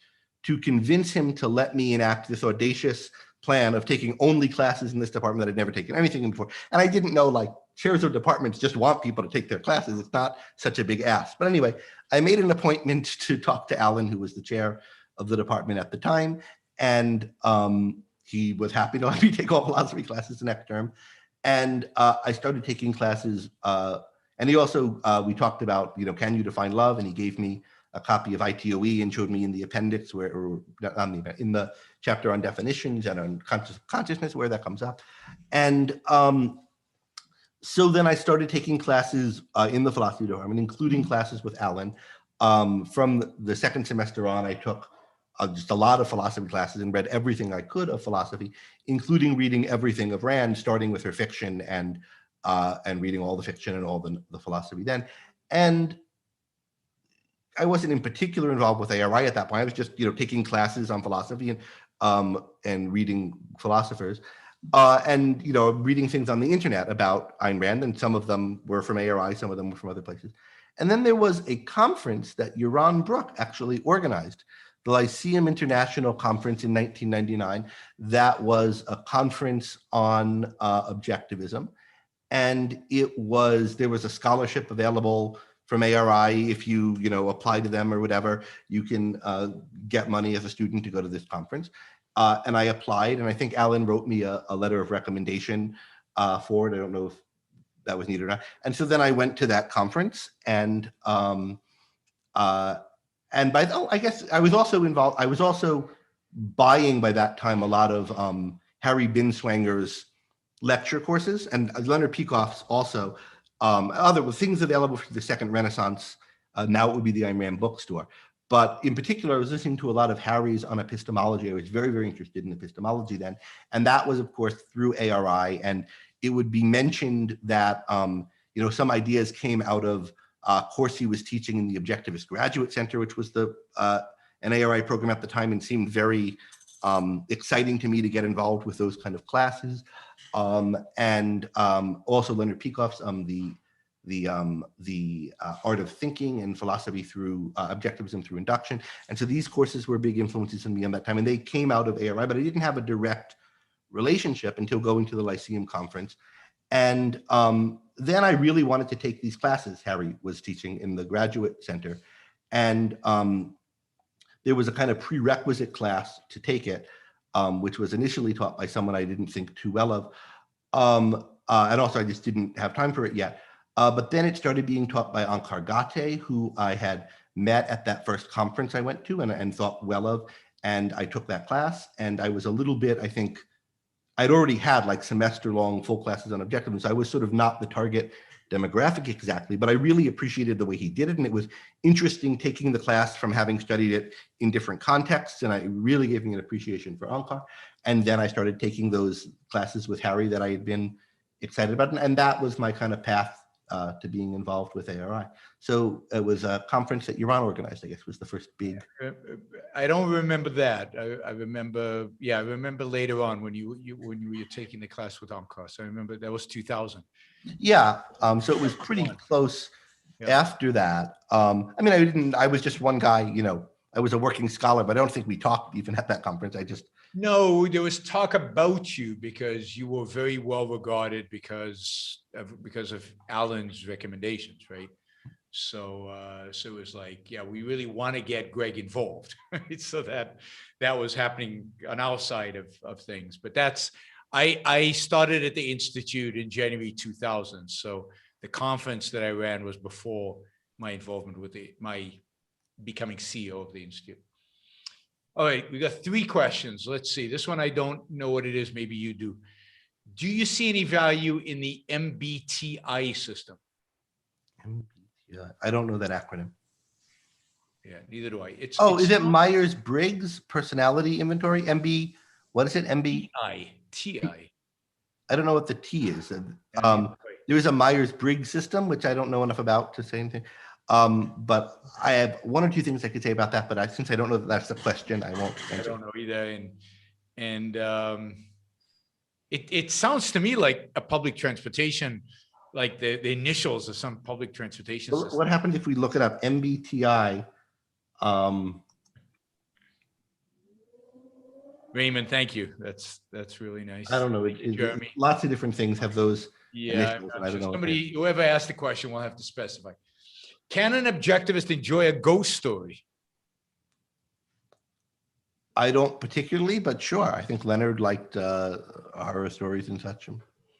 to convince him to let me enact this audacious plan of taking only classes in this department that I'd never taken anything in before. And I didn't know, like, chairs of departments just want people to take their classes. It's not such a big ask. But anyway, I made an appointment to talk to Alan, who was the chair of the department at the time. And he was happy to let me take all philosophy classes the next term. And I started taking classes. And he also, we talked about, can you define love? And he gave me a copy of ITOE and showed me in the appendix in the chapter on definitions and on consciousness where that comes up. And so then I started taking classes in the philosophy department, including classes with Alan. From the second semester on, I took just a lot of philosophy classes and read everything I could of philosophy, including reading everything of Rand, starting with her fiction and reading all the fiction and all the philosophy then. And I wasn't in particular involved with ARI at that point. I was just, taking classes on philosophy and reading philosophers and, reading things on the internet about Ayn Rand, and some of them were from ARI, some of them were from other places. And then there was a conference that Yaron Brook actually organized, the Lyceum International Conference in 1999. That was a conference on objectivism. And there was a scholarship available from ARI. If you apply to them or whatever, you can get money as a student to go to this conference. And I applied, and I think Alan wrote me a letter of recommendation for it. I don't know if that was needed or not. And so then I went to that conference, and I guess I was also involved. I was also buying by that time a lot of Harry Binswanger's lecture courses, and Leonard Peikoff's also. Other things available for the Second Renaissance. Now it would be the Ayn Rand bookstore. But in particular, I was listening to a lot of Harry's on epistemology. I was very, very interested in epistemology then. And that was, of course, through ARI. And it would be mentioned that some ideas came out of a course he was teaching in the Objectivist Graduate Center, which was an ARI program at the time, and seemed very exciting to me to get involved with those kind of classes. And also Leonard Peikoff's the art of thinking and philosophy through objectivism through induction. And so these courses were big influences on me on that time, and they came out of ARI, but I didn't have a direct relationship until going to the Lyceum conference. And then I really wanted to take these classes Harry was teaching in the Graduate Center. And there was a kind of prerequisite class to take it, which was initially taught by someone I didn't think too well of. And also I just didn't have time for it yet. But then it started being taught by Onkar Ghate, who I had met at that first conference I went to and thought well of. And I took that class, and I was a little bit, I think, I'd already had like semester-long full classes on objectivism, so I was sort of not the target demographic exactly, but I really appreciated the way he did it, and it was interesting taking the class from having studied it in different contexts, and I really gave me an appreciation for Onkar. And then I started taking those classes with Harry that I had been excited about, and that was my kind of path to being involved with ARI. So it was a conference that Yaron organized, I guess, was the first big. I don't remember that. I remember, I remember later on when you were taking the class with Onkar. So I remember that was 2000. Yeah, so it was pretty close after that. I mean, I was just one guy, I was a working scholar, but I don't think we talked even at that conference. No, there was talk about you because you were very well regarded because of Alan's recommendations, right? So it was like, we really want to get Greg involved, right? So that was happening on our side of things. But I started at the Institute in January 2000. So the conference that I ran was before my involvement with my becoming CEO of the Institute. All right, we got 3 questions. Let's see. This one, I don't know what it is. Maybe you do. Do you see any value in the MBTI system? MBTI. I don't know that acronym. Yeah, neither do I. Is it Myers-Briggs Personality Inventory? What is it? TI. I don't know what the T is. There is a Myers-Briggs system, which I don't know enough about to say anything. But I have 1 or 2 things I could say about that, but since I don't know that that's the question, I won't answer. I don't know either. And it sounds to me like a public transportation, like the initials of some public transportation system. What happens if we look it up? MBTI. Raymond, thank you. That's really nice. I don't know. Jeremy. Lots of different things have those initials. I don't know. Whoever asked the question will have to specify. Can an objectivist enjoy a ghost story? I don't particularly, but sure. I think Leonard liked horror stories and such.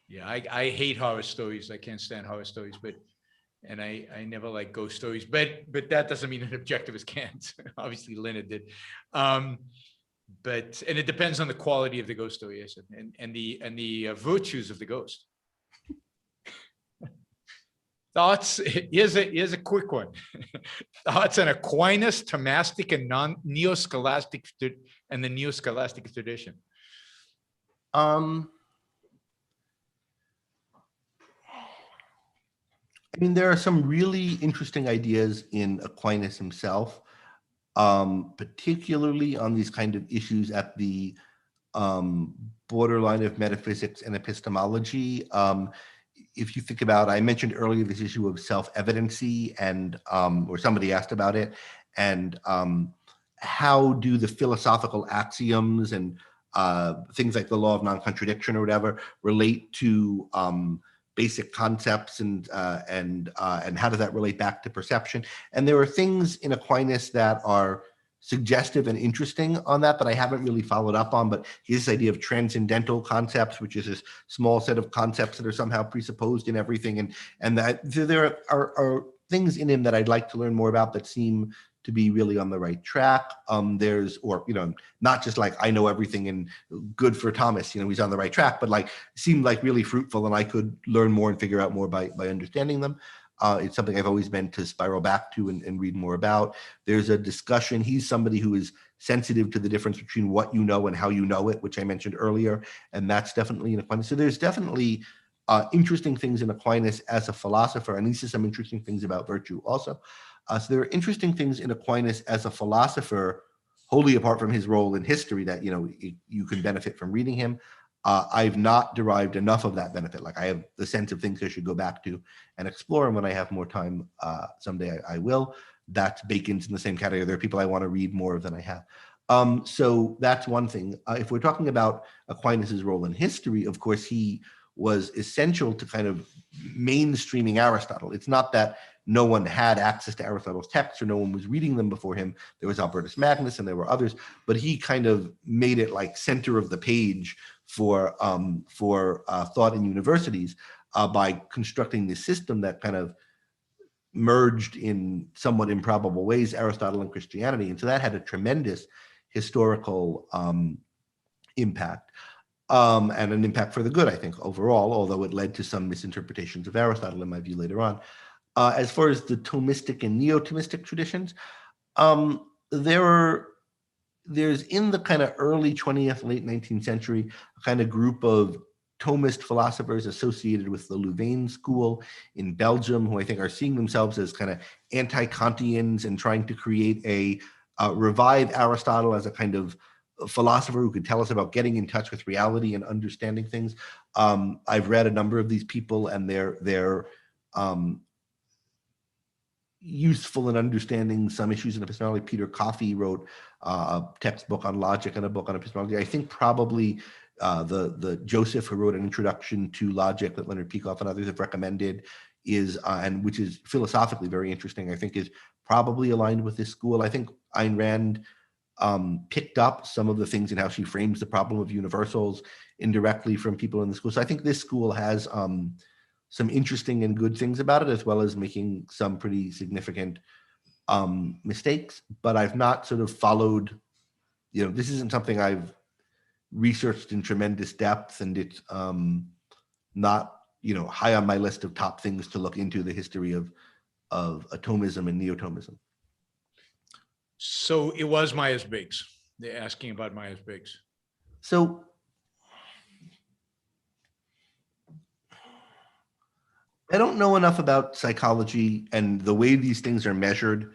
Yeah, I hate horror stories. I can't stand horror stories, and I never like ghost stories. But that doesn't mean an objectivist can't. Obviously, Leonard did. And it depends on the quality of the ghost story, yes, and the virtues of the ghost. Thoughts? Here's a quick one. Thoughts on Aquinas, Thomistic, and Neo-Scholastic and the Neo-Scholastic tradition. I mean, there are some really interesting ideas in Aquinas himself, particularly on these kind of issues at the borderline of metaphysics and epistemology. If you think about, I mentioned earlier this issue of self-evidency, and or somebody asked about it, and how do the philosophical axioms and things like the law of non-contradiction or whatever relate to basic concepts and how does that relate back to perception? And there are things in Aquinas that are suggestive and interesting on that I haven't really followed up on, but his idea of transcendental concepts, which is this small set of concepts that are somehow presupposed in everything, and that there are things in him that I'd like to learn more about that seem to be really on the right track. Not just like I know everything and good for Thomas, he's on the right track, but like seemed like really fruitful and I could learn more and figure out more by understanding them. It's something I've always meant to spiral back to and read more about. There's a discussion. He's somebody who is sensitive to the difference between what you know and how you know it, which I mentioned earlier, and that's definitely in Aquinas. So there's definitely interesting things in Aquinas as a philosopher, and these are some interesting things about virtue also. So there are interesting things in Aquinas as a philosopher, wholly apart from his role in history, that you can benefit from reading him. I've not derived enough of that benefit. Like I have the sense of things I should go back to and explore, and when I have more time someday, I will. That's Bacon's in the same category. There are people I want to read more of than I have. So that's one thing. If we're talking about Aquinas's role in history, of course, he was essential to kind of mainstreaming Aristotle. It's not that no one had access to Aristotle's texts or no one was reading them before him. There was Albertus Magnus and there were others, but he kind of made it like center of the page for thought in universities by constructing this system that kind of merged in somewhat improbable ways Aristotle and Christianity. And so that had a tremendous historical impact. And an impact for the good, I think, overall, although it led to some misinterpretations of Aristotle, in my view, later on. As far as the Thomistic and Neo-Thomistic traditions, there's in the kind of early 20th, late 19th century, a kind of group of Thomist philosophers associated with the Louvain school in Belgium, who I think are seeing themselves as kind of anti-Kantians and trying to create revive Aristotle as a kind of philosopher who could tell us about getting in touch with reality and understanding things. I've read a number of these people, and they're useful in understanding some issues in epistemology. Peter Coffey wrote a textbook on logic and a book on epistemology. I think probably the Joseph, who wrote an introduction to logic that Leonard Peikoff and others have recommended, and which is philosophically very interesting, I think is probably aligned with this school. I think Ayn Rand picked up some of the things in how she frames the problem of universals indirectly from people in the school. So I think this school has some interesting and good things about it, as well as making some pretty significant mistakes. But I've not sort of followed, this isn't something I've researched in tremendous depth, and it's not, high on my list of top things to look into, the history of Thomism and Neo-Thomism. So it was Myers-Briggs. They're asking about Myers-Briggs. So I don't know enough about psychology and the way these things are measured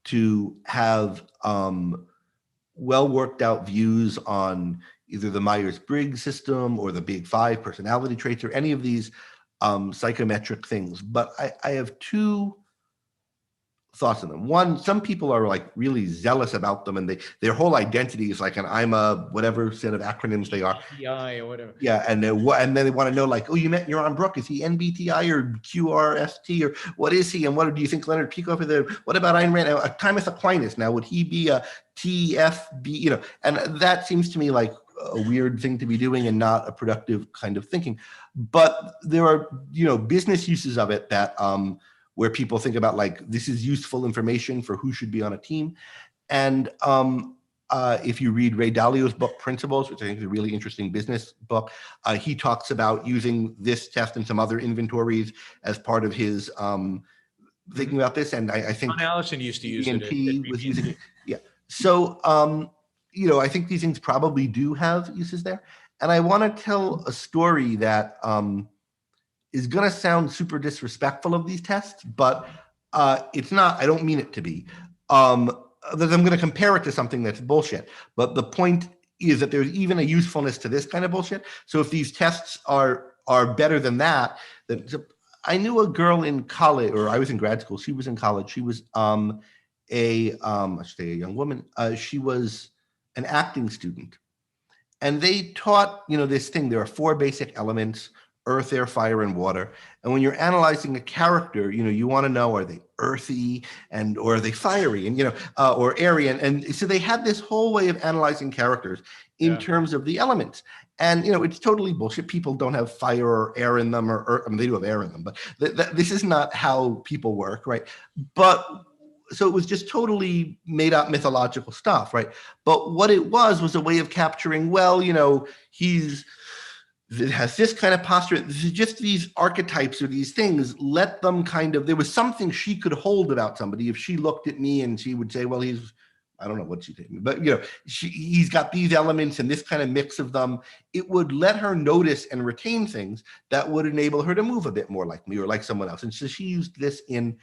to have well worked out views on either the Myers-Briggs system or the Big Five personality traits or any of these psychometric things. But I have two thoughts on them. One, some people are like really zealous about them, and their whole identity is like an I'm a whatever set of acronyms they are. NBTI or whatever. Yeah, and then they want to know like, oh, you met Yaron Brook. Is he NBTI or QRST or what is he? And what do you think Leonard Peikoff is there? What about Ayn Rand? Thomas Aquinas, now would he be a TFB? And that seems to me like a weird thing to be doing and not a productive kind of thinking. But there are business uses of it that where people think about like, this is useful information for who should be on a team. And if you read Ray Dalio's book, Principles, which I think is a really interesting business book, he talks about using this test and some other inventories as part of his thinking about this. And I think John Allison used to use it. was using it. Yeah. So, I think these things probably do have uses there. And I want to tell a story that is going to sound super disrespectful of these tests, but it's not. I don't mean it to be. I'm going to compare it to something that's bullshit. But the point is that there's even a usefulness to this kind of bullshit. So if these tests are better than that, I knew a girl in college, or I was in grad school. She was in college. She was I should say a young woman. She was an acting student, and they taught this thing. There are 4 basic elements: earth, air, fire, and water. And when you're analyzing a character, you want to know, are they earthy or are they fiery and, or airy? And so they had this whole way of analyzing characters in terms of the elements. And, it's totally bullshit. People don't have fire or air in them, or I mean, they do have air in them, but this is not how people work, right? But so it was just totally made up mythological stuff, right? But what it was a way of capturing, well, it has this kind of posture. This is just these archetypes or these things. Let them there was something she could hold about somebody. If she looked at me and she would say, well, I don't know what she did, but he's got these elements and this kind of mix of them. It would let her notice and retain things that would enable her to move a bit more like me or like someone else. And so she used this in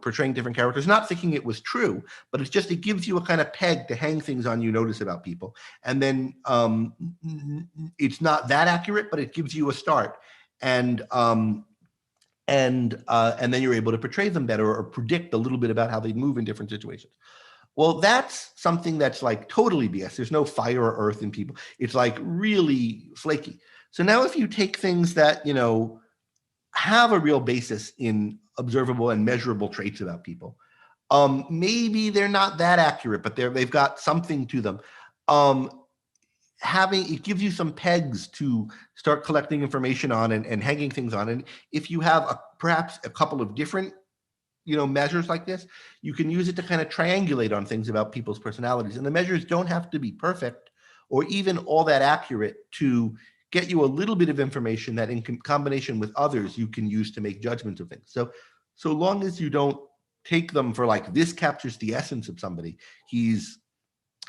portraying different characters, not thinking it was true, but it gives you a kind of peg to hang things on you notice about people. And then it's not that accurate, but it gives you a start. And then you're able to portray them better or predict a little bit about how they move in different situations. Well, that's something that's like totally BS. There's no fire or earth in people. It's like really flaky. So now if you take things that, have a real basis in observable and measurable traits about people, maybe they're not that accurate, but they've got something to them. It gives you some pegs to start collecting information on and hanging things on. And if you have perhaps a couple of different measures like this, you can use it to kind of triangulate on things about people's personalities. And the measures don't have to be perfect or even all that accurate to get you a little bit of information that in combination with others, you can use to make judgments of things. So long as you don't take them for like, this captures the essence of somebody. He's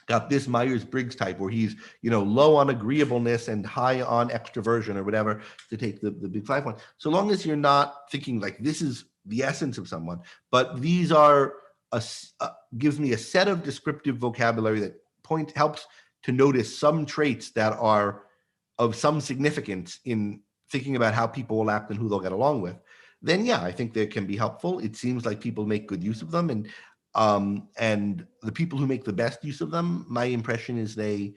got this Myers-Briggs type where he's, low on agreeableness and high on extroversion or whatever, to take the big 5 one. So long as you're not thinking like this is the essence of someone, but these are gives me a set of descriptive vocabulary that helps to notice some traits that are of some significance in thinking about how people will act and who they'll get along with, then I think they can be helpful. It seems like people make good use of them, and the people who make the best use of them, my impression is they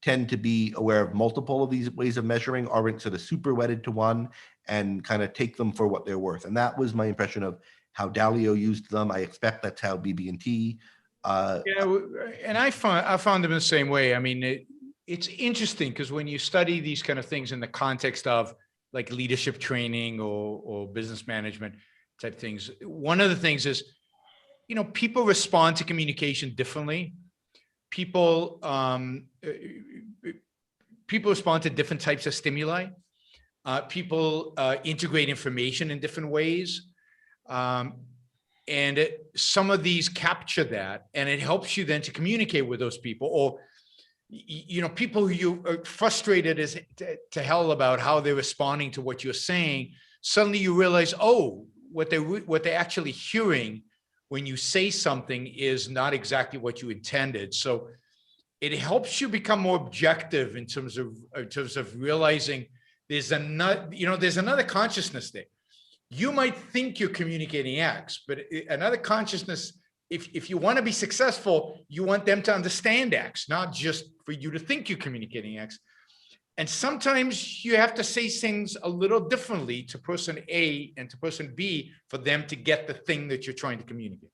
tend to be aware of multiple of these ways of measuring, aren't sort of super wedded to one, and kind of take them for what they're worth. And that was my impression of how Dalio used them. I expect that's how BB&T. And I found them the same way. I mean, it's interesting because when you study these kind of things in the context of like leadership training or business management type things, one of the things is, people respond to communication differently. People respond to different types of stimuli. People integrate information in different ways. And some of these capture that, and it helps you then to communicate with those people, or people who you are frustrated as to hell about how they're responding to what you're saying. Suddenly you realize, what they're actually hearing when you say something is not exactly what you intended. So it helps you become more objective in terms of realizing there's another consciousness there. You might think you're communicating X, but another consciousness, if you want to be successful, you want them to understand X, not just for you to think you're communicating X. And sometimes you have to say things a little differently to person A and to person B for them to get the thing that you're trying to communicate.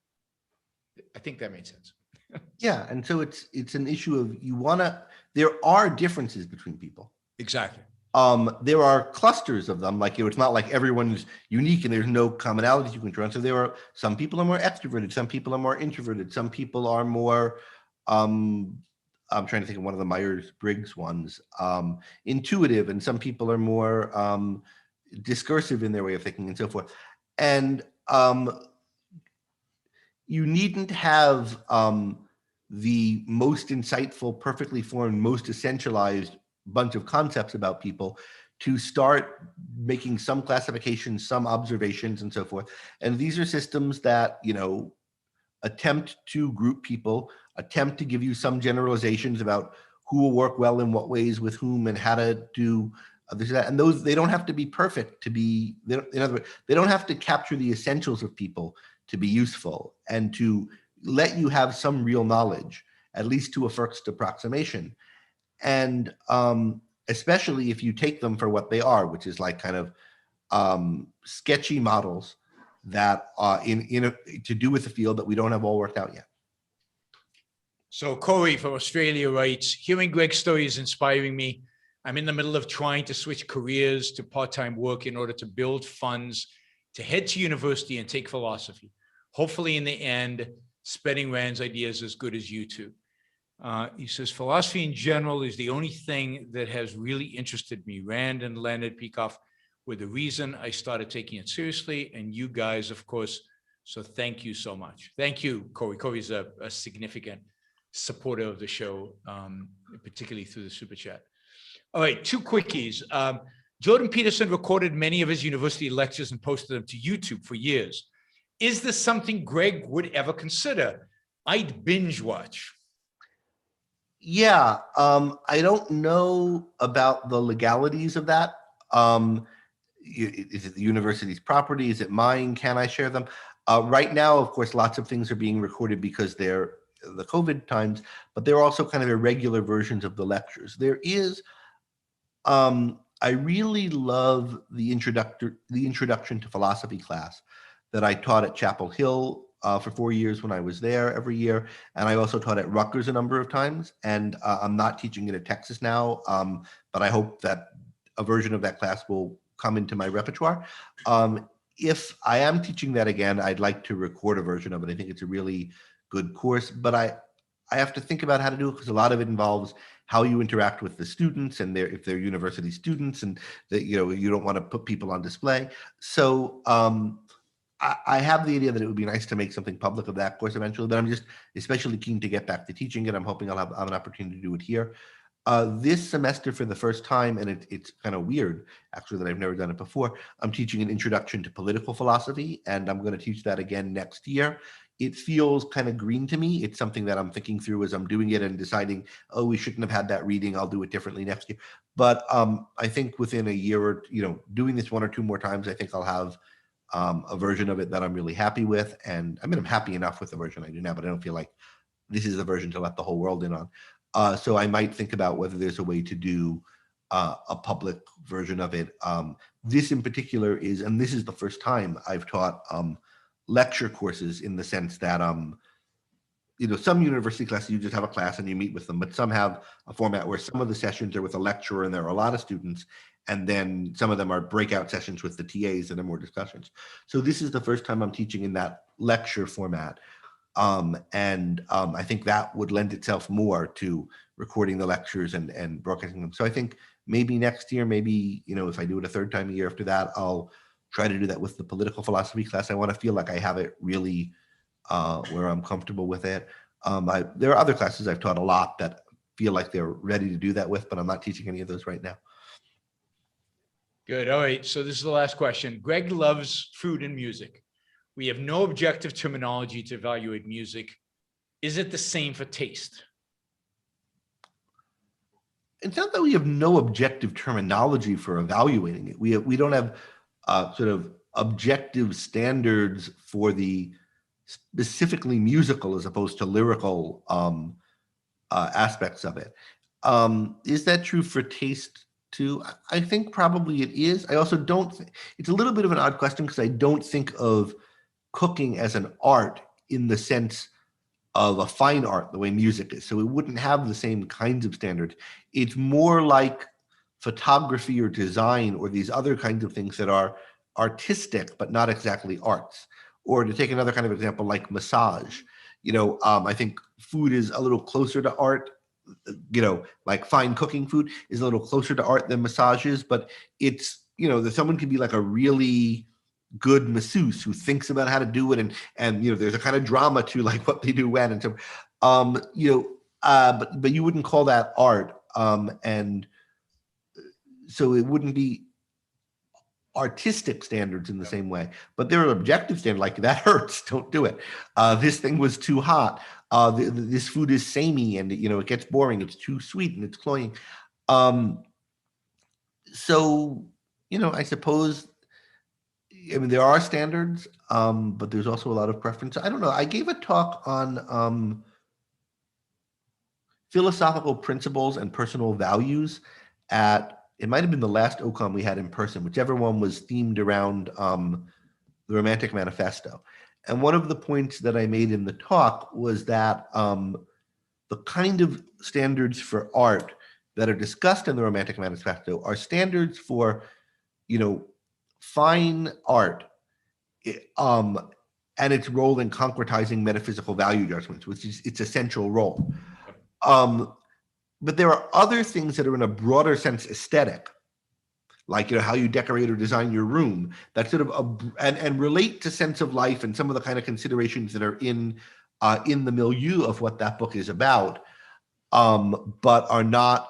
I think that made sense. Yeah, and so it's an issue of there are differences between people. Exactly. There are clusters of them, like it's not like everyone's unique and there's no commonalities you can draw on. So some people are more extroverted, some people are more introverted, some people are more I'm trying to think of one of the Myers-Briggs ones, intuitive, and some people are more discursive in their way of thinking and so forth. And you needn't have the most insightful, perfectly formed, most essentialized bunch of concepts about people to start making some classifications, some observations, and so forth. And these are systems that, attempt to group people, attempt to give you some generalizations about who will work well in what ways with whom and how to do this, that. And those, they don't have to be perfect to be, in other words, they don't have to capture the essentials of people to be useful and to let you have some real knowledge, at least to a first approximation. And especially if you take them for what they are, which is like kind of sketchy models that to do with the field that we don't have all worked out yet. So Corey from Australia writes, hearing Greg's story is inspiring me. I'm in the middle of trying to switch careers to part-time work in order to build funds to head to university and take philosophy. Hopefully in the end, spreading Rand's ideas as good as you two. He says, philosophy in general is the only thing that has really interested me. Rand and Leonard Peikoff were the reason I started taking it seriously, and you guys, of course. So thank you so much. Thank you, Corey. Corey's a significant supporter of the show, particularly through the super chat. All right, 2 quickies. Jordan Peterson recorded many of his university lectures and posted them to YouTube for years. Is this something Greg would ever consider? I'd binge watch. Yeah, I don't know about the legalities of that. Is it the university's property? Is it mine? Can I share them? Right now, of course, lots of things are being recorded because they're the COVID times, but they're also kind of irregular versions of the lectures. There is, I really love the introduction to philosophy class that I taught at Chapel Hill for 4 years when I was there every year. And I also taught at Rutgers a number of times. And I'm not teaching it at Texas now, but I hope that a version of that class will come into my repertoire. If I am teaching that again, I'd like to record a version of it. I think it's a really good course, but I have to think about how to do it because a lot of it involves how you interact with the students and if they're university students, and that you don't want to put people on display. So I have the idea that it would be nice to make something public of that course eventually, but I'm just especially keen to get back to teaching it. I'm hoping I'll have an opportunity to do it here. This semester for the first time, and it's kind of weird actually that I've never done it before, I'm teaching an introduction to political philosophy, and I'm going to teach that again next year. It feels kind of green to me. It's something that I'm thinking through as I'm doing it and deciding, oh, we shouldn't have had that reading. I'll do it differently next year. But I think within a year or, doing this 1 or 2 more times, I think I'll have a version of it that I'm really happy with. And I mean, I'm happy enough with the version I do now, but I don't feel like this is the version to let the whole world in on. So I might think about whether there's a way to do a public version of it. This in particular is, and this is the first time I've taught lecture courses in the sense that, some university classes, you just have a class and you meet with them, but some have a format where some of the sessions are with a lecturer and there are a lot of students, and then some of them are breakout sessions with the TAs and there are more discussions. So this is the first time I'm teaching in that lecture format. I think that would lend itself more to recording the lectures and broadcasting them. So I think maybe next year, maybe, if I do it a 3rd time a year after that, I'll try to do that with the political philosophy class. I want to feel like I have it really where I'm comfortable with it. There are other classes I've taught a lot that feel like they're ready to do that with, but I'm not teaching any of those right now. Good. All right. So this is the last question. Greg loves food and music. We have no objective terminology to evaluate music. Is it the same for taste? It's not that we have no objective terminology for evaluating it. We don't have sort of objective standards for the specifically musical as opposed to lyrical aspects of it. Is that true for taste too? I think probably it is. I also don't it's a little bit of an odd question because I don't think of cooking as an art in the sense of a fine art the way music is. So it wouldn't have the same kinds of standards. It's more like photography or design or these other kinds of things that are artistic but not exactly arts. Or to take another kind of example, like massage. I think food is a little closer to art. Like fine cooking food is a little closer to art than massage is, but it's, that someone can be like a really good masseuse who thinks about how to do it, and there's a kind of drama to like what they do when, and so but you wouldn't call that art, and so it wouldn't be artistic standards in the same way, but there are objective standards like that hurts, don't do it. This thing was too hot. This food is samey, and it gets boring. It's too sweet and it's cloying. So I suppose. I mean, there are standards, but there's also a lot of preference. I don't know. I gave a talk on philosophical principles and personal values at, it might have been the last OCOM we had in person, whichever one was themed around the Romantic Manifesto. And one of the points that I made in the talk was that the kind of standards for art that are discussed in the Romantic Manifesto are standards for, fine art, and its role in concretizing metaphysical value judgments, which is its essential role. But there are other things that are in a broader sense aesthetic, like how you decorate or design your room, that sort of and relate to sense of life and some of the kind of considerations that are in the milieu of what that book is about, but are not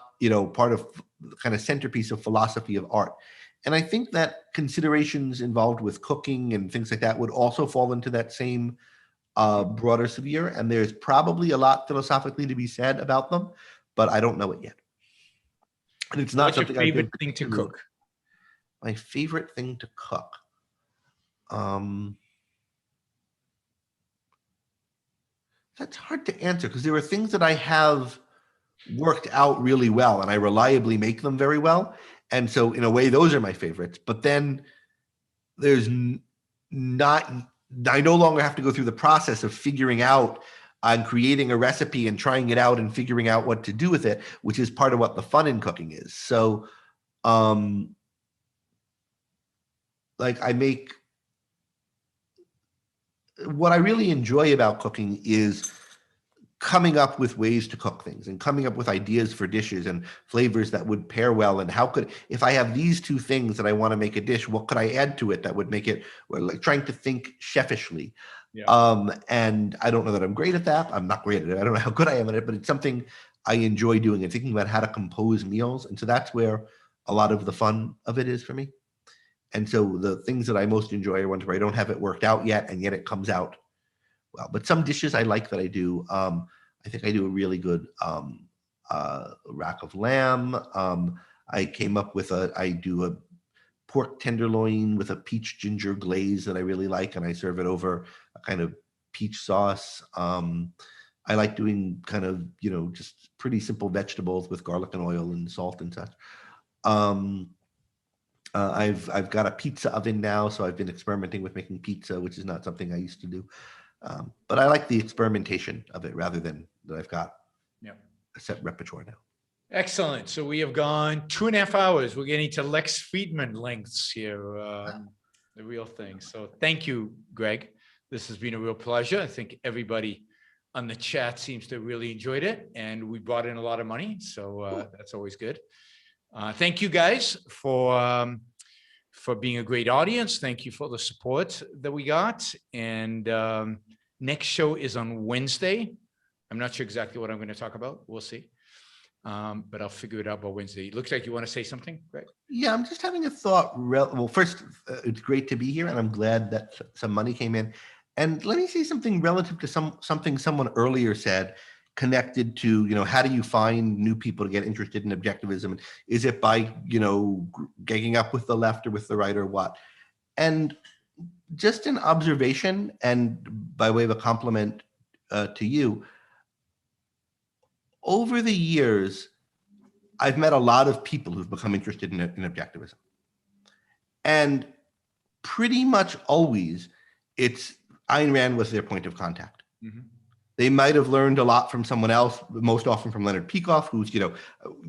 part of the kind of centerpiece of philosophy of art. And I think that considerations involved with cooking and things like that would also fall into that same broader sphere. And there's probably a lot philosophically to be said about them, but I don't know it yet. And it's not What's your favorite thing to cook? My favorite thing to cook. That's hard to answer because there are things that I have worked out really well and I reliably make them very well. And so in a way, those are my favorites. But then there's not, I no longer have to go through the process of figuring out and creating a recipe and trying it out and figuring out what to do with it, which is part of what the fun in cooking is. So like I make, what I really enjoy about cooking is coming up with ways to cook things and coming up with ideas for dishes and flavors that would pair well. And how could, if I have these two things that I want to make a dish, what could I add to it that would make it, like trying to think chefishly. Yeah. And I don't know that I'm great at that. I'm not great at it. I don't know how good I am at it, but it's something I enjoy doing and thinking about how to compose meals. And so that's where a lot of the fun of it is for me. And so the things that I most enjoy are ones where I don't have it worked out yet, and yet it comes out well. But some dishes I like that I do. I think I do a really good rack of lamb. I came up with I do a pork tenderloin with a peach ginger glaze that I really like, and I serve it over a kind of peach sauce. I like doing kind of, just pretty simple vegetables with garlic and oil and salt and such. I've got a pizza oven now, so I've been experimenting with making pizza, which is not something I used to do. But I like the experimentation of it rather than that I've got a set repertoire now. Excellent. So we have gone 2.5 hours. We're getting to Lex Friedman lengths here, the real thing. So thank you, Greg. This has been a real pleasure. I think everybody on the chat seems to really enjoyed it, and we brought in a lot of money. So that's always good. Thank you guys for being a great audience. Thank you for the support that we got. And next show is on Wednesday. I'm not sure exactly what I'm going to talk about. We'll see. But I'll figure it out by Wednesday. It looks like you want to say something, Greg? Yeah, I'm just having a thought. Well, first, it's great to be here, and I'm glad that some money came in. And let me say something relative to something someone earlier said, connected to, how do you find new people to get interested in objectivism? Is it by, ganging up with the left or with the right or what? And just an observation, and by way of a compliment to you, over the years, I've met a lot of people who've become interested in objectivism. And pretty much always, it's Ayn Rand was their point of contact. Mm-hmm. They might have learned a lot from someone else, most often from Leonard Peikoff, who's,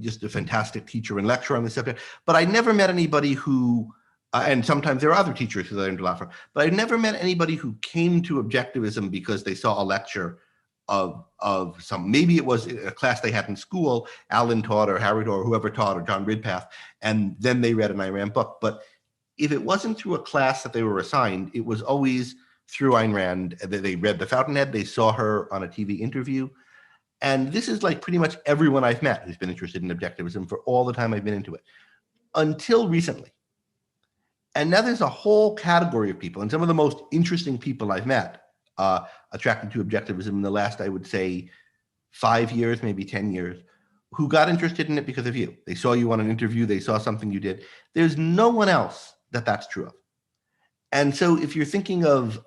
just a fantastic teacher and lecturer on the subject. But I never met anybody who, and sometimes there are other teachers who learned a lot from, but I never met anybody who came to objectivism because they saw a lecture of some, maybe it was a class they had in school, Alan taught or Harry taught or whoever taught or John Ridpath, and then they read an Ayn Rand book. But if it wasn't through a class that they were assigned, it was always through Ayn Rand. They read The Fountainhead, they saw her on a TV interview. And this is like pretty much everyone I've met who's been interested in objectivism for all the time I've been into it, until recently. And now there's a whole category of people, and some of the most interesting people I've met attracted to objectivism in the last, I would say, 5 years, maybe 10 years, who got interested in it because of you. They saw you on an interview, they saw something you did. There's no one else that that's true of. And so if you're thinking of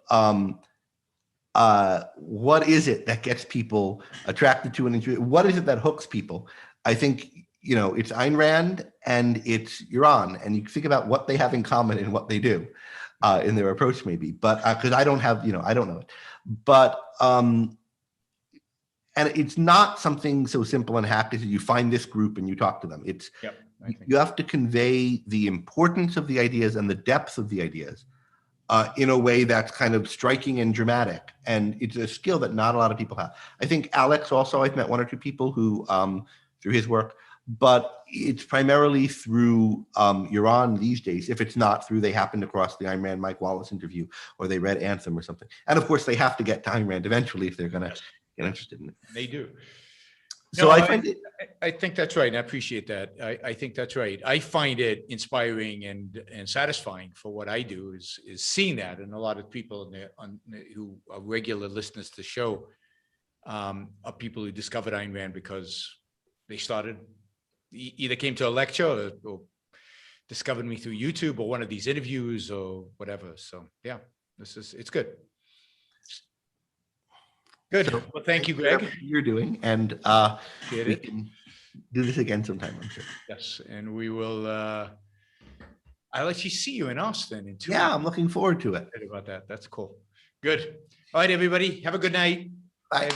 what is it that gets people attracted to an interview, what is it that hooks people? I think it's Ayn Rand and it's Iran, and you think about what they have in common and what they do in their approach, maybe. But because I don't have, I don't know it. But and it's not something so simple and hack as you find this group and you talk to them. It's you have to convey the importance of the ideas and the depth of the ideas in a way that's kind of striking and dramatic. And it's a skill that not a lot of people have. I think Alex also, I've met one or two people who, through his work, but it's primarily through Iran these days. If it's not through, they happened across the Ayn Rand Mike Wallace interview, or they read Anthem or something. And of course, they have to get to Ayn Rand eventually if they're going to get interested in it. They do. So No, I find it. I think that's right. And I appreciate that. I think that's right. I find it inspiring and satisfying for what I do is seeing that. And a lot of people who are regular listeners to the show are people who discovered Ayn Rand because they started, either came to a lecture or discovered me through YouTube or one of these interviews or whatever. So yeah, it's good. Good. So, well, thank you, Greg. You're doing, and we can do this again sometime, I'm sure. Yes, and we will. I'll actually see you in Austin in 2 weeks. Yeah, I'm looking forward to it. About that. That's cool. Good. All right, everybody. Have a good night. Bye.